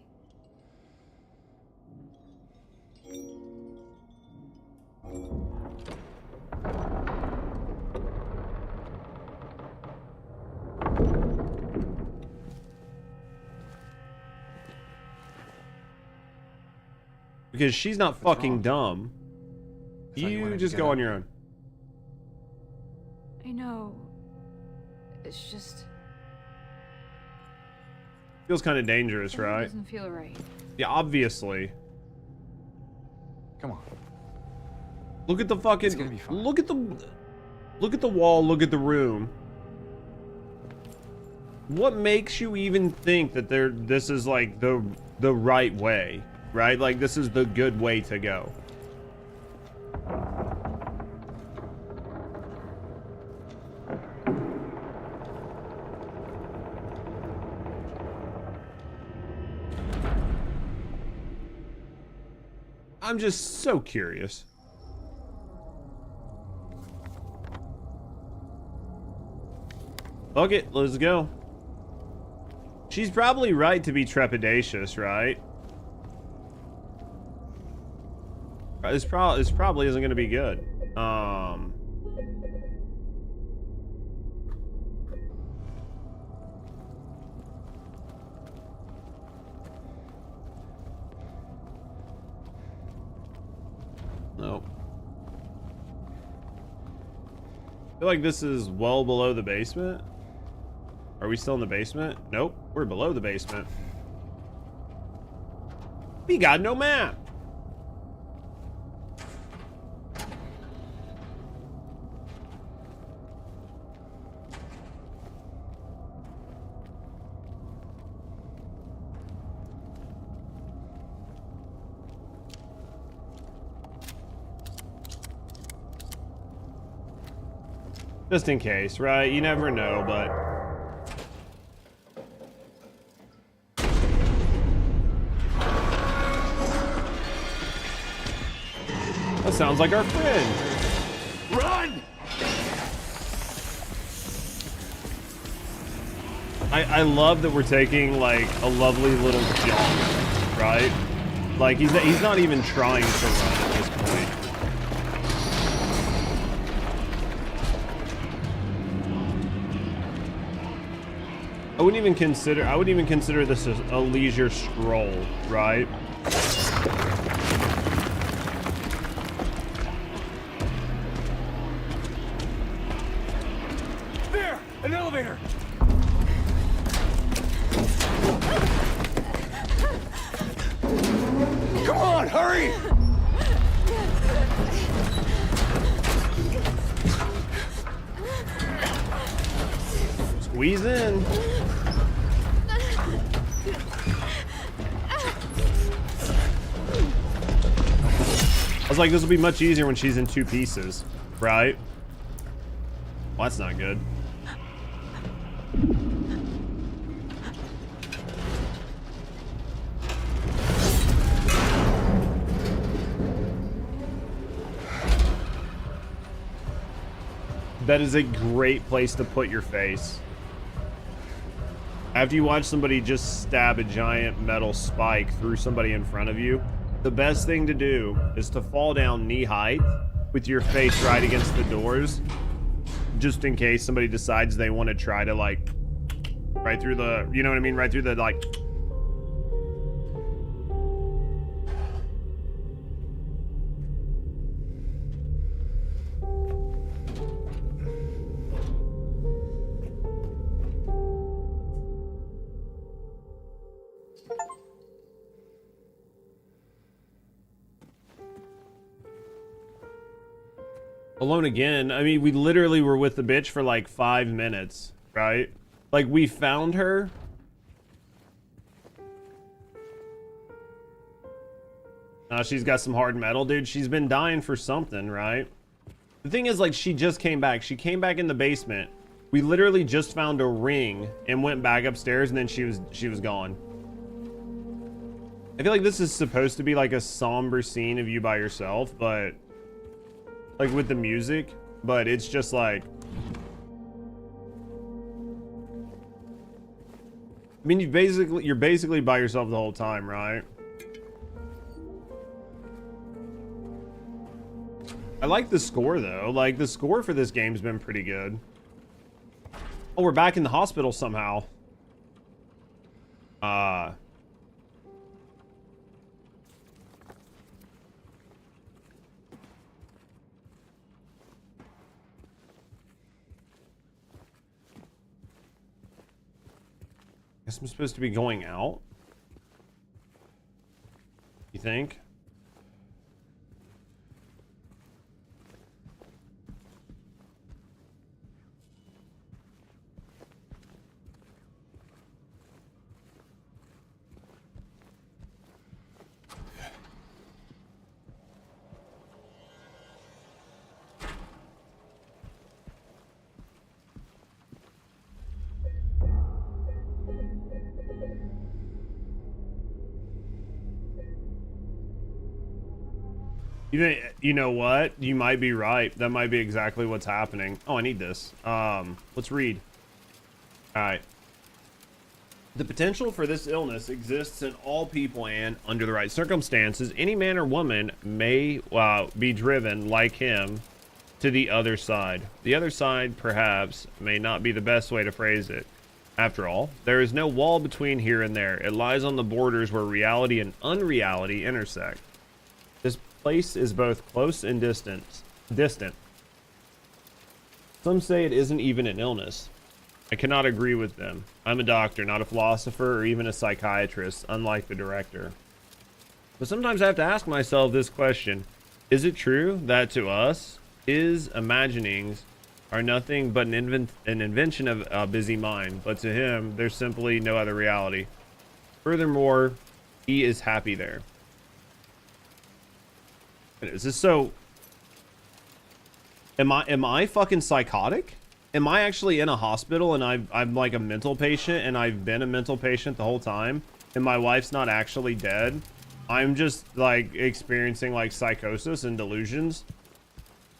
Because she's not fucking dumb. You just go on your own. I know. It's just... feels kind of dangerous, something right? doesn't feel right. Yeah, obviously. Come on. Look at the fucking... It's gonna be fine. Look at the wall, look at the room. What makes you even think that this is like the right way? Right? Like, this is the good way to go. I'm just so curious. Fuck it, let's go. She's probably right to be trepidatious, right? This probably isn't going to be good. Nope. I feel like this is well below the basement. Are we still in the basement? Nope, we're below the basement. We got no map. Just in case, right? You never know, but... That sounds like our friend. Run! I love that we're taking like a lovely little jaunt, right? Like he's not even trying to run at this point. I wouldn't even consider this a leisure stroll, right? There! An elevator! Come on, hurry! Squeeze in. I was like, this will be much easier when she's in two pieces, right? Well, that's not good. That is a great place to put your face. After you watch somebody just stab a giant metal spike through somebody in front of you, the best thing to do is to fall down knee height with your face right against the doors, just in case somebody decides they want to try to like, right through the, you know what I mean? Right through the like, Alone again. I mean, we literally were with the bitch for like 5 minutes, right? Like we found her. She's got some hard metal, dude. She's been dying for something, right? The thing is, like, she just came back. She came back in the basement. We literally just found a ring and went back upstairs, and then she was gone. I feel like this is supposed to be like a somber scene of you by yourself, but like with the music, but it's just like, I mean, you're basically by yourself the whole time, right? I like the score though. Like the score for this game's been pretty good. Oh, we're back in the hospital somehow. Guess I'm supposed to be going out? You think? You know what? You might be right. That might be exactly what's happening. Oh, I need this. Let's read. All right. The potential for this illness exists in all people, and under the right circumstances, any man or woman may be driven, like him, to the other side. The other side, perhaps, may not be the best way to phrase it. After all, there is no wall between here and there. It lies on the borders where reality and unreality intersect. This place is both close and distant. Some say it isn't even an illness. I cannot agree with them. I'm a doctor, not a philosopher or even a psychiatrist, unlike the director. But sometimes I have to ask myself this question. Is it true that to us, his imaginings are nothing but an invention of a busy mind, but to him, there's simply no other reality? Furthermore, he is happy there. This is so... Am I fucking psychotic? Am I actually in a hospital and I'm like a mental patient and I've been a mental patient the whole time and my wife's not actually dead? I'm just like experiencing like psychosis and delusions.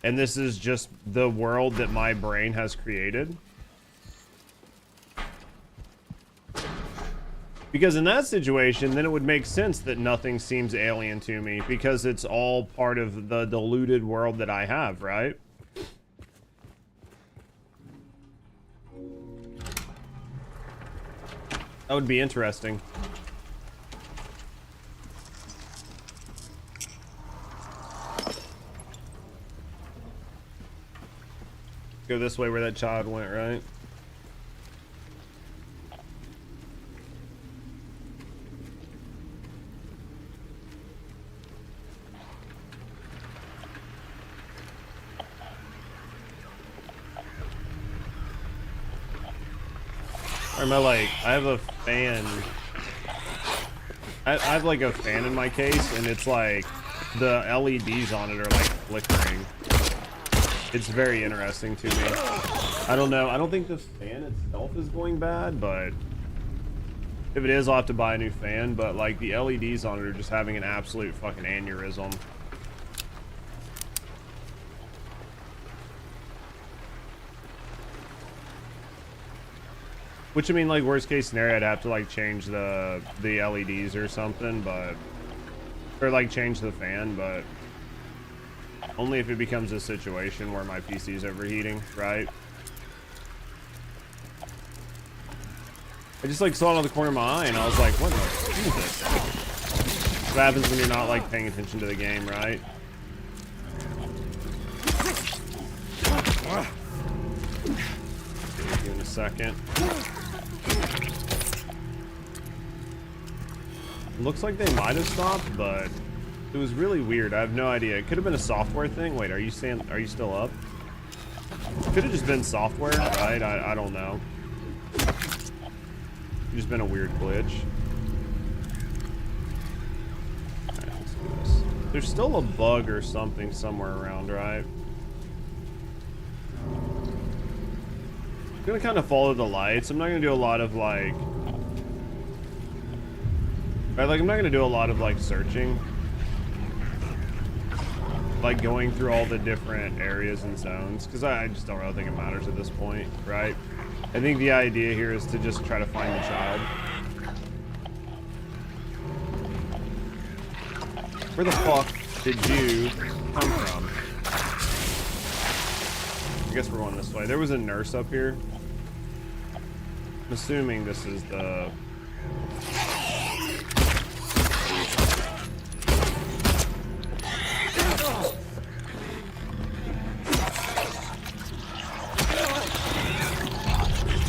And this is just the world that my brain has created. Because in that situation, then it would make sense that nothing seems alien to me because it's all part of the deluded world that I have, right? That would be interesting. Go this way where that child went, right? Or am I like, I have a fan. I have like a fan in my case and it's like the LEDs on it are like flickering. It's very interesting to me. I don't know. I don't think the fan itself is going bad, but if it is, I'll have to buy a new fan. But like the LEDs on it are just having an absolute fucking aneurysm. Which I mean, like worst case scenario, I'd have to like change the LEDs or something, but or like change the fan, but only if it becomes a situation where my PC is overheating, right? I just like saw it on the corner of my eye and I was like, what the Jesus? What happens when you're not like paying attention to the game, right? Give it a second. Looks like they might have stopped, but it was really weird. I have no idea. It could have been a software thing. Wait, are you still up? Could have just been software, right? I don't know. It's just been a weird glitch. Alright, let's do this. There's still a bug or something somewhere around, right? I'm gonna kind of follow the lights. I'm not gonna do a lot of like... Right, like I'm not gonna do a lot of like searching. Like going through all the different areas and zones, because I just don't really think it matters at this point, right? I think the idea here is to just try to find the child. Where the fuck did you come from? I guess we're going this way. There was a nurse up here. I'm assuming this is the...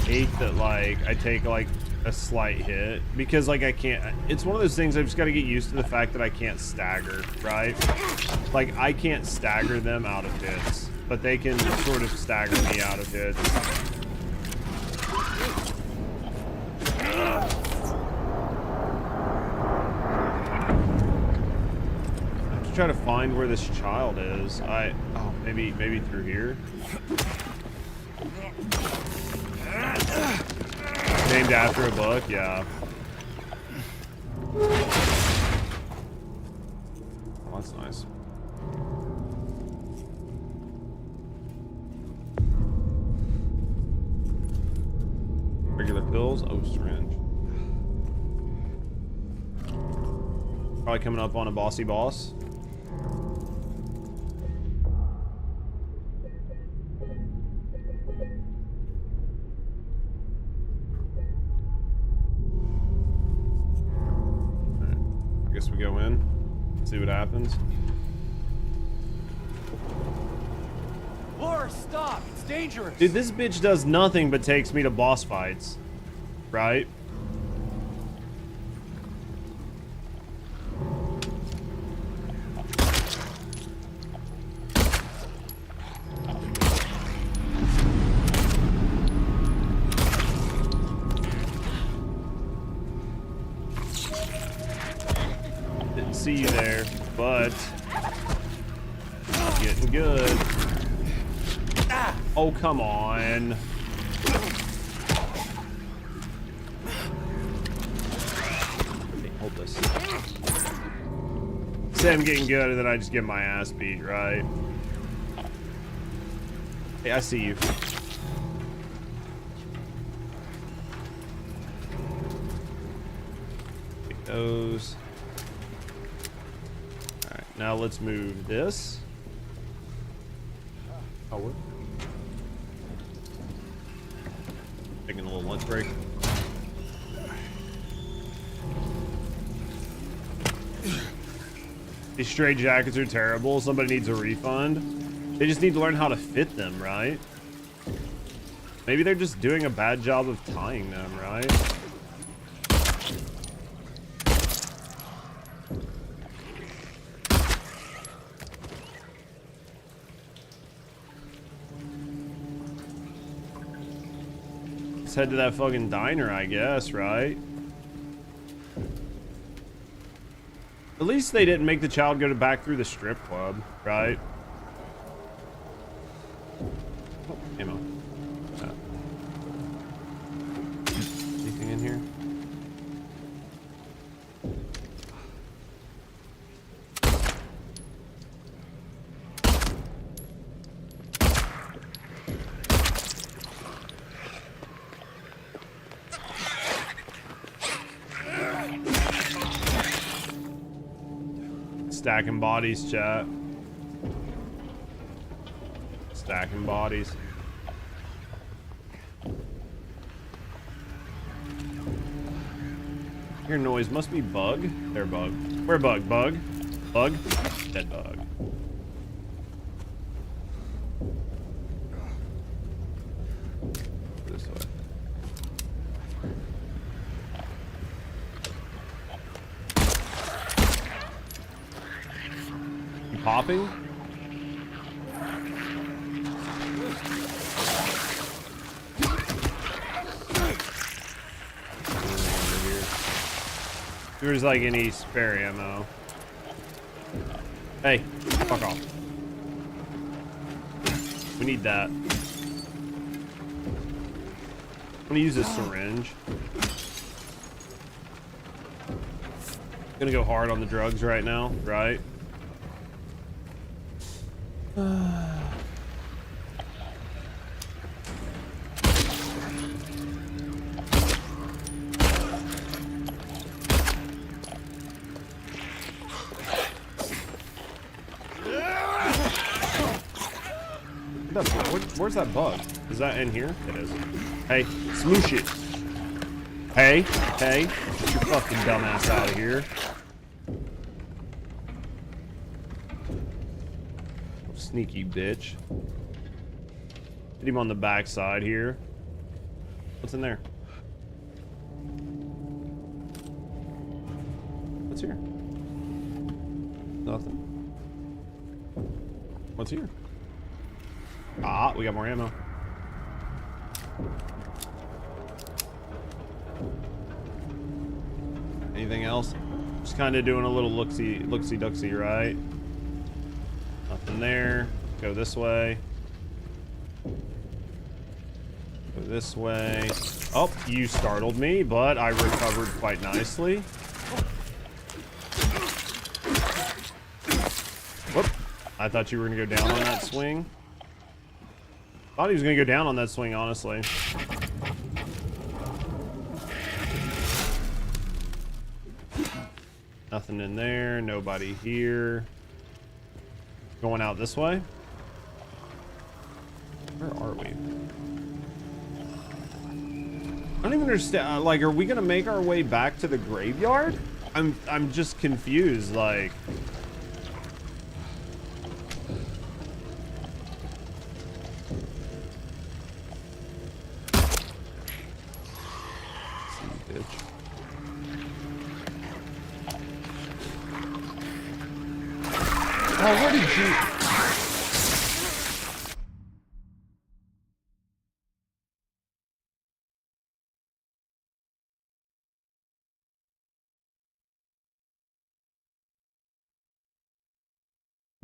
Hate that like I take like a slight hit because like I can't, it's one of those things I've just got to get used to the fact that I can't stagger, right? Like I can't stagger them out of hits, but they can sort of stagger me out of hits. I have to try to find where this child is. Oh, maybe through here. Named after a book, yeah. Oh, that's nice. Regular pills? Oh, syringe. Probably coming up on a bossy boss. Guess we go in, see what happens. Laura, stop! It's dangerous! Dude, this bitch does nothing but takes me to boss fights, right? See you there, but getting good. Oh, come on. Okay, hold this. Say I'm getting good and then I just get my ass beat, right? Hey, I see you. Take those. Alright, now let's move this. Forward. Taking a little lunch break. These straight jackets are terrible. Somebody needs a refund. They just need to learn how to fit them, right? Maybe they're just doing a bad job of tying them, right? Let's head to that fucking diner, I guess, right? At least they didn't make the child go back through the strip club, right? Oh, ammo. Anything in here? Stacking bodies, chat. Stacking bodies. Your noise must be bug. There, bug. Where bug? Bug? Bug? Dead bug. This way. You popping? There's like any spare ammo. Hey, fuck off. We need that. I'm gonna use this syringe. Gonna go hard on the drugs right now, right? Where's that bug? Is that in here? It is. Hey, smoosh it. Hey, hey, get your fucking dumb ass out of here. Sneaky bitch. Hit him on the back side here. What's in there? What's here? Nothing. What's here? Ah, we got more ammo. Anything else? Just kind of doing a little looksy-ducksy, right? Nothing there. Go this way. Go this way. Oh, you startled me, but I recovered quite nicely. Whoop. I thought you were going to go down on that swing. Thought he was gonna go down on that swing, honestly. Nothing in there, nobody here. Going out this way? Where are we? I don't even understand, like, are we gonna make our way back to the graveyard? I'm just confused, like... Oh, what did you...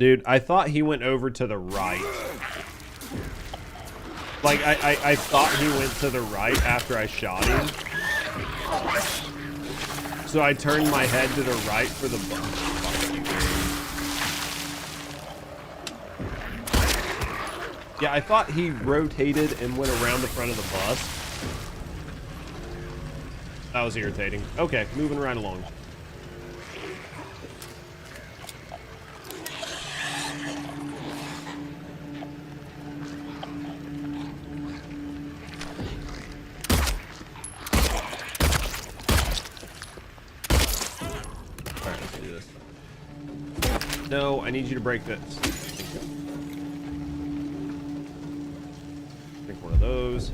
Dude, I thought he went over to the right. Like, I thought he went to the right after I shot him. So I turned my head to the right for the bus. Yeah, I thought he rotated and went around the front of the bus. That was irritating. Okay, moving right along. Alright, let's do this. No, I need you to break this. Drink one of those.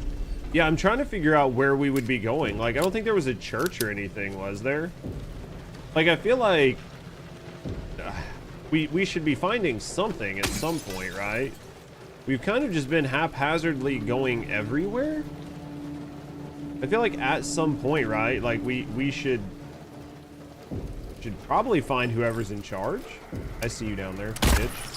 Yeah, I'm trying to figure out where we would be going. Like, I don't think there was a church or anything, was there? Like, I feel like we should be finding something at some point, right? We've kind of just been haphazardly going everywhere. I feel like at some point, right? Like, we should probably find whoever's in charge. I see you down there, bitch.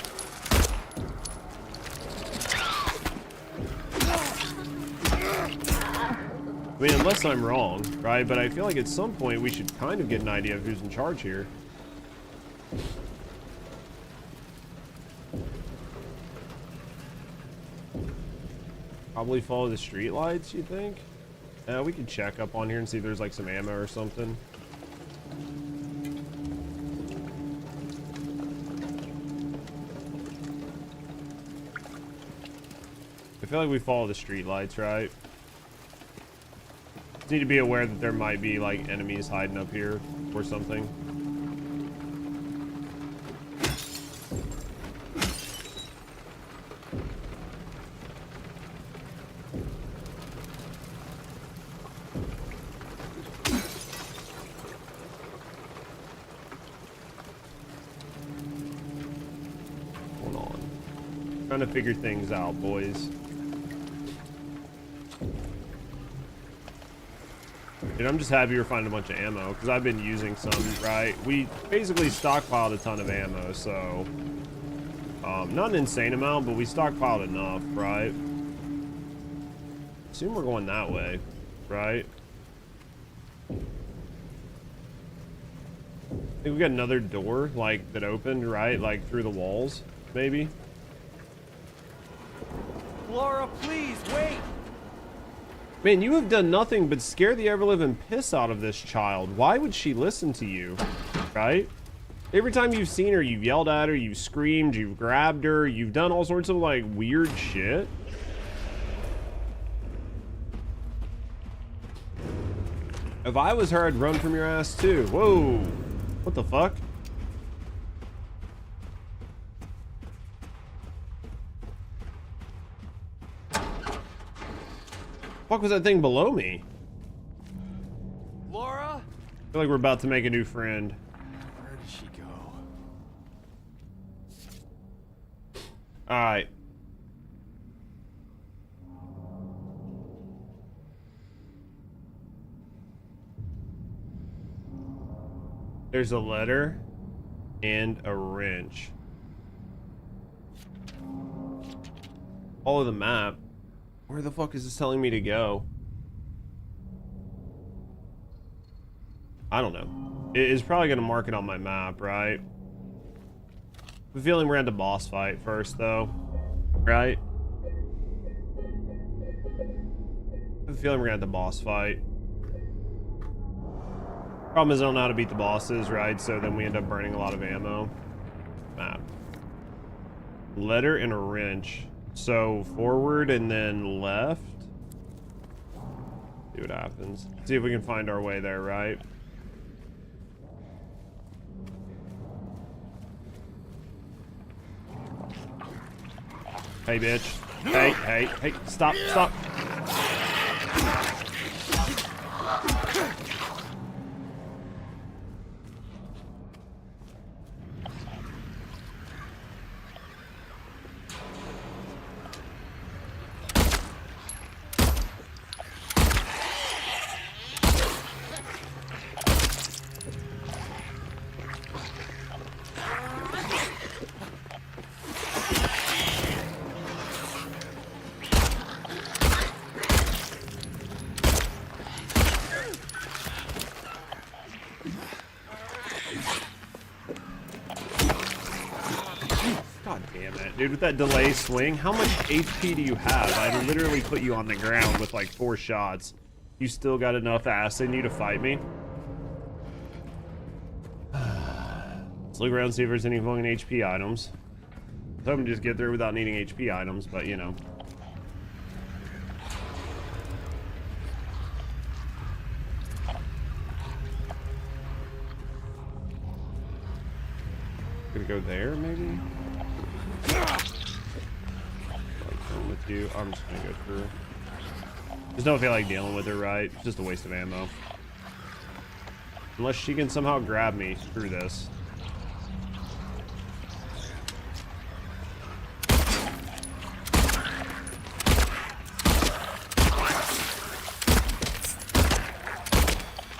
I mean, unless I'm wrong, right? But I feel like at some point we should kind of get an idea of who's in charge here. Probably follow the street lights, you think? We could check up on here and see if there's like some ammo or something. I feel like we follow the street lights, right? Need to be aware that there might be like enemies hiding up here or something. Hold on. Trying to figure things out, boys. Dude, I'm just happy we're finding a bunch of ammo because I've been using some, right? We basically stockpiled a ton of ammo, so not an insane amount, but we stockpiled enough, right? Assume we're going that way, right? I think we got another door like that opened, right? Like through the walls, maybe. Laura, please wait. Man, you have done nothing but scare the ever-living piss out of this child. Why would she listen to you, right? Every time you've seen her, you've yelled at her, you've screamed, you've grabbed her, you've done all sorts of, like, weird shit. If I was her, I'd run from your ass, too. Whoa. What the fuck? What was that thing below me? Laura? I feel like we're about to make a new friend. Where did she go? Alright. There's a letter and a wrench. Follow the map. Where the fuck is this telling me to go? I don't know. It's probably gonna mark it on my map, right? I'm feeling we're at the boss fight first, though. Right? I'm feeling we're at the boss fight. Problem is I don't know how to beat the bosses, right? So then we end up burning a lot of ammo. Map. Letter and a wrench. So forward and then left. See what happens. See if we can find our way there, right? Hey, bitch. Hey, stop. God damn it, dude, with that delay swing, how much HP do you have? I literally put you on the ground with like 4 shots. You still got enough ass in you to fight me? Let's look around and see if there's any fucking HP items. I hope I just get through without needing HP items, but you know. Gonna go there, maybe? With you, I'm just gonna go through. There's no feel like dealing with her, right? It's just a waste of ammo. Unless she can somehow grab me through this.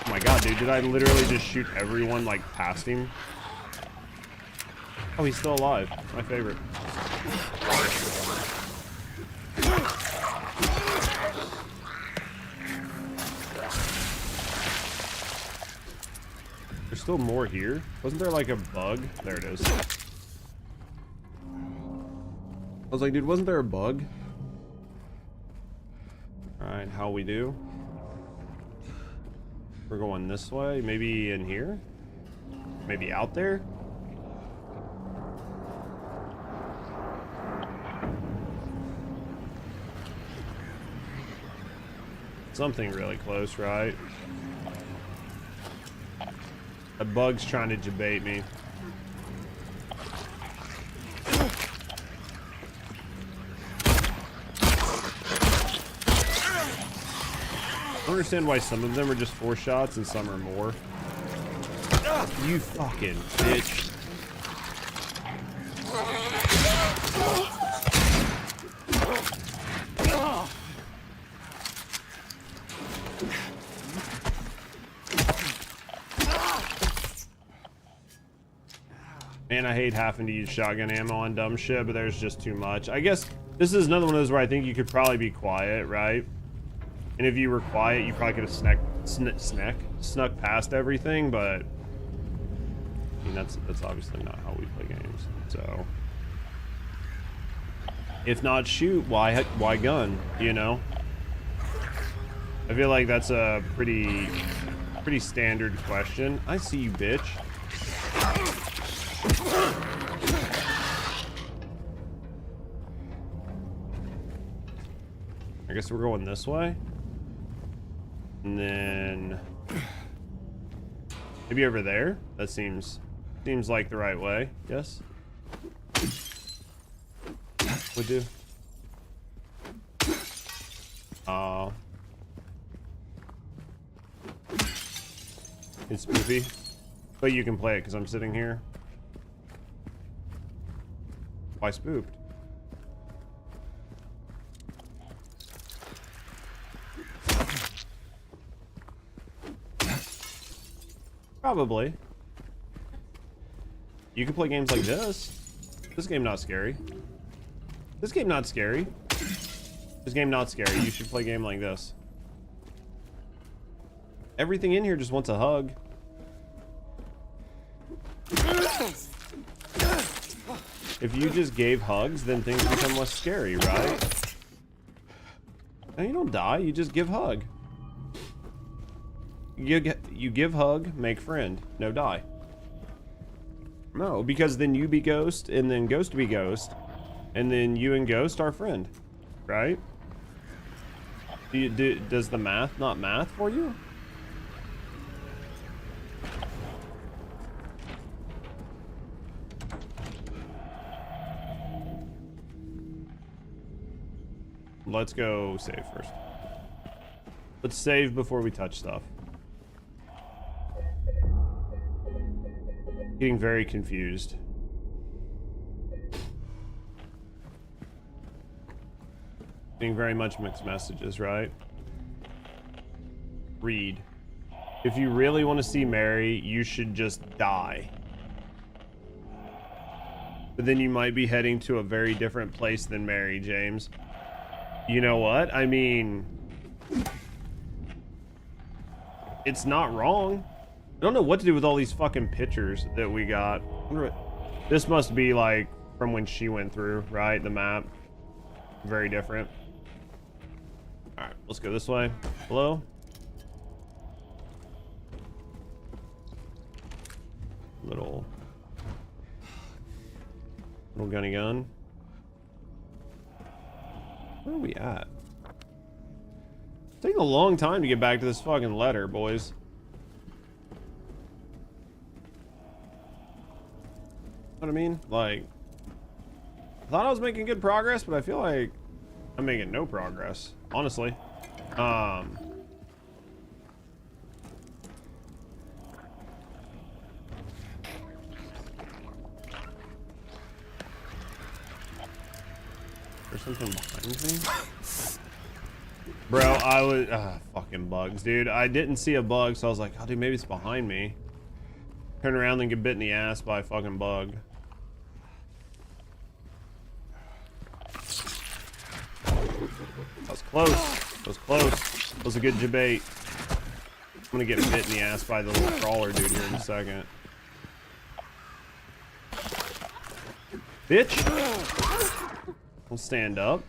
Oh my god, dude, did I literally just shoot everyone like past him? Oh, he's still alive. My favorite. There's still more here. Wasn't there like a bug? There it is. I was like, dude, wasn't there a bug? Alright, how we do? We're going this way. Maybe in here? Maybe out there? Something really close, right? A bug's trying to debate me. I don't understand why some of them are just 4 shots and some are more. You fucking bitch. Man, I hate having to use shotgun ammo on dumb shit, but there's just too much. I guess this is another one of those where I think you could probably be quiet, right? And if you were quiet, you probably could have snuck past everything, but I mean, that's obviously not how we play games. So if not shoot, why gun, you know? I feel like that's a pretty standard question. I see you, bitch. I guess we're going this way. And then maybe over there. That seems like the right way. Yes. Would do. It's spoofy. But you can play it because I'm sitting here. Why spoofed? Probably. You can play games like this. This game not scary. This game not scary. This game not scary. You should play a game like this. Everything in here just wants a hug. If you just gave hugs, then things become less scary, right? And you don't die, you just give hug. You give hug, make friend, no die. No, because then you be ghost, and then ghost be ghost, and then you and ghost are friend, right? Does the math not math for you? Let's go save first. Let's save before we touch stuff. Getting very confused. Getting very much mixed messages, right? Read. If you really want to see Mary, you should just die. But then you might be heading to a very different place than Mary, James. You know what? I mean, it's not wrong. I don't know what to do with all these fucking pictures that we got. This must be like from when she went through, right? The map, very different. All right, let's go this way. Hello? Little gunny gun. Where are we at? It's taking a long time to get back to this fucking letter, boys. Know what I mean? Like, I thought I was making good progress, but I feel like I'm making no progress, honestly. There's something behind me? Bro, I was... fucking bugs, dude. I didn't see a bug, so I was like, oh, dude, maybe it's behind me. Turn around and get bit in the ass by a fucking bug. That was close. That was close. That was a good debate. I'm gonna get bit in the ass by the little crawler dude here in a second. Bitch! Don't stand up.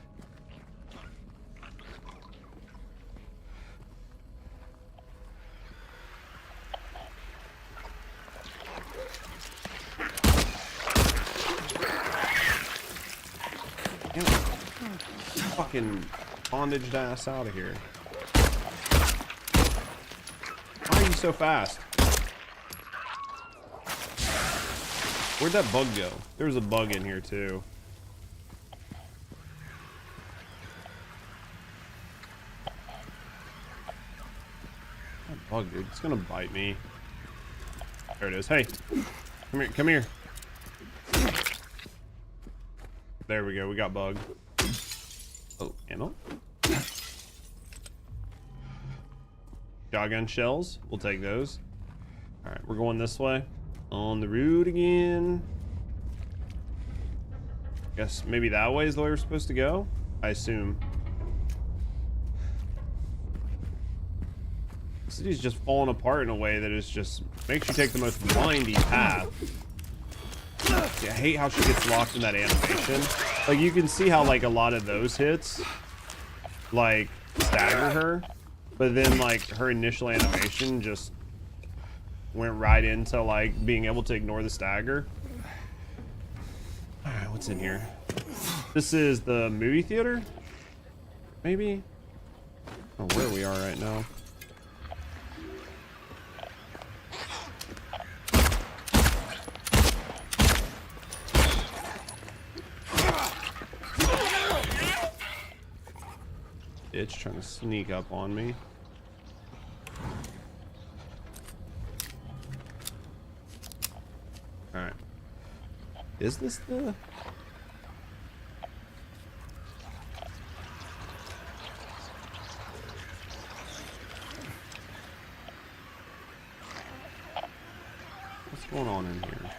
Damn it. Fucking bondaged ass out of here. Why are you so fast? Where'd that bug go? There was a bug in here too. That bug, dude, it's gonna bite me. There it is. Hey, come here, come here. There we go, we got bug. Oh, ammo. Shotgun shells, we'll take those. All right, we're going this way. On the route again. Guess maybe that way is the way we're supposed to go, I assume. The city's just falling apart in a way that is just makes you take the most windy path. I hate how she gets locked in that animation. Like, you can see how, like, a lot of those hits, like, stagger her. But then, like, her initial animation just went right into, like, being able to ignore the stagger. Alright, what's in here? This is the movie theater? Maybe? I don't know where we are right now. It's trying to sneak up on me. Alright. Is this the... What's going on in here?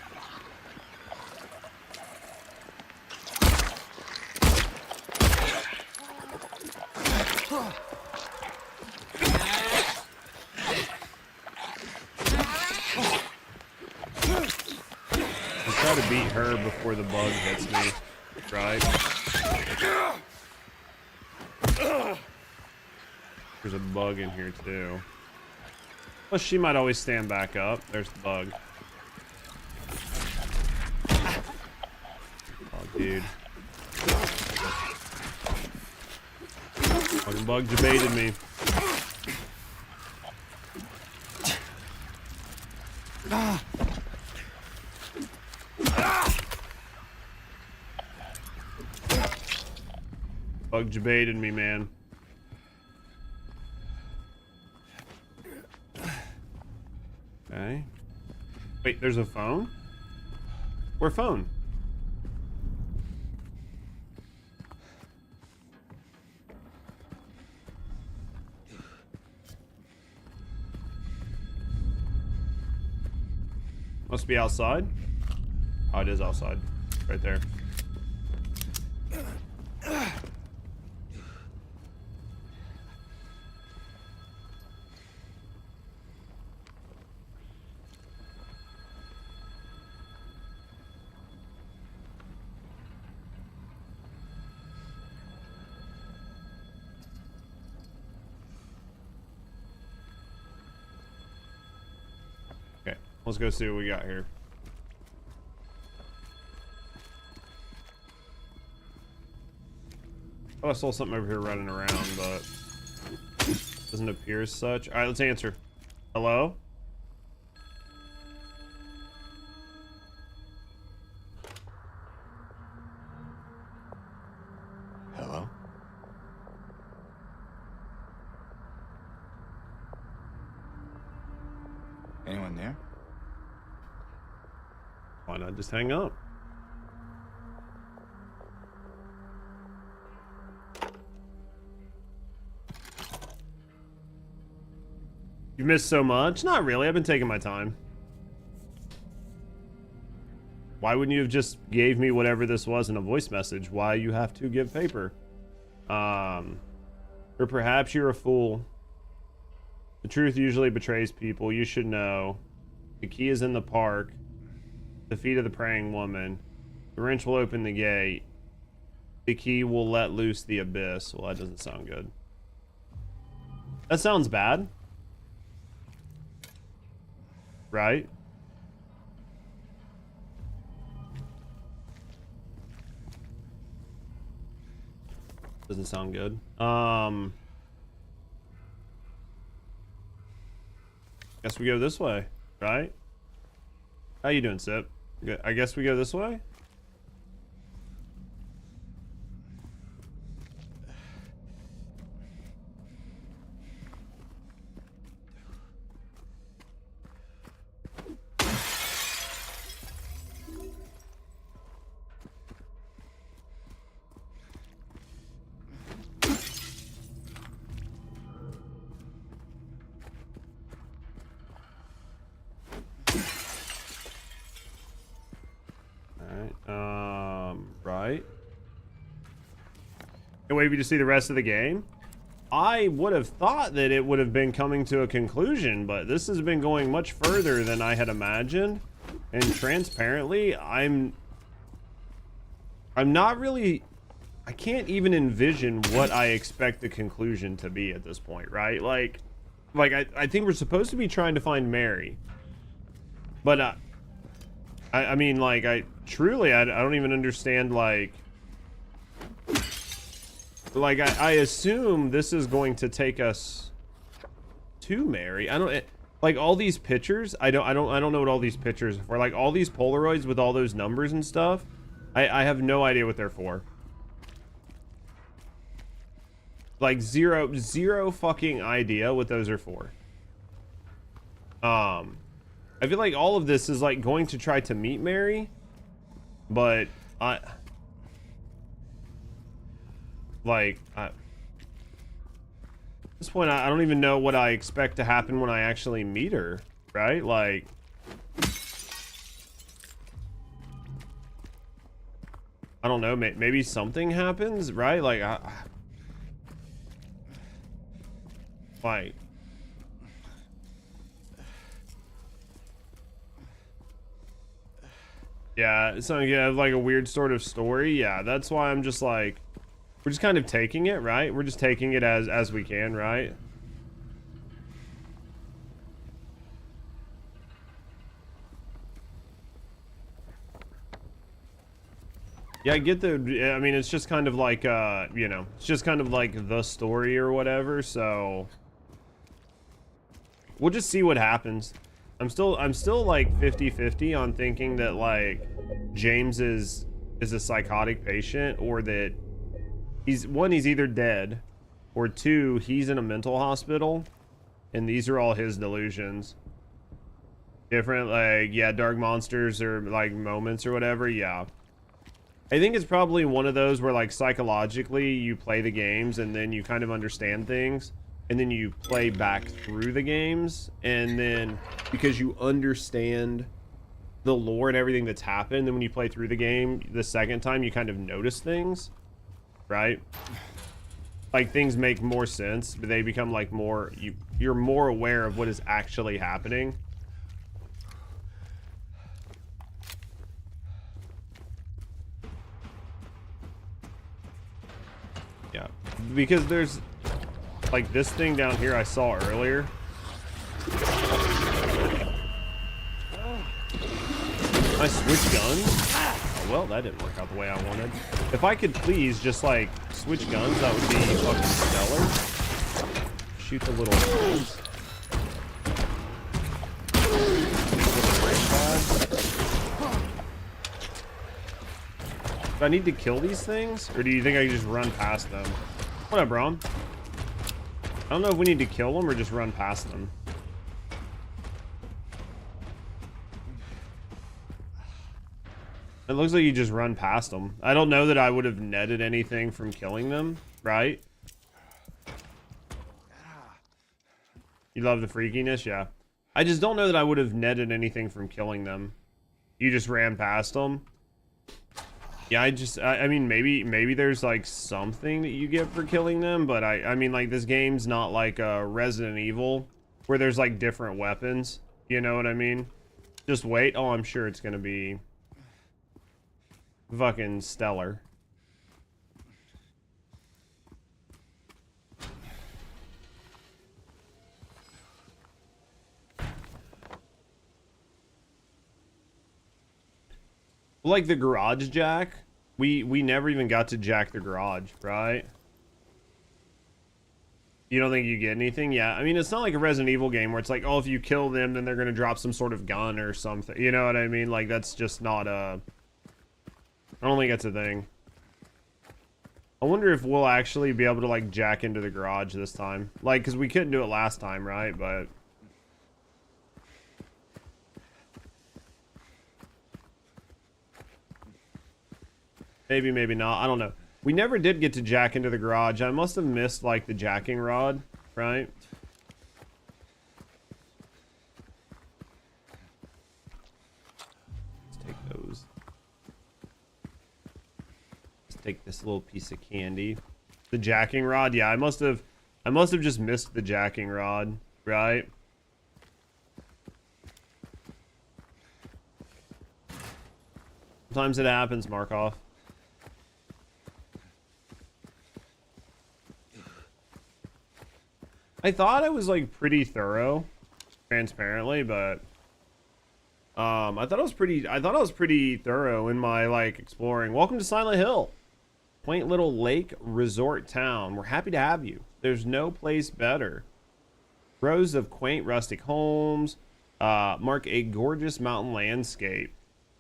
Try to beat her before the bug hits me, right? There's a bug in here too. Plus, she might always stand back up. There's the bug. Oh, dude. Fucking bug debated me. Bug debated me, man. Okay. Wait, there's a phone? Where phone? Must be outside. Oh, it is outside. Right there. Let's go see what we got here. Oh, I saw something over here running around, but doesn't appear as such. All right, let's answer. Hello? Hello? Anyone there? Why not just hang up? You missed so much? Not really. I've been taking my time. Why wouldn't you have just gave me whatever this was in a voice message? Why you have to give paper? Or perhaps you're a fool. The truth usually betrays people. You should know. The key is in the park. The feet of the praying woman. The wrench will open the gate. The key will let loose the abyss. Well, that doesn't sound good. That sounds bad. Right? Doesn't sound good. Guess we go this way, right? How you doing, Sip? Good. I guess we go this way? Right. And wait for you to see the rest of the game. I would have thought that it would have been coming to a conclusion, but this has been going much further than I had imagined. And transparently, I'm not really, I can't even envision what I expect the conclusion to be at this point, right? Like I think we're supposed to be trying to find Mary, but I mean, like, I don't even understand, like I assume this is going to take us to Mary. Like all these pictures, I don't know what all these pictures are for. Like all these Polaroids with all those numbers and stuff, I have no idea what they're for. Like zero fucking idea what those are for. I feel like all of this is like going to try to meet Mary, but at this point, I don't even know what I expect to happen when I actually meet her, right? Like, I don't know, maybe something happens, right? Like, yeah, it's like a weird sort of story. Yeah, that's why I'm just like, we're just kind of taking it, right? We're just taking it as we can, right? Yeah, I get I mean, it's just kind of like, you know, it's just kind of like the story or whatever, so we'll just see what happens. I'm still like 50-50 on thinking that like James is a psychotic patient, or that he's either dead, or two, he's in a mental hospital and these are all his delusions. Different, like, yeah, dark monsters or like moments or whatever. Yeah, I think it's probably one of those where like psychologically you play the games and then you kind of understand things, and then you play back through the games, and then because you understand the lore and everything that's happened, then when you play through the game the second time, you kind of notice things, right? Like things make more sense, but they become like more, you're more aware of what is actually happening. Yeah, because there's like this thing down here I saw earlier. I switch guns? Oh, well, that didn't work out the way I wanted. If I could please just like switch guns, that would be fucking stellar. Shoot the little holes. Do I need to kill these things? Or do you think I can just run past them? What up, bro? I don't know if we need to kill them or just run past them. It looks like you just run past them. I don't know that I would have netted anything from killing them, right? You love the freakiness? Yeah. I just don't know that I would have netted anything from killing them. You just ran past them. Yeah, I mean, maybe there's like something that you get for killing them, but I mean, like, this game's not like Resident Evil where there's like different weapons. You know what I mean? Just wait. Oh, I'm sure it's gonna be fucking stellar. Like the garage jack, we never even got to jack the garage, right? You don't think you get anything? Yeah, I mean, it's not like a Resident Evil game where it's like, oh, if you kill them, then they're gonna drop some sort of gun or something. You know what I mean? Like, that's just not a... I don't think that's a thing. I wonder if we'll actually be able to, like, jack into the garage this time. Like, because we couldn't do it last time, right? But... maybe, maybe not. I don't know. We never did get to jack into the garage. I must have missed, like, the jacking rod, right? Let's take those. Let's take this little piece of candy. The jacking rod? Yeah, I must have just missed the jacking rod, right? Sometimes it happens, Markov. I thought I was like pretty thorough, transparently, but I thought I was pretty thorough in my like exploring. Welcome to Silent Hill, quaint little lake resort town. We're happy to have you. There's no place better. Rows of quaint rustic homes mark a gorgeous mountain landscape.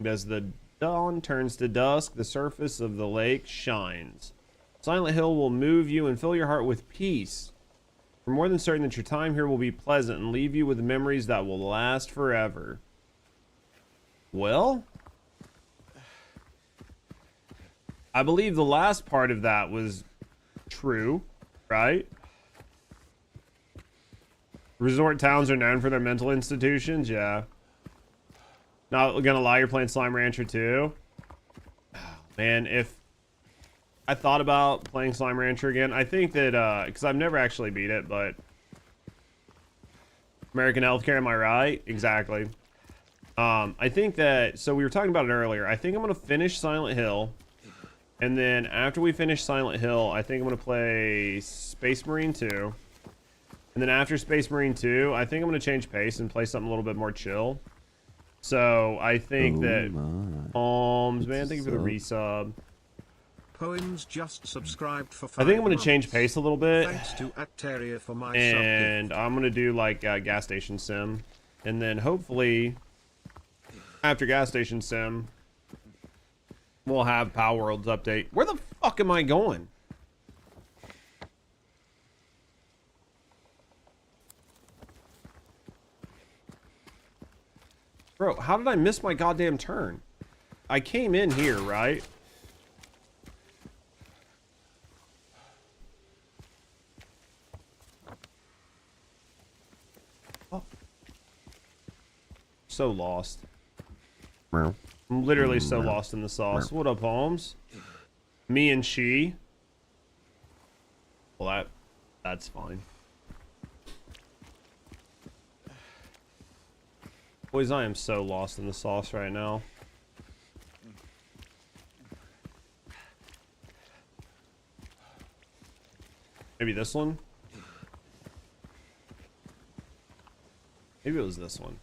As the dawn turns to dusk, the surface of the lake shines. Silent Hill will move you and fill your heart with peace. We're more than certain that your time here will be pleasant and leave you with memories that will last forever. Well, I believe the last part of that was true, right? Resort towns are known for their mental institutions, yeah. Not gonna lie, you're playing Slime Rancher too? Man, if I thought about playing Slime Rancher again, I think that, because I've never actually beat it, but American Healthcare, am I right? Exactly. I think that, so we were talking about it earlier, I think I'm going to finish Silent Hill, and then after we finish Silent Hill, I think I'm going to play Space Marine 2, and then after Space Marine 2, I think I'm going to change pace and play something a little bit more chill. So I think that, man, thank you for the resub. Poems just subscribed for 5 I think I'm going to change pace a little bit. Thanks to Acteria for my and I'm going to do like gas station sim. And then hopefully after gas station sim, we'll have Power Worlds update. Where the fuck am I going? Bro, how did I miss my goddamn turn? I came in here, right? So lost. I'm literally so lost in the sauce. What up, Holmes? Me and she. Well, that's fine. Boys, I am so lost in the sauce right now. Maybe this one? Maybe it was this one.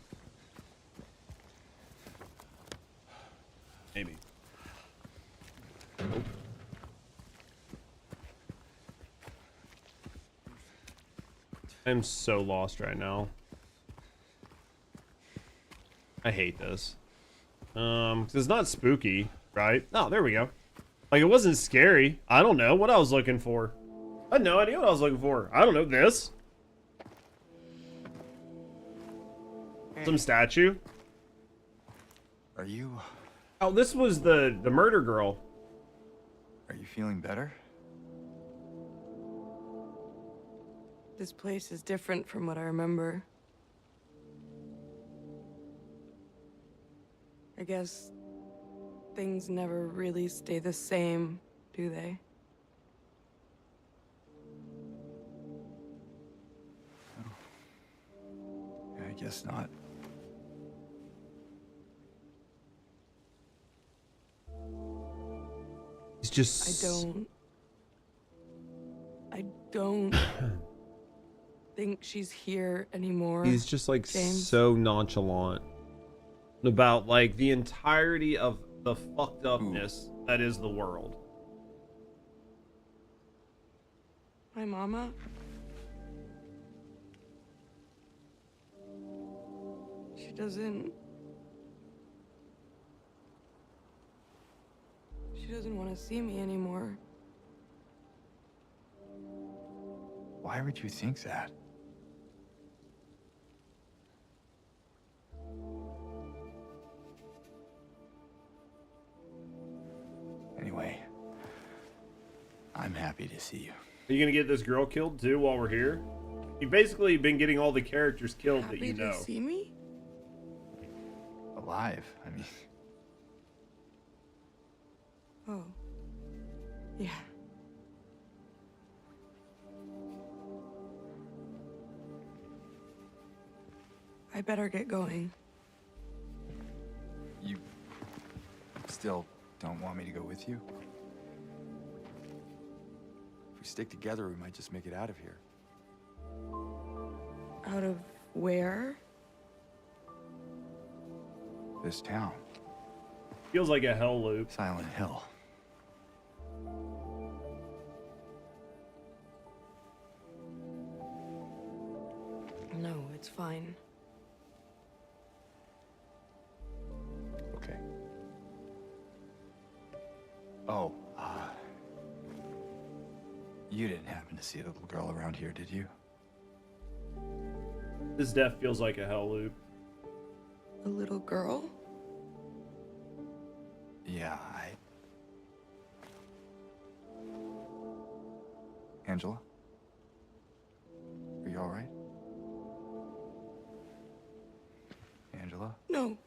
I'm so lost right now. I hate this. 'Cause it's not spooky, right? Oh, there we go. Like, it wasn't scary. I don't know what I was looking for. I had no idea what I was looking for. I don't know this. Some statue. Are you... Oh, this was the murder girl. Are you feeling better? This place is different from what I remember. I guess things never really stay the same, do they? I guess not. It's just... I don't think she's here anymore. He's just like James. so nonchalant about like the entirety of the fucked upness that is the world. My mama? She doesn't want to see me anymore. Why would you think that? Anyway, I'm happy to see you. Are you gonna get this girl killed too while we're here? You've basically been getting all the characters killed that you know. Happy to see me? Alive, I mean. Oh. Yeah. I better get going. You still don't want me to go with you? If we stick together, we might just make it out of here. Out of where? This town. Feels like a hell loop. Silent Hill. No, it's fine. Okay. Oh, you didn't happen to see a little girl around here, did you? This death feels like a hell loop. A little girl? Yeah, Angela? Are you all right? Angela? No.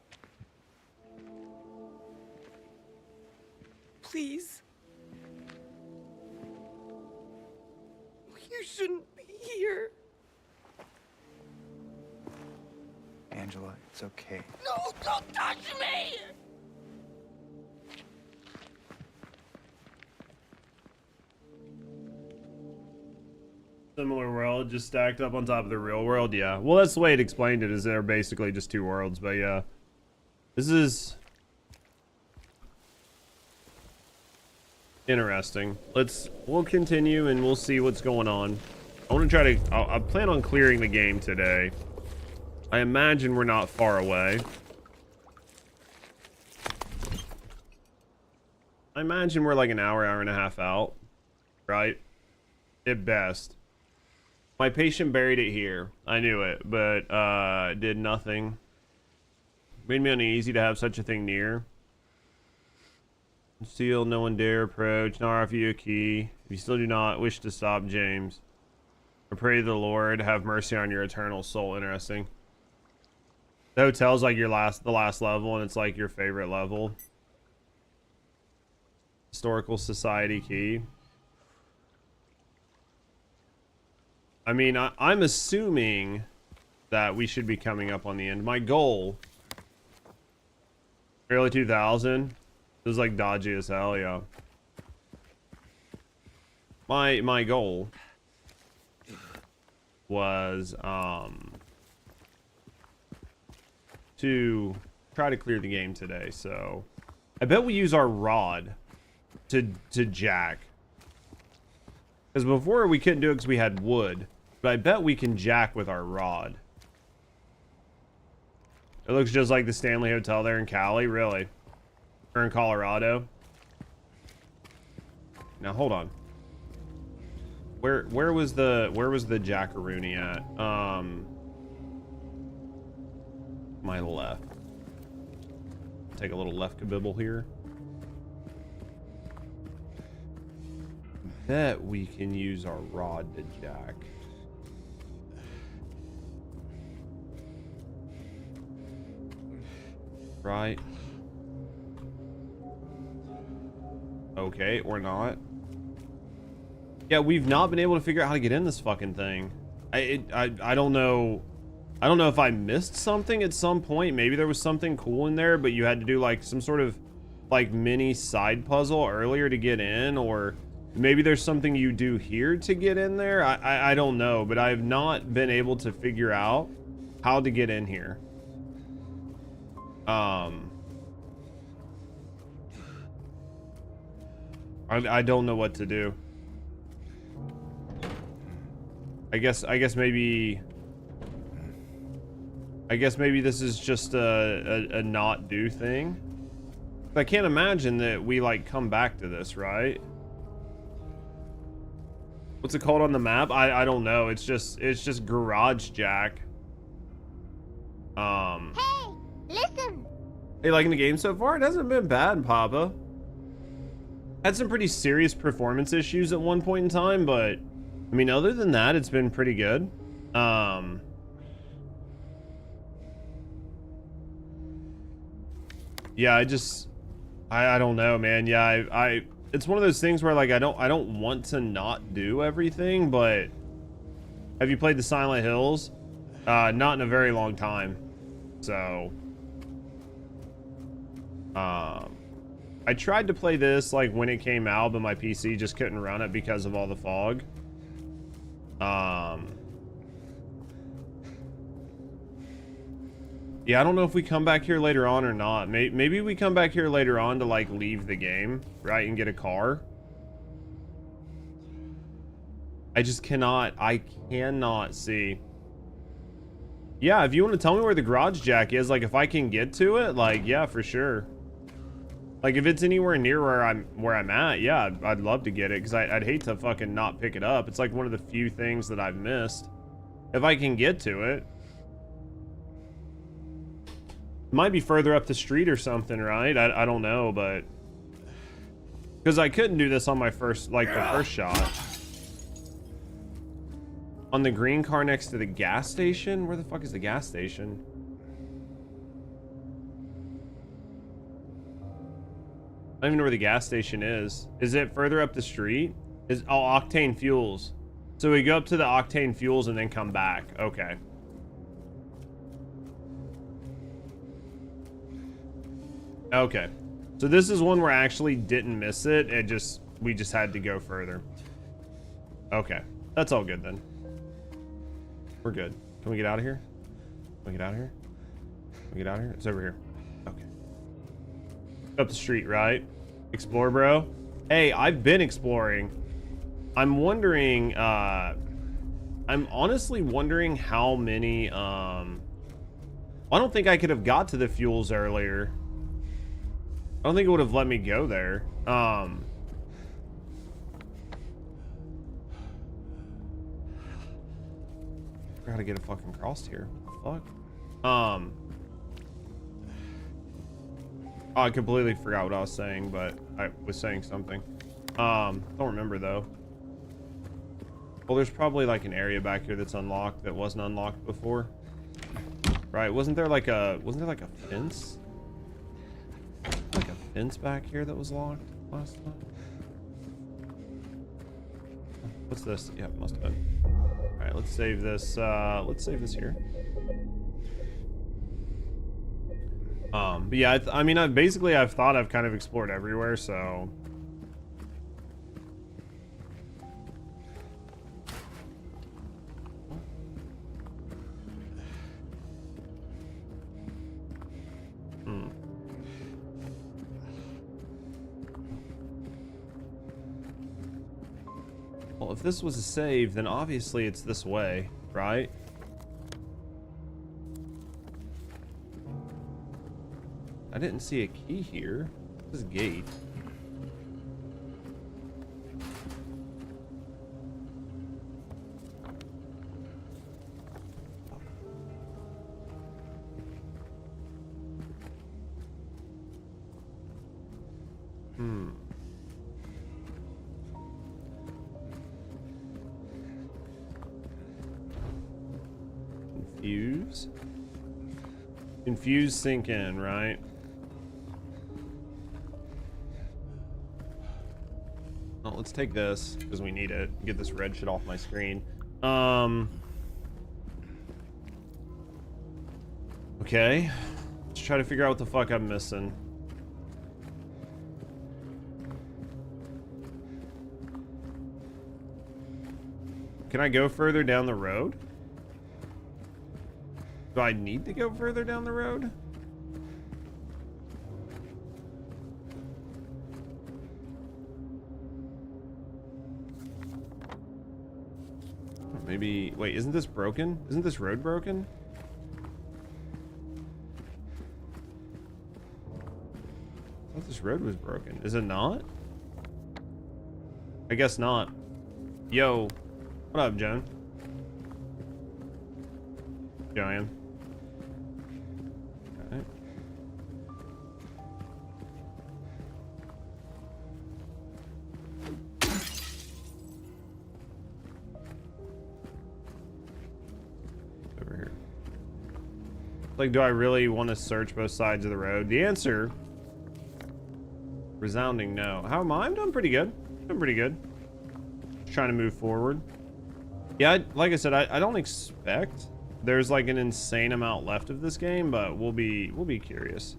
Please. You shouldn't be here. Angela, it's okay. No, don't touch me! Similar world, just stacked up on top of the real world. Yeah. Well, that's the way it explained it. Is they're basically just two worlds. But yeah, this is interesting. We'll continue and we'll see what's going on. I want to try to. I plan on clearing the game today. I imagine we're not far away. I imagine we're like an hour and a half out, right? At best. My patient buried it here. I knew it, but did nothing. Made me uneasy to have such a thing near. Conceal, no one dare approach. Not offer you a key. If you still do not wish to stop, James. I pray the Lord have mercy on your eternal soul. Interesting. The hotel's like the last level, and it's like your favorite level. Historical Society key. I mean, I'm assuming that we should be coming up on the end. My goal, early 2000, it was like dodgy as hell, yeah. My goal was to try to clear the game today. So I bet we use our rod to jack, because before we couldn't do it because we had wood. But I bet we can jack with our rod. It looks just like the Stanley Hotel there in Cali, really. Or in Colorado. Now hold on. Where was the jackaroonie at? My left. Take a little left kabibble here. Bet we can use our rod to jack. Right. Okay, or not. Yeah, we've not been able to figure out how to get in this fucking thing. I don't know. I don't know if I missed something at some point. Maybe there was something cool in there, but you had to do like some sort of like mini side puzzle earlier to get in, or maybe there's something you do here to get in there. I don't know, but I've not been able to figure out how to get in here. I don't know what to do. I guess maybe this is just a not do thing. I can't imagine that we like come back to this, right? What's it called on the map? I don't know. It's just Garage Jack. Hey, listen. Hey, liking the game so far? It hasn't been bad, Papa. Had some pretty serious performance issues at one point in time, but I mean, other than that, it's been pretty good. Yeah, I don't know, man. Yeah, it's one of those things where like I don't want to not do everything, but have you played the Silent Hills? Not in a very long time. So I tried to play this like when it came out, but my PC just couldn't run it because of all the fog. Yeah, I don't know if we come back here later on or not. Maybe we come back here later on to like leave the game, right, and get a car. I cannot see. Yeah, if you want to tell me where the garage jack is, like if I can get to it, like yeah, for sure. Like if it's anywhere near where I'm at, yeah, I'd love to get it, because I'd hate to fucking not pick it up. It's like one of the few things that I've missed. If I can get to it. Might be further up the street or something, right? I don't know, but because I couldn't do this on my first, like the first shot. On the green car next to the gas station? Where the fuck is the gas station? I don't even know where the gas station is. Is it further up the street? Oh, Octane Fuels. So we go up to the Octane Fuels and then come back. Okay. Okay. So this is one where I actually didn't miss it. We just had to go further. Okay. That's all good then. We're good. Can we get out of here? Can we get out of here? Can we get out of here? It's over here. Okay. Up the street, right? Explore, bro. Hey, I've been exploring. I'm wondering, I'm honestly wondering how many, I don't think I could have got to the fuels earlier. I don't think it would have let me go there. I gotta get a fucking crossed here. What the fuck? Oh, I completely forgot what I was saying, but I was saying something. Don't remember though. Well, there's probably like an area back here that's unlocked that wasn't unlocked before. Right? Wasn't there like a fence? Like a fence back here that was locked last time? What's this? Yeah, it must have been. All right, let's save this. Let's save this here. But yeah, I mean, I've thought I've kind of explored everywhere, so. Well, if this was a save, then obviously it's this way, right? I didn't see a key here. This is a gate. Confuse. Confuse, sink in, right? Well, let's take this because we need it. Get this red shit off my screen. Okay. Let's try to figure out what the fuck I'm missing. Can I go further down the road? Do I need to go further down the road? Maybe, wait, isn't this broken? Isn't this road broken? I thought this road was broken. Is it not? I guess not. Yo, what up, Joan? Giant. Okay. Over here. Like, do I really want to search both sides of the road? The answer, resounding no. How am I? I'm doing pretty good. Doing pretty good. Just trying to move forward. Yeah, like I said, I don't expect there's like an insane amount left of this game, but we'll be curious.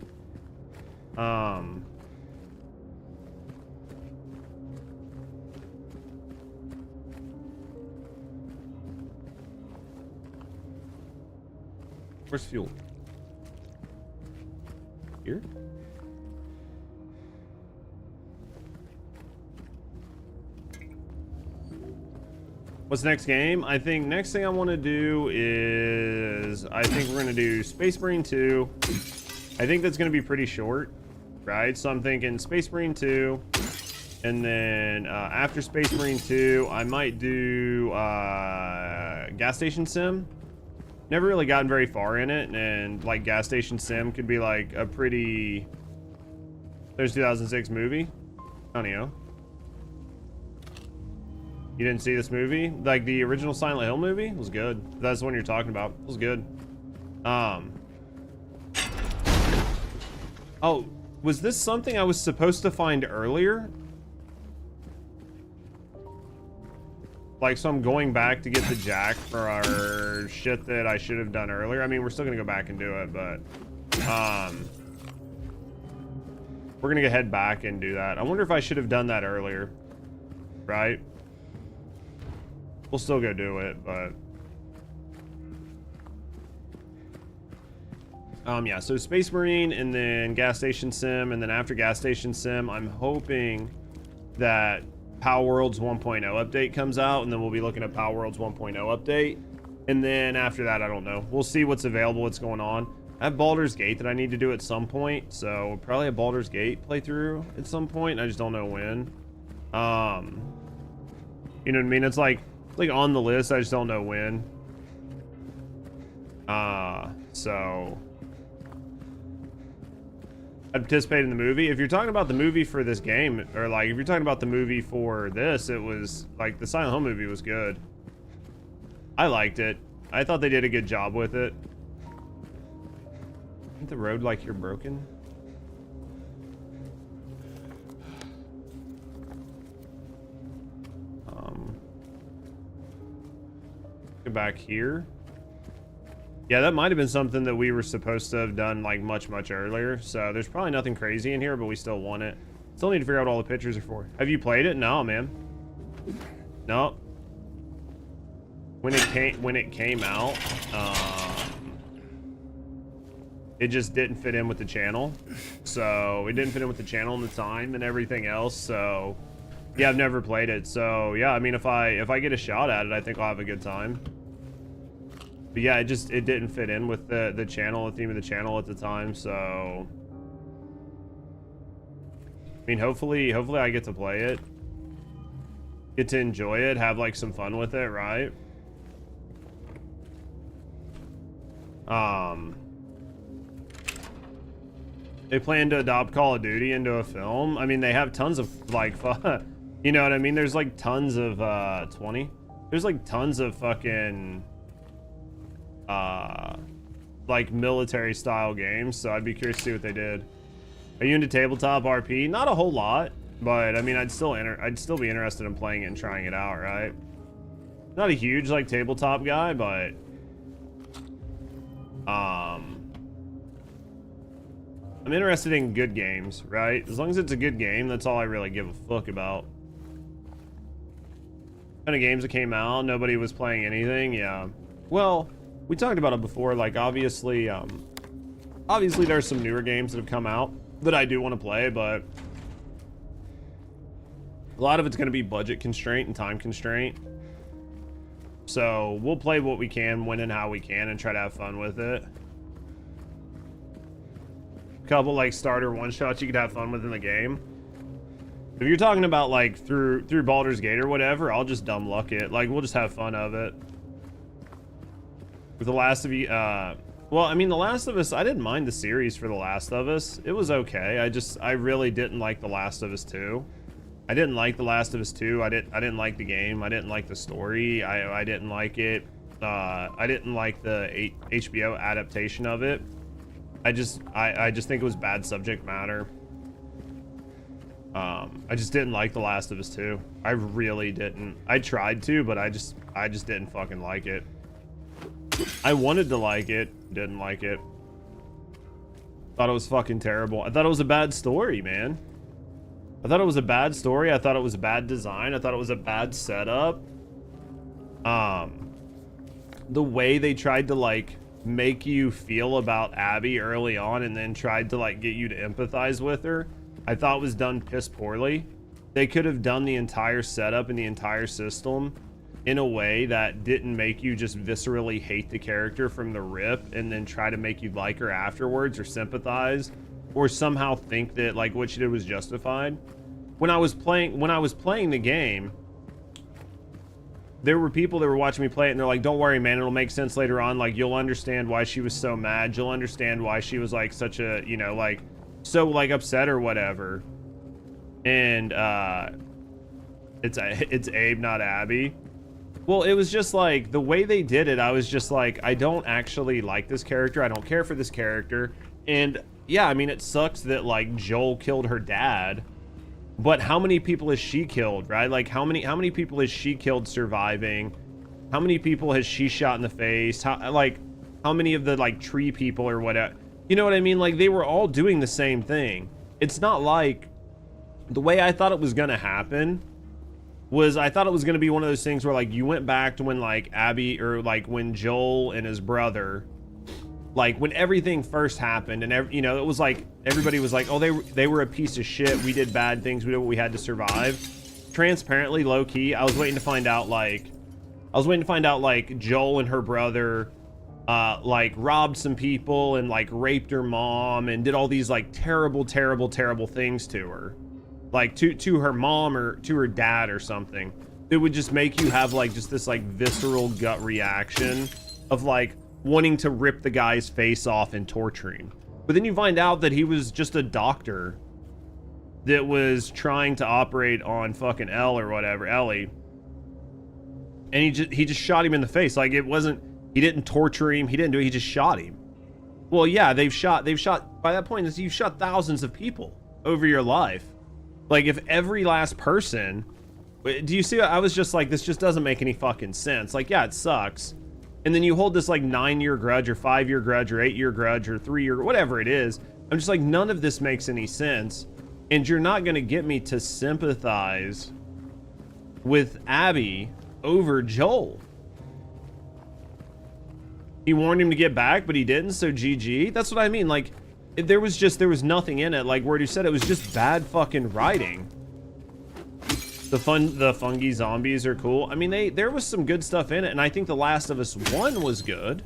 Where's fuel? Here? What's the next game? I think next thing I want to do is, I think we're going to do Space Marine 2. I think that's going to be pretty short, right? So I'm thinking Space Marine 2, and then after Space Marine 2, I might do Gas Station Sim. Never really gotten very far in it, and like Gas Station Sim could be like a pretty, there's 2006 movie. I don't know. You didn't see this movie? Like the original Silent Hill movie? It was good. That's the one you're talking about. It was good. Oh, was this something I was supposed to find earlier? Like, so I'm going back to get the jack for our shit that I should have done earlier. I mean, we're still gonna go back and do it, but we're gonna head back and do that. I wonder if I should have done that earlier, right? We'll still go do it, but yeah, so Space Marine and then Gas Station Sim, and then after Gas Station Sim, I'm hoping that Power Worlds 1.0 update comes out, and then we'll be looking at Power Worlds 1.0 update, and then after that, I don't know. We'll see what's available, what's going on. I have Baldur's Gate that I need to do at some point, so probably a Baldur's Gate playthrough at some point. I just don't know when. You know what I mean? It's like on the list, I just don't know when. So I participated in the movie. If you're talking about the movie for this game, or like if you're talking about the movie for this, it was like the Silent Hill movie was good. I liked it. I thought they did a good job with it. Isn't the road like you're broken? Go back here. Yeah, that might have been something that we were supposed to have done like much earlier. So there's probably nothing crazy in here, but we still want it. Still need to figure out what all the pictures are for. Have you played it? No, man. No. When it came out, it just didn't fit in with the channel. So it didn't fit in with the channel and the time and everything else. So Yeah, I've never played it, so yeah, I mean, if I get a shot at it, I think I'll have a good time. But yeah, it didn't fit in with the channel, the theme of the channel at the time, so I mean, hopefully I get to play it, get to enjoy it, have like some fun with it, right? They plan to adopt Call of Duty into a film. I mean, they have tons of like fun. You know what I mean? There's like tons of 20. There's like tons of fucking like military style games. So I'd be curious to see what they did. Are you into tabletop RP? Not a whole lot, but I mean, I'd still be interested in playing it and trying it out, right? Not a huge like tabletop guy, but I'm interested in good games, right? As long as it's a good game, that's all I really give a fuck about. Kind of games that came out, nobody was playing anything, yeah. Well, we talked about it before, like obviously there's some newer games that have come out that I do want to play, but a lot of it's going to be budget constraint and time constraint. So we'll play what we can, when and how we can, and try to have fun with it. Couple like starter one-shots you could have fun with in the game. If you're talking about like through Baldur's Gate or whatever, I'll just dumb luck it. Like we'll just have fun of it. With The Last of Us, well, I mean, The Last of Us, I didn't mind the series for The Last of Us. It was okay. I really didn't like The Last of Us 2. I didn't like The Last of Us 2. I didn't like the game. I didn't like the story. I didn't like it. I didn't like the HBO adaptation of it. I just think it was bad subject matter. I just didn't like The Last of Us 2. I really didn't. I tried to, but I just didn't fucking like it. I wanted to like it, didn't like it. Thought it was fucking terrible. I thought it was a bad story, man. I thought it was a bad story. I thought it was a bad design. I thought it was a bad setup. The way they tried to like make you feel about Abby early on and then tried to like get you to empathize with her, I thought was done piss poorly. They could have done the entire setup and the entire system in a way that didn't make you just viscerally hate the character from the rip and then try to make you like her afterwards or sympathize or somehow think that like what she did was justified. When I was playing the game, there were people that were watching me play it and they're like, don't worry, man, it'll make sense later on. Like, you'll understand why she was so mad. You'll understand why she was like such a, you know, like so like upset or whatever. And it's Abe, not Abby. Well, it was just like the way they did it. I was just like, I don't actually like this character. I don't care for this character. And yeah, I mean, it sucks that like Joel killed her dad. But how many people has she killed, right? Like how many people has she killed surviving? How many people has she shot in the face? How many of the like tree people or whatever? You know what I mean? Like they were all doing the same thing. It's not like the way I thought it was gonna happen was I thought it was gonna be one of those things where like you went back to when like Abby or like when Joel and his brother, like when everything first happened and you know, it was like everybody was like, oh, they were a piece of shit. We did bad things. We did what we had to survive. Transparently, low key, I was waiting to find out like Joel and her brother like robbed some people and like raped her mom and did all these like terrible things to her, like to her mom or to her dad or something. It would just make you have like just this like visceral gut reaction of like wanting to rip the guy's face off and torturing. But then you find out that he was just a doctor that was trying to operate on fucking Ellie, and he just shot him in the face. Like it wasn't, he didn't torture him, he didn't do it, he just shot him. Well, yeah, they've shot by that point you've shot thousands of people over your life. Like if every last person, do you see? I was just like, this just doesn't make any fucking sense. Like, yeah, it sucks. And then you hold this like 9-year grudge or 5-year grudge or 8-year grudge or 3-year, whatever it is. I'm just like, none of this makes any sense. And you're not going to get me to sympathize with Abby over Joel. He warned him to get back, but he didn't, so GG. That's what I mean. Like, there was nothing in it. Like, where he said it was just bad fucking writing. The fungi zombies are cool. I mean, there was some good stuff in it, and I think The Last of Us 1 was good.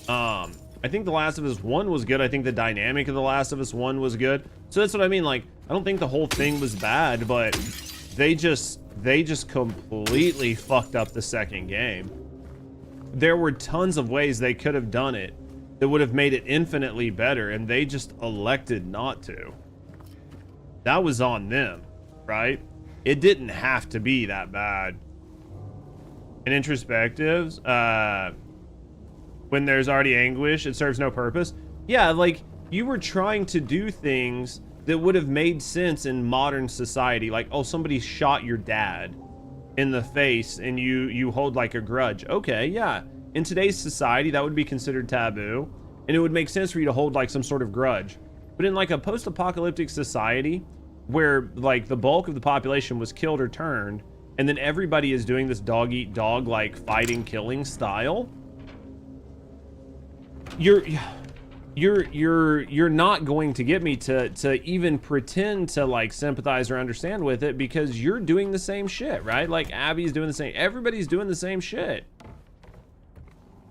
I think The Last of Us 1 was good. I think the dynamic of The Last of Us 1 was good. So that's what I mean. Like, I don't think the whole thing was bad, but they just completely fucked up the second game. There were tons of ways they could have done it that would have made it infinitely better, and they just elected not to. That was on them, right? It didn't have to be that bad. In introspectives, when there's already anguish, it serves no purpose. Yeah, like, you were trying to do things that would have made sense in modern society. Like, oh, somebody shot your dad in the face and you hold like a grudge. Okay, yeah. In today's society, that would be considered taboo, and it would make sense for you to hold like some sort of grudge. But in like a post-apocalyptic society where like the bulk of the population was killed or turned, and then everybody is doing this dog eat dog like fighting killing style, you're not going to get me to even pretend to like sympathize or understand with it, because you're doing the same shit, right? Like Abby's doing the same, everybody's doing the same shit.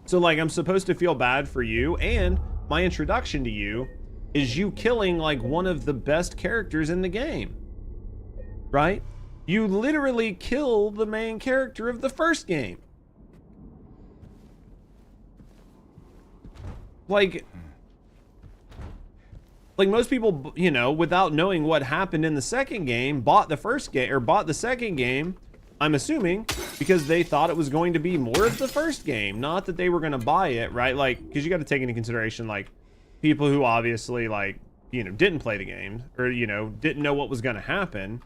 So like, I'm supposed to feel bad for you, and my introduction to you is you killing like one of the best characters in the game, right? You literally kill the main character of the first game. Like most people, you know, without knowing what happened in the second game, bought the first game, or bought the second game, I'm assuming, because they thought it was going to be more of the first game, not that they were going to buy it, right? Like, because you got to take into consideration, like, people who obviously, like, you know, didn't play the game, or, you know, didn't know what was going to happen.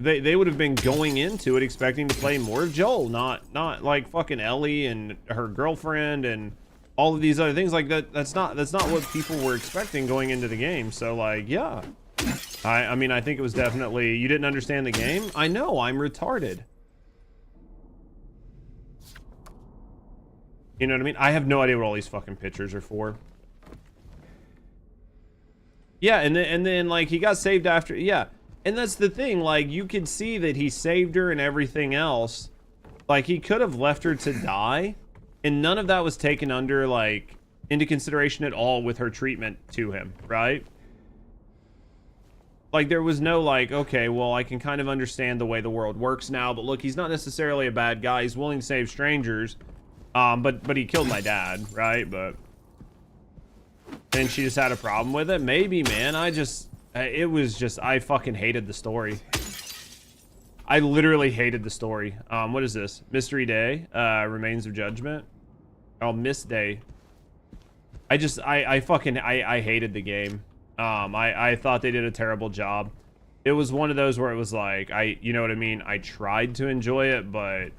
They would have been going into it expecting to play more of Joel, not like fucking Ellie and her girlfriend and all of these other things. Like that's not what people were expecting going into the game. So like, yeah, I mean, I think it was definitely, you didn't understand the game. I know, I'm retarded. You know what I mean? I have no idea what all these fucking pictures are for. Yeah, and then like he got saved after, yeah. And that's the thing, like, you could see that he saved her and everything else. Like, he could have left her to die, and none of that was taken under, like, into consideration at all with her treatment to him, right? Like, there was no, like, okay, well, I can kind of understand the way the world works now, but look, he's not necessarily a bad guy. He's willing to save strangers, but he killed my dad, right? But then she just had a problem with it. Maybe, man, it was just, I fucking hated the story. I literally hated the story. What is this? Mystery Day, Remains of Judgment. Oh, Miss Day. I hated the game. I thought they did a terrible job. It was one of those where it was like, you know what I mean? I tried to enjoy it, but,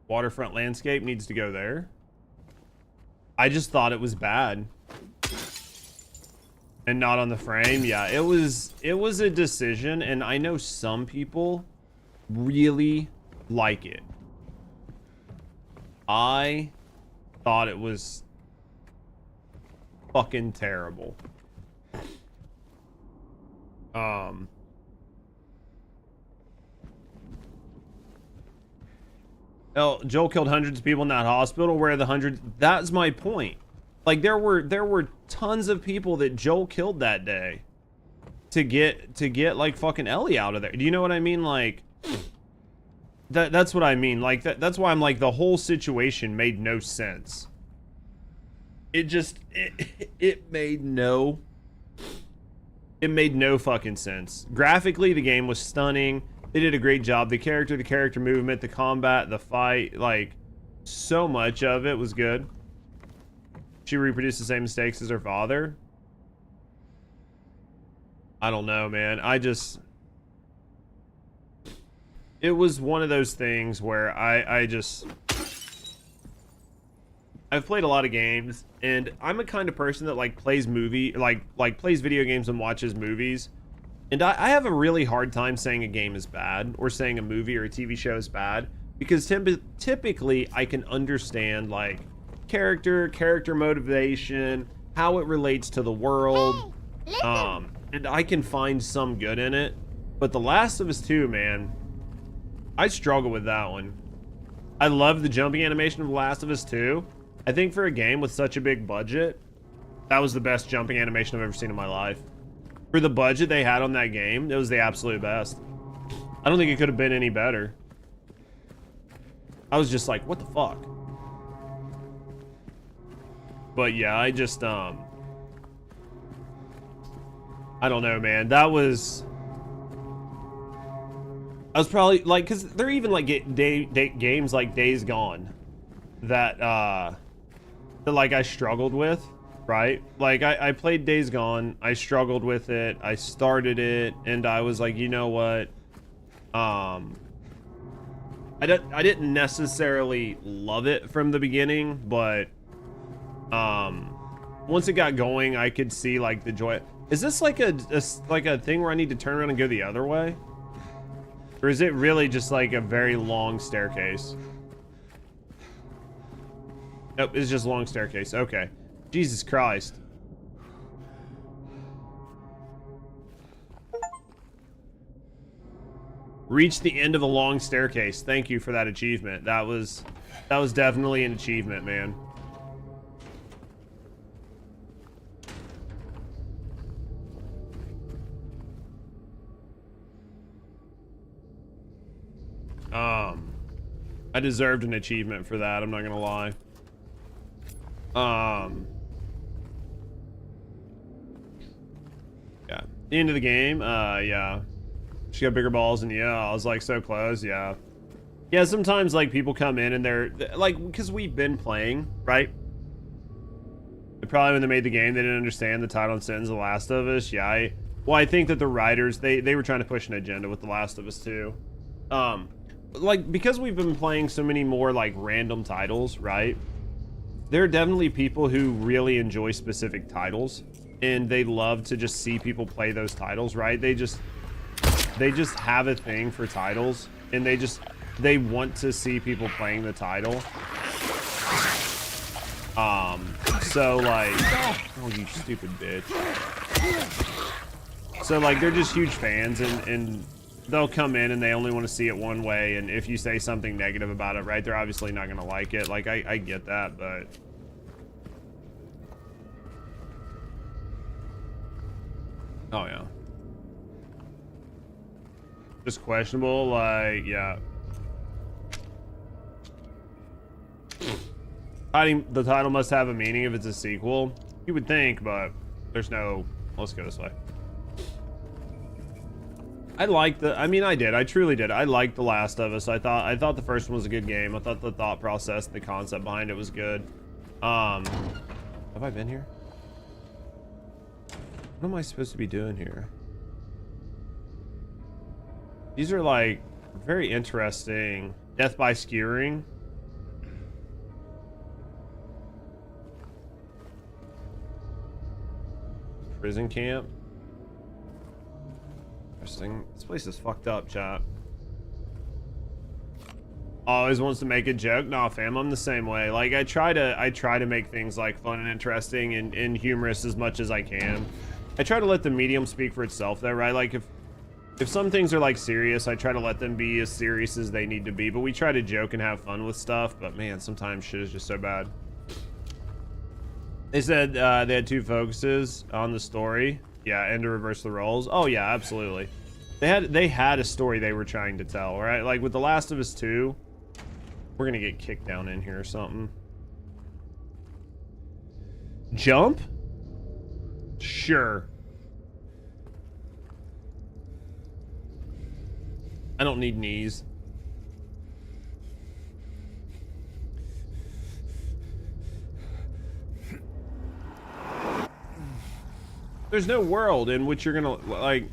Waterfront Landscape needs to go there. I just thought it was bad. And not on the frame. Yeah, it was a decision, and I know some people really like it. I thought it was fucking terrible. Joel killed hundreds of people in that hospital. Where are the hundreds? That's my point. Like, there were tons of people that Joel killed that day to get like fucking Ellie out of there. Do you know what I mean? Like, that's what I mean. Like, that's why I'm like, the whole situation made no sense. It made no fucking sense. Graphically, the game was stunning. They did a great job. The character movement, the combat, the fight, like, so much of it was good. She reproduced the same mistakes as her father. I don't know, man. It was one of those things where I've played a lot of games, and I'm a kind of person that like plays plays video games and watches movies. And I have a really hard time saying a game is bad or saying a movie or a TV show is bad, because typically I can understand like character motivation, how it relates to the world, and I can find some good in it. But The Last of Us 2, man, I struggle with that one. I love the jumping animation of The Last of Us 2. I think for a game with such a big budget, that was the best jumping animation I've ever seen in my life. For the budget they had on that game, it was the absolute best. I don't think it could have been any better. I was just like, what the fuck? But yeah, I just, I don't know, man. That was... I was probably, like, because they're even, like, games like Days Gone that, like, I struggled with, right? Like, I played Days Gone, I struggled with it, I started it, and I was like, you know what? I didn't necessarily love it from the beginning, but, once it got going, I could see, like, the joy. Is this, like, a thing where I need to turn around and go the other way? Or is it really just like a very long staircase? Nope, it's just a long staircase. Okay. Jesus Christ. Reach the end of a long staircase. Thank you for that achievement. That was definitely an achievement, man. I deserved an achievement for that, I'm not gonna lie. Yeah. The end of the game, yeah. She got bigger balls, and yeah, I was like so close, yeah. Yeah, sometimes like people come in and they're like, because we've been playing, right? Probably when they made the game, they didn't understand the title and sentence of The Last of Us. Yeah, I think that the writers, they were trying to push an agenda with The Last of Us 2. Like, because we've been playing so many more like random titles, right? There are definitely people who really enjoy specific titles, and they love to just see people play those titles, right? They just have a thing for titles, and they want to see people playing the title. So like, oh, you stupid bitch. So like, they're just huge fans, and they'll come in and they only want to see it one way, and if you say something negative about it, right, they're obviously not gonna like it. Like, I get that, but oh yeah, just questionable. Like, yeah, the title must have a meaning if it's a sequel, you would think, but there's no. Let's go this way. I truly did. I liked The Last of Us. I thought the first one was a good game. I thought the thought process, the concept behind it was good. Have I been here? What am I supposed to be doing here? These are like very interesting. Death by skewering. Prison camp. Interesting. This place is fucked up, chat. Always wants to make a joke. Nah, fam, I'm the same way. Like, I try to make things like fun and interesting and humorous as much as I can. I try to let the medium speak for itself though, right? Like, if some things are like serious, I try to let them be as serious as they need to be, but we try to joke and have fun with stuff. But man, sometimes shit is just so bad. They said they had two focuses on the story. Yeah, and to reverse the roles. Oh yeah, absolutely. They had a story they were trying to tell, right? Like with The Last of Us 2, we're gonna get kicked down in here or something. Jump? Sure. I don't need knees. There's no world in which you're gonna like.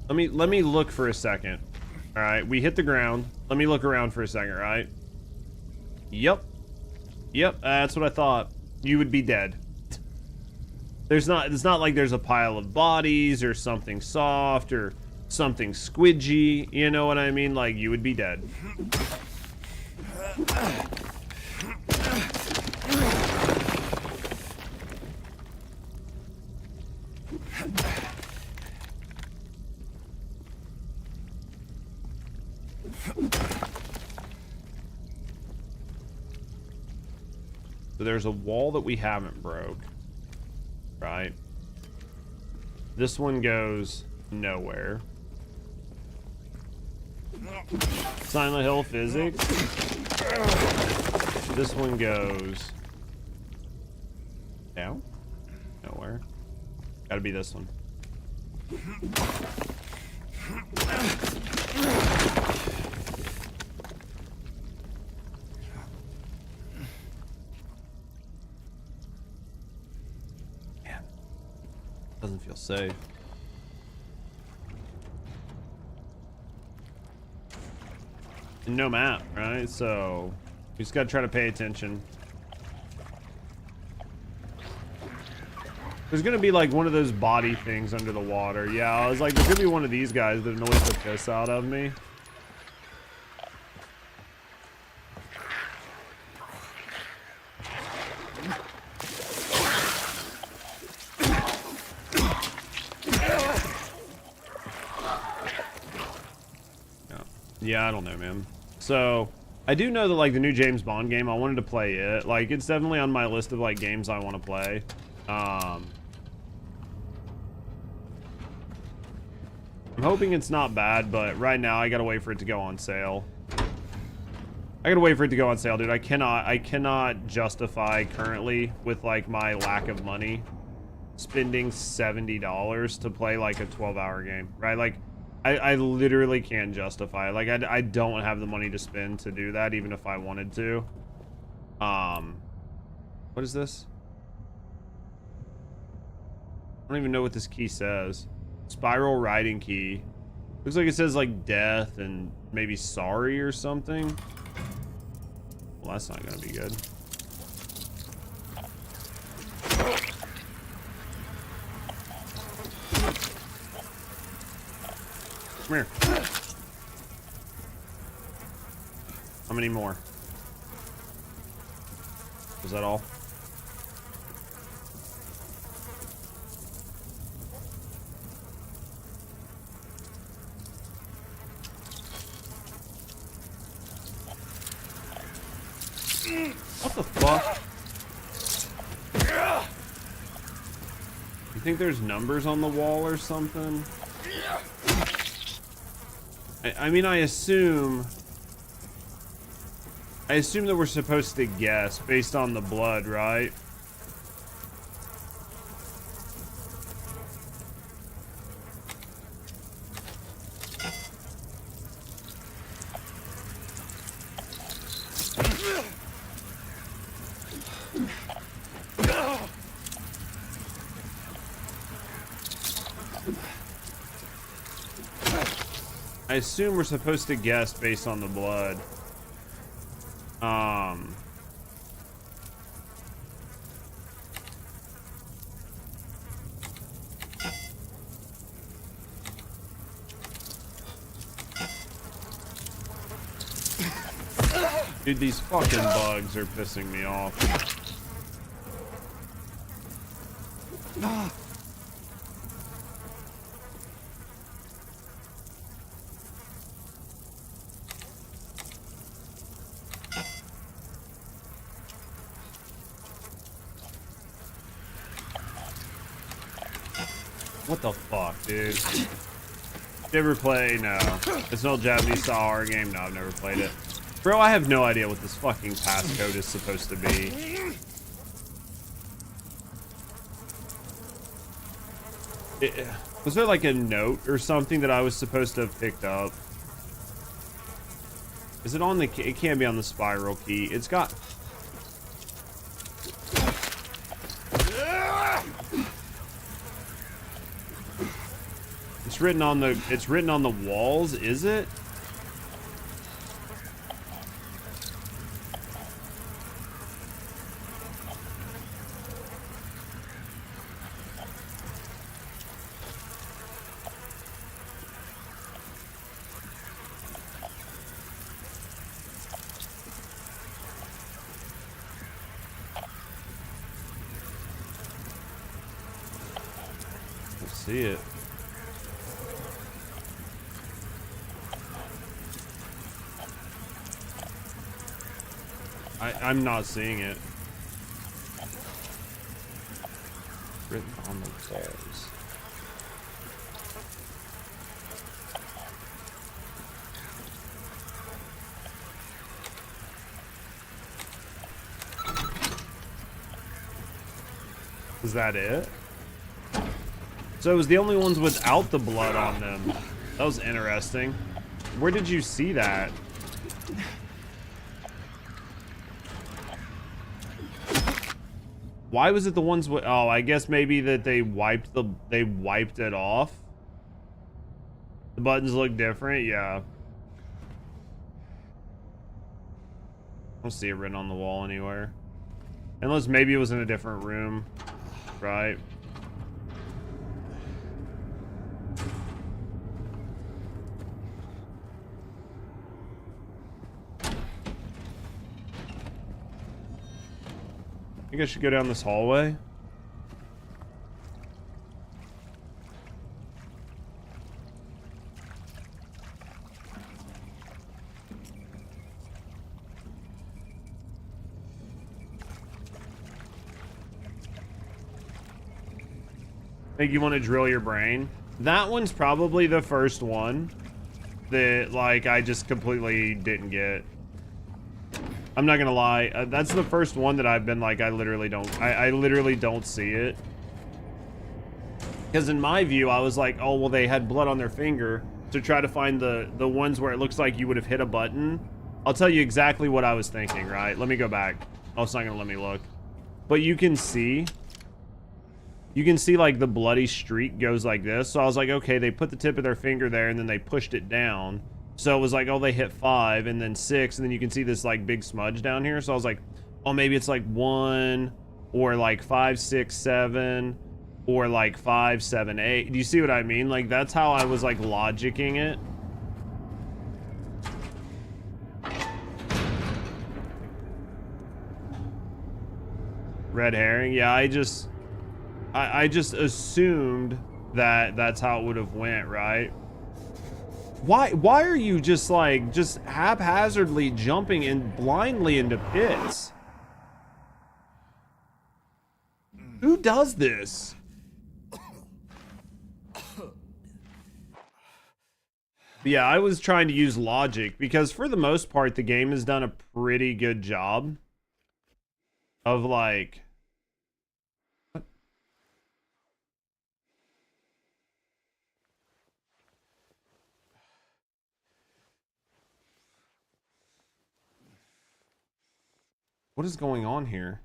Let me look for a second. All right, we hit the ground. Let me look around for a second, right? Yep, that's what I thought. You would be dead. It's not like there's a pile of bodies or something soft or something squidgy. You know what I mean? Like, you would be dead. So there's a wall that we haven't broke, right? This one goes nowhere. Silent Hill physics. This one goes down, nowhere. Gotta be this one. Yeah, doesn't feel safe. And no map, right? So we just gotta try to pay attention. There's gonna be like one of those body things under the water. Yeah, I was like, there's gonna be one of these guys that annoys the piss out of me. Yeah, I don't know, man. So I do know that like the new James Bond game, I wanted to play it. Like it's definitely on my list of like games I want to play. I'm hoping it's not bad, but right now I gotta wait for it to go on sale. I gotta wait for it to go on sale, dude. I cannot justify currently with like my lack of money spending $70 to play like a 12-hour game, right? Like I literally can't justify it. Like I don't have the money to spend to do that, even if I wanted to. What is this? I don't even know what this key says. Spiral riding key. Looks like it says like death and maybe sorry or something. Well, that's not gonna be good. Come here. How many more? Was that all? What the fuck? You think there's numbers on the wall or something? I mean, I assume that we're supposed to guess based on the blood, right? I assume we're supposed to guess based on the blood. Dude, these fucking bugs are pissing me off. What the fuck, dude? You ever play? No. It's an old Japanese style horror game? No, I've never played it. Bro, I have no idea what this fucking passcode is supposed to be. Was there like a note or something that I was supposed to have picked up? Is it on the key? It can't be on the spiral key. It's got... It's written on the walls, is it? see it. I'm not seeing it. Written on the walls. Is that it? So it was the only ones without the blood on them. That was interesting. Where did you see that? Why was it the ones with... Oh, I guess maybe that they wiped it off. The buttons look different, yeah. I don't see it written on the wall anywhere. Unless maybe it was in a different room. Right. I think I should go down this hallway. Think you want to drill your brain? That one's probably the first one that, like, I just completely didn't get. I'm not gonna lie, that's the first one that I've been like, I literally don't see it. Because in my view, I was like, oh, well, they had blood on their finger to try to find the ones where it looks like you would have hit a button. I'll tell you exactly what I was thinking, right? Let me go back. Oh, it's not gonna let me look. But you can see like the bloody streak goes like this. So I was like, okay, they put the tip of their finger there and then they pushed it down. So it was like, oh, they hit 5 and then 6, and then you can see this like big smudge down here. So I was like, oh, maybe it's like 1 or like 5, 6, 7 or like 5, 7, 8. Do you see what I mean? Like, that's how I was like logicking it. Red herring. Yeah, I just assumed that that's how it would have went, right? Why are you just like haphazardly jumping in blindly into pits? Who does this? Yeah, I was trying to use logic because for the most part the game has done a pretty good job of like what is going on here?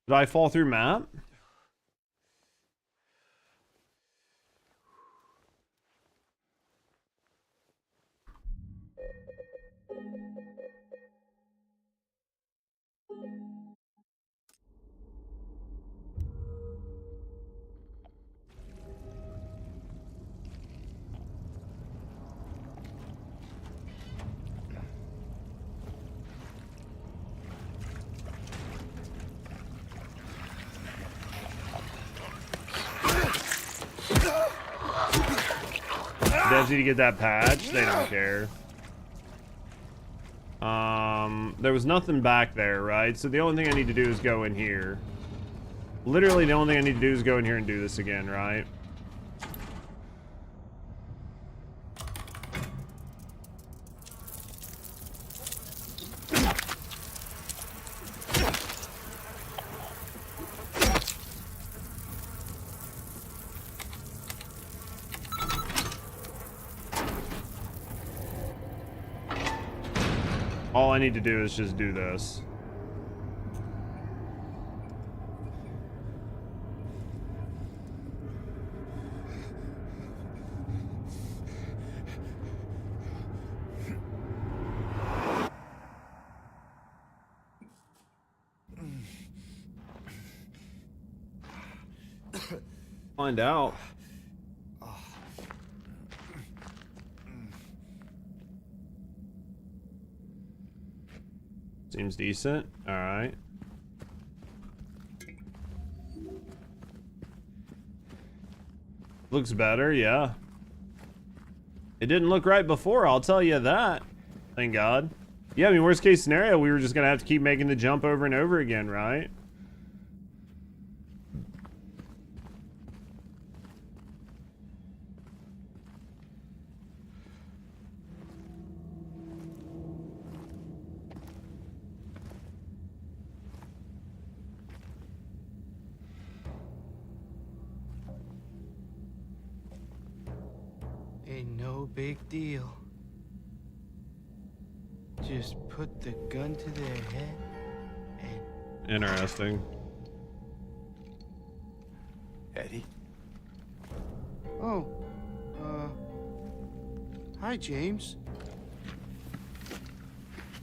Did I fall through map? Devs need to get that patch. They don't care. There was nothing back there, right? So the only thing I need to do is go in here. Literally, the only thing I need to do is go in here and do this again, right? All I need to do is just do this. Find out. Seems decent. All right. Looks better, yeah. It didn't look right before, I'll tell you that. Thank God. Yeah, I mean, worst case scenario, we were just gonna have to keep making the jump over and over again, right? Ain't no big deal. Just put the gun to their head and... Interesting. Eddie? Oh, hi, James.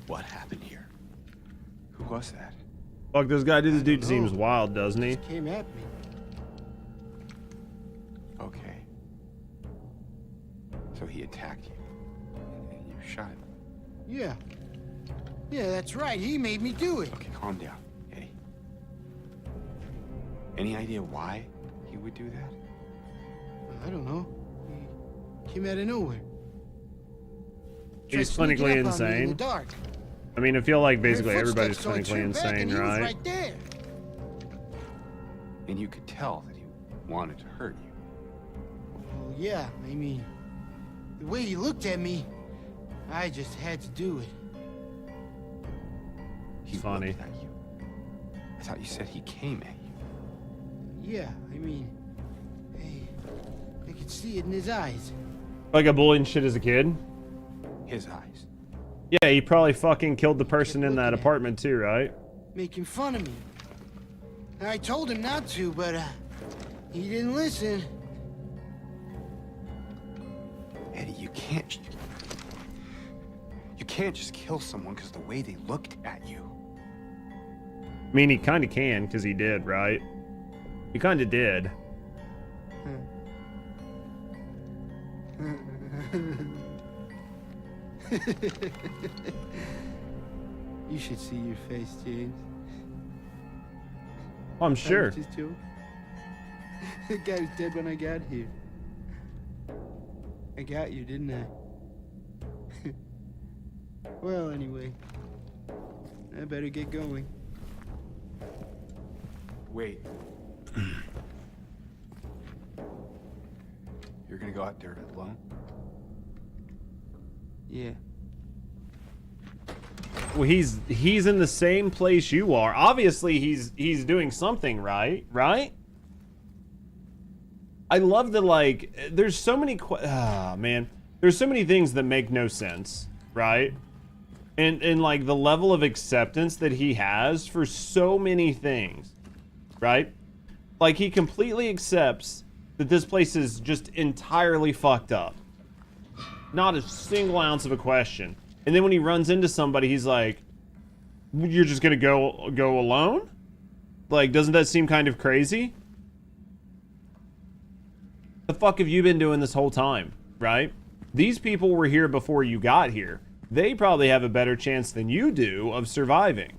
What happened here? Who was that? Fuck, this guy, this dude know. seems wild, doesn't he? Just came at me. Okay. So he attacked you. And you shot him. Yeah. Yeah, that's right. He made me do it. Okay, calm down, Eddie. Any idea why he would do that? I don't know. He came out of nowhere. He's Tried sneaking clinically up on me in the insane. dark. I mean, I feel like basically Heard everybody's footsteps, so I clinically turned back, and insane, he was right? right there. And you could tell that he wanted to hurt you. Well, yeah, I mean, the way he looked at me, I just had to do it. He Funny. looked at you. I thought you said he came at you. Yeah, I mean, hey, I could see it in his eyes. Like a bully and shit as a kid? His eyes. Yeah, he probably fucking killed the person in that apartment too, right? Making fun of me. And I told him not to, but he didn't listen. Eddie, you can't just kill someone because of the way they looked at you. I mean, he kind of can, because he did, right? He kind of did. You should see your face, James. I'm sure. I was just joking. The guy was dead when I got here. I got you, didn't I? Well, anyway, I better get going. Wait. You're gonna go out there alone? Yeah. Well, he's in the same place you are. Obviously, he's doing something right, right? I love the, like, there's so many man, there's so many things that make no sense, right? And like the level of acceptance that he has for so many things, right? Like, he completely accepts that this place is just entirely fucked up. Not a single ounce of a question. And then when he runs into somebody, he's like, "You're just gonna go alone?" Like, doesn't that seem kind of crazy? The fuck have you been doing this whole time, right? These people were here before you got here. They probably have a better chance than you do of surviving.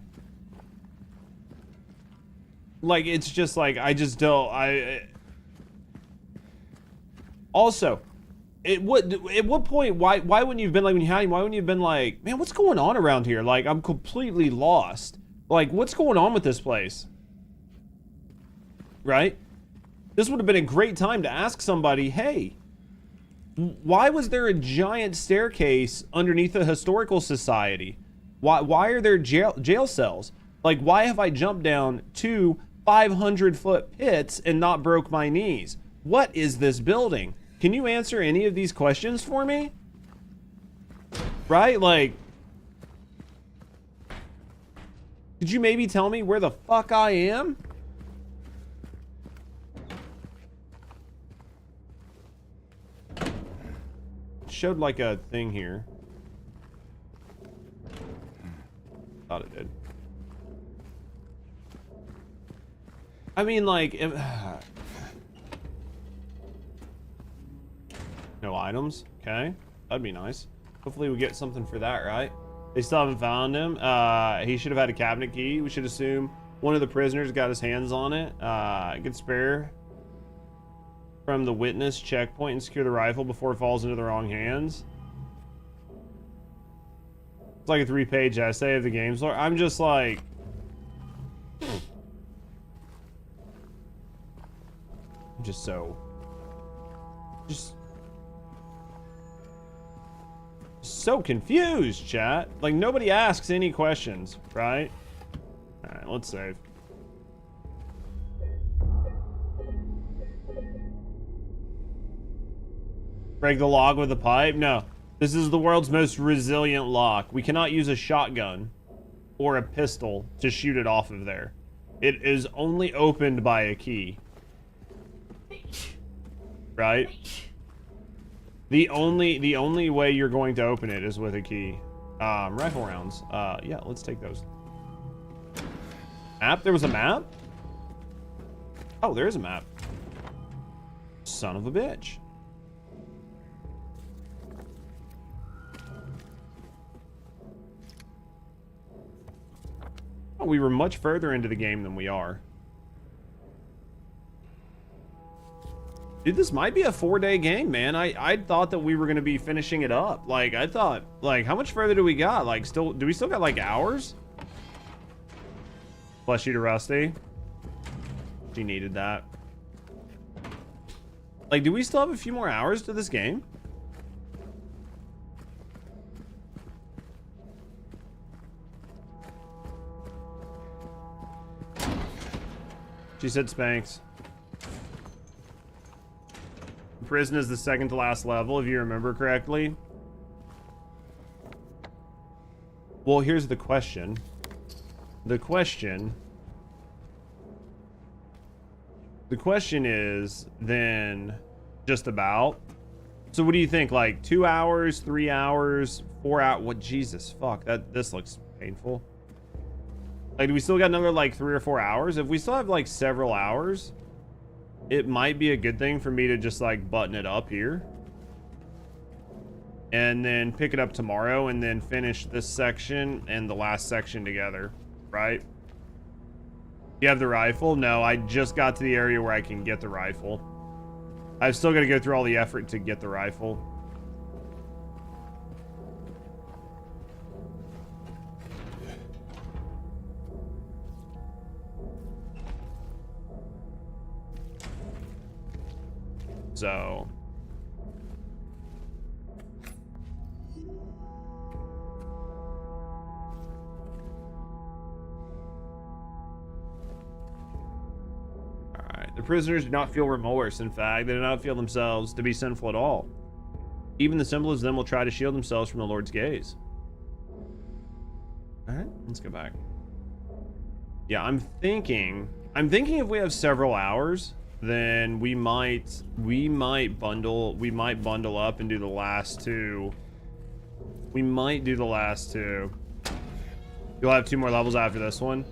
Like, it's just like, I just don't, Also, at what point, why wouldn't you have been like, when you had him, why wouldn't you have been like, man, what's going on around here? Like, I'm completely lost. Like, what's going on with this place? Right? This would have been a great time to ask somebody, hey, why was there a giant staircase underneath the historical society? Why are there jail cells? Like, why have I jumped down 2 500-foot pits and not broke my knees? What is this building? Can you answer any of these questions for me? Right? Like, could you maybe tell me where the fuck I am? Showed like a thing here. Thought it did. I mean, like, no items. Okay, that'd be nice. Hopefully we get something for that, right? They still haven't found him. He should have had a cabinet key. We should assume one of the prisoners got his hands on it. Get spare from the witness checkpoint and secure the rifle before it falls into the wrong hands. It's like a 3-page essay of the game's lore. I'm just like... I'm just so... so confused, chat. Like, nobody asks any questions, right? Alright, let's save. Break the lock with a pipe? No. This is the world's most resilient lock. We cannot use a shotgun or a pistol to shoot it off of there. It is only opened by a key. Right? The only way you're going to open it is with a key. Rifle rounds. Yeah, let's take those. Map? There was a map? Oh, there is a map. Son of a bitch. Oh, we were much further into the game than we are. Dude, this might be a 4-day game, man. I thought that we were going to be finishing it up. Like, I thought, like, how much further do we got? Like, do we still got, like, hours? Bless you to Rusty. She needed that. Like, do we still have a few more hours to this game? She said Spanx. Prison is the second to last level, if you remember correctly. Well, here's the question. The question is then just about. So what do you think? Like 2 hours, 3 hours, 4 hours? What? Jesus, fuck. This looks painful. Like, do we still got another like 3 or 4 hours? If we still have like several hours, it might be a good thing for me to just like button it up here and then pick it up tomorrow and then finish this section and the last section together, right? You have the rifle? No, I just got to the area where I can get the rifle. I've still got to go through all the effort to get the rifle. So alright, the prisoners do not feel remorse. In fact, they do not feel themselves to be sinful at all. Even the simplest of them will try to shield themselves from the Lord's gaze. Alright, let's go back. Yeah, I'm thinking if we have several hours, then we might bundle up and do the last two. We might do the last two. You'll have 2 more levels after this one.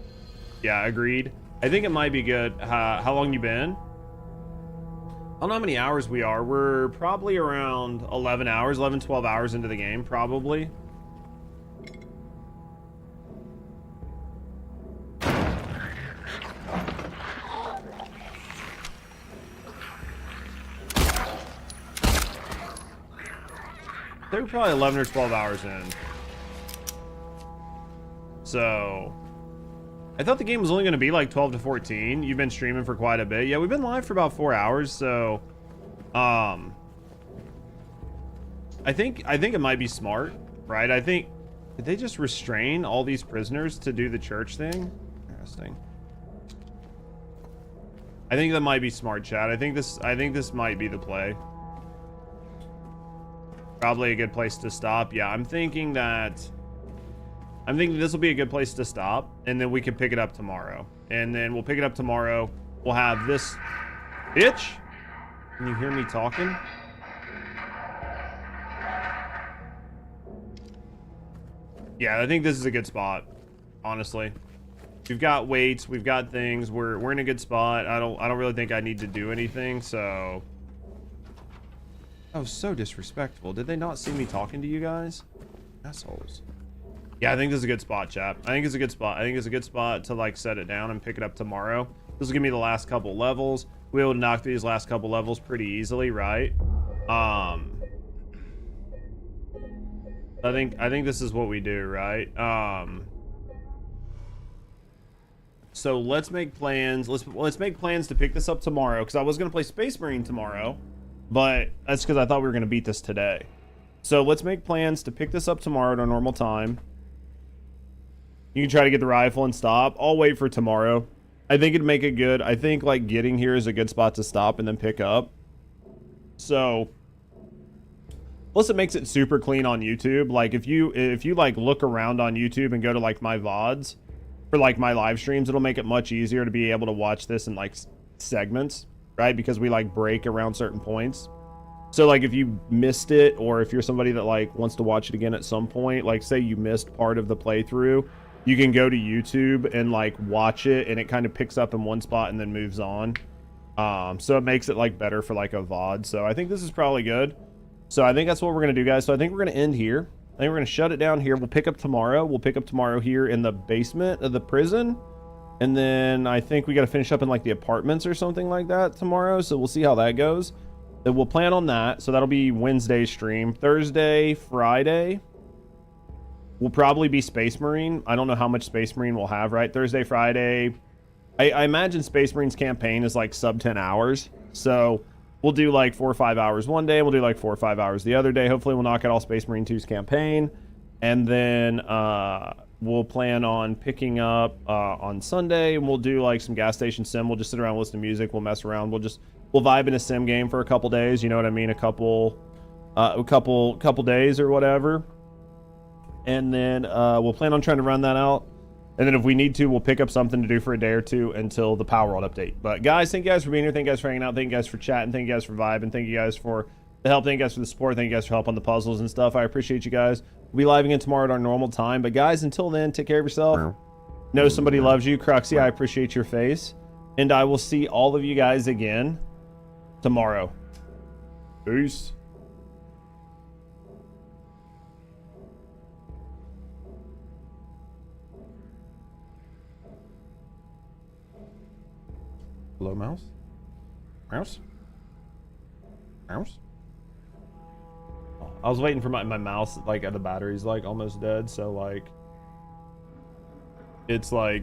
Yeah, agreed. I think it might be good. How long you been? I don't know how many hours we are. We're probably around 11 hours, 11, 12 hours into the game, probably. They're probably 11 or 12 hours in. So I thought the game was only going to be like 12 to 14. You've been streaming for quite a bit. Yeah, we've been live for about 4 hours. So I think it might be smart, right? Did they just restrain all these prisoners to do the church thing? Interesting. I think that might be smart, chat. I think this might be the play. Probably a good place to stop. Yeah, I'm thinking this will be a good place to stop, and then we can pick it up tomorrow. And then we'll pick it up tomorrow. We'll have this bitch. Can you hear me talking? Yeah, I think this is a good spot, honestly. We've got weights, we've got things. We're in a good spot. I don't really think I need to do anything, so. Oh, so disrespectful. Did they not see me talking to you guys? Assholes. Yeah, I think this is a good spot, chap. I think it's a good spot. I think it's a good spot to like set it down and pick it up tomorrow. This is gonna be the last couple levels. We'll be able to knock through these last couple levels pretty easily, right? I think this is what we do, right? So let's make plans. Let's make plans to pick this up tomorrow, because I was gonna play Space Marine tomorrow, but that's because I thought we were gonna beat this today. So let's make plans to pick this up tomorrow at our normal time. You can try to get the rifle and stop. I'll wait for tomorrow. I think it'd make it good. I think like getting here is a good spot to stop and then pick up. So plus it makes it super clean on YouTube. Like if you like look around on YouTube and go to like my VODs for like my live streams, it'll make it much easier to be able to watch this in like segments, right? Because we like break around certain points. So like if you missed it, or if you're somebody that like wants to watch it again at some point, like say you missed part of the playthrough, you can go to YouTube and like watch it, and it kind of picks up in one spot and then moves on. So it makes it like better for like a VOD. So I think this is probably good. So I think that's what we're gonna do, guys. So I think we're gonna end here. I think we're gonna shut it down here. We'll pick up tomorrow. We'll pick up tomorrow here in the basement of the prison. And then I think we got to finish up in like the apartments or something like that tomorrow. So we'll see how that goes. Then we'll plan on that. So that'll be Wednesday's stream. Thursday, Friday will probably be Space Marine. I don't know how much Space Marine we'll have, right? Thursday, Friday. I imagine Space Marine's campaign is like sub 10 hours. So we'll do like 4 or 5 hours one day. We'll do like 4 or 5 hours the other day. Hopefully we'll knock out all Space Marine 2's campaign. And then we'll plan on picking up on Sunday. And we'll do like some gas station sim. We'll just sit around, listen to music. We'll mess around. We'll vibe in a sim game for a couple days. You know what I mean? A couple days or whatever. And then we'll plan on trying to run that out. And then if we need to, we'll pick up something to do for a day or two until the Power World update. But guys, thank you guys for being here. Thank you guys for hanging out. Thank you guys for chatting. Thank you guys for vibing. Thank you guys for the help. Thank you guys for the support. Thank you guys for help on the puzzles and stuff. I appreciate you guys. We'll be live again tomorrow at our normal time. But guys, until then, take care of yourself. Know somebody loves you. Cruxy, I appreciate your face. And I will see all of you guys again tomorrow. Peace. Hello, mouse? Mouse? Mouse? Oh, I was waiting for my mouse, like, the battery's, like, almost dead, so, like, it's, like,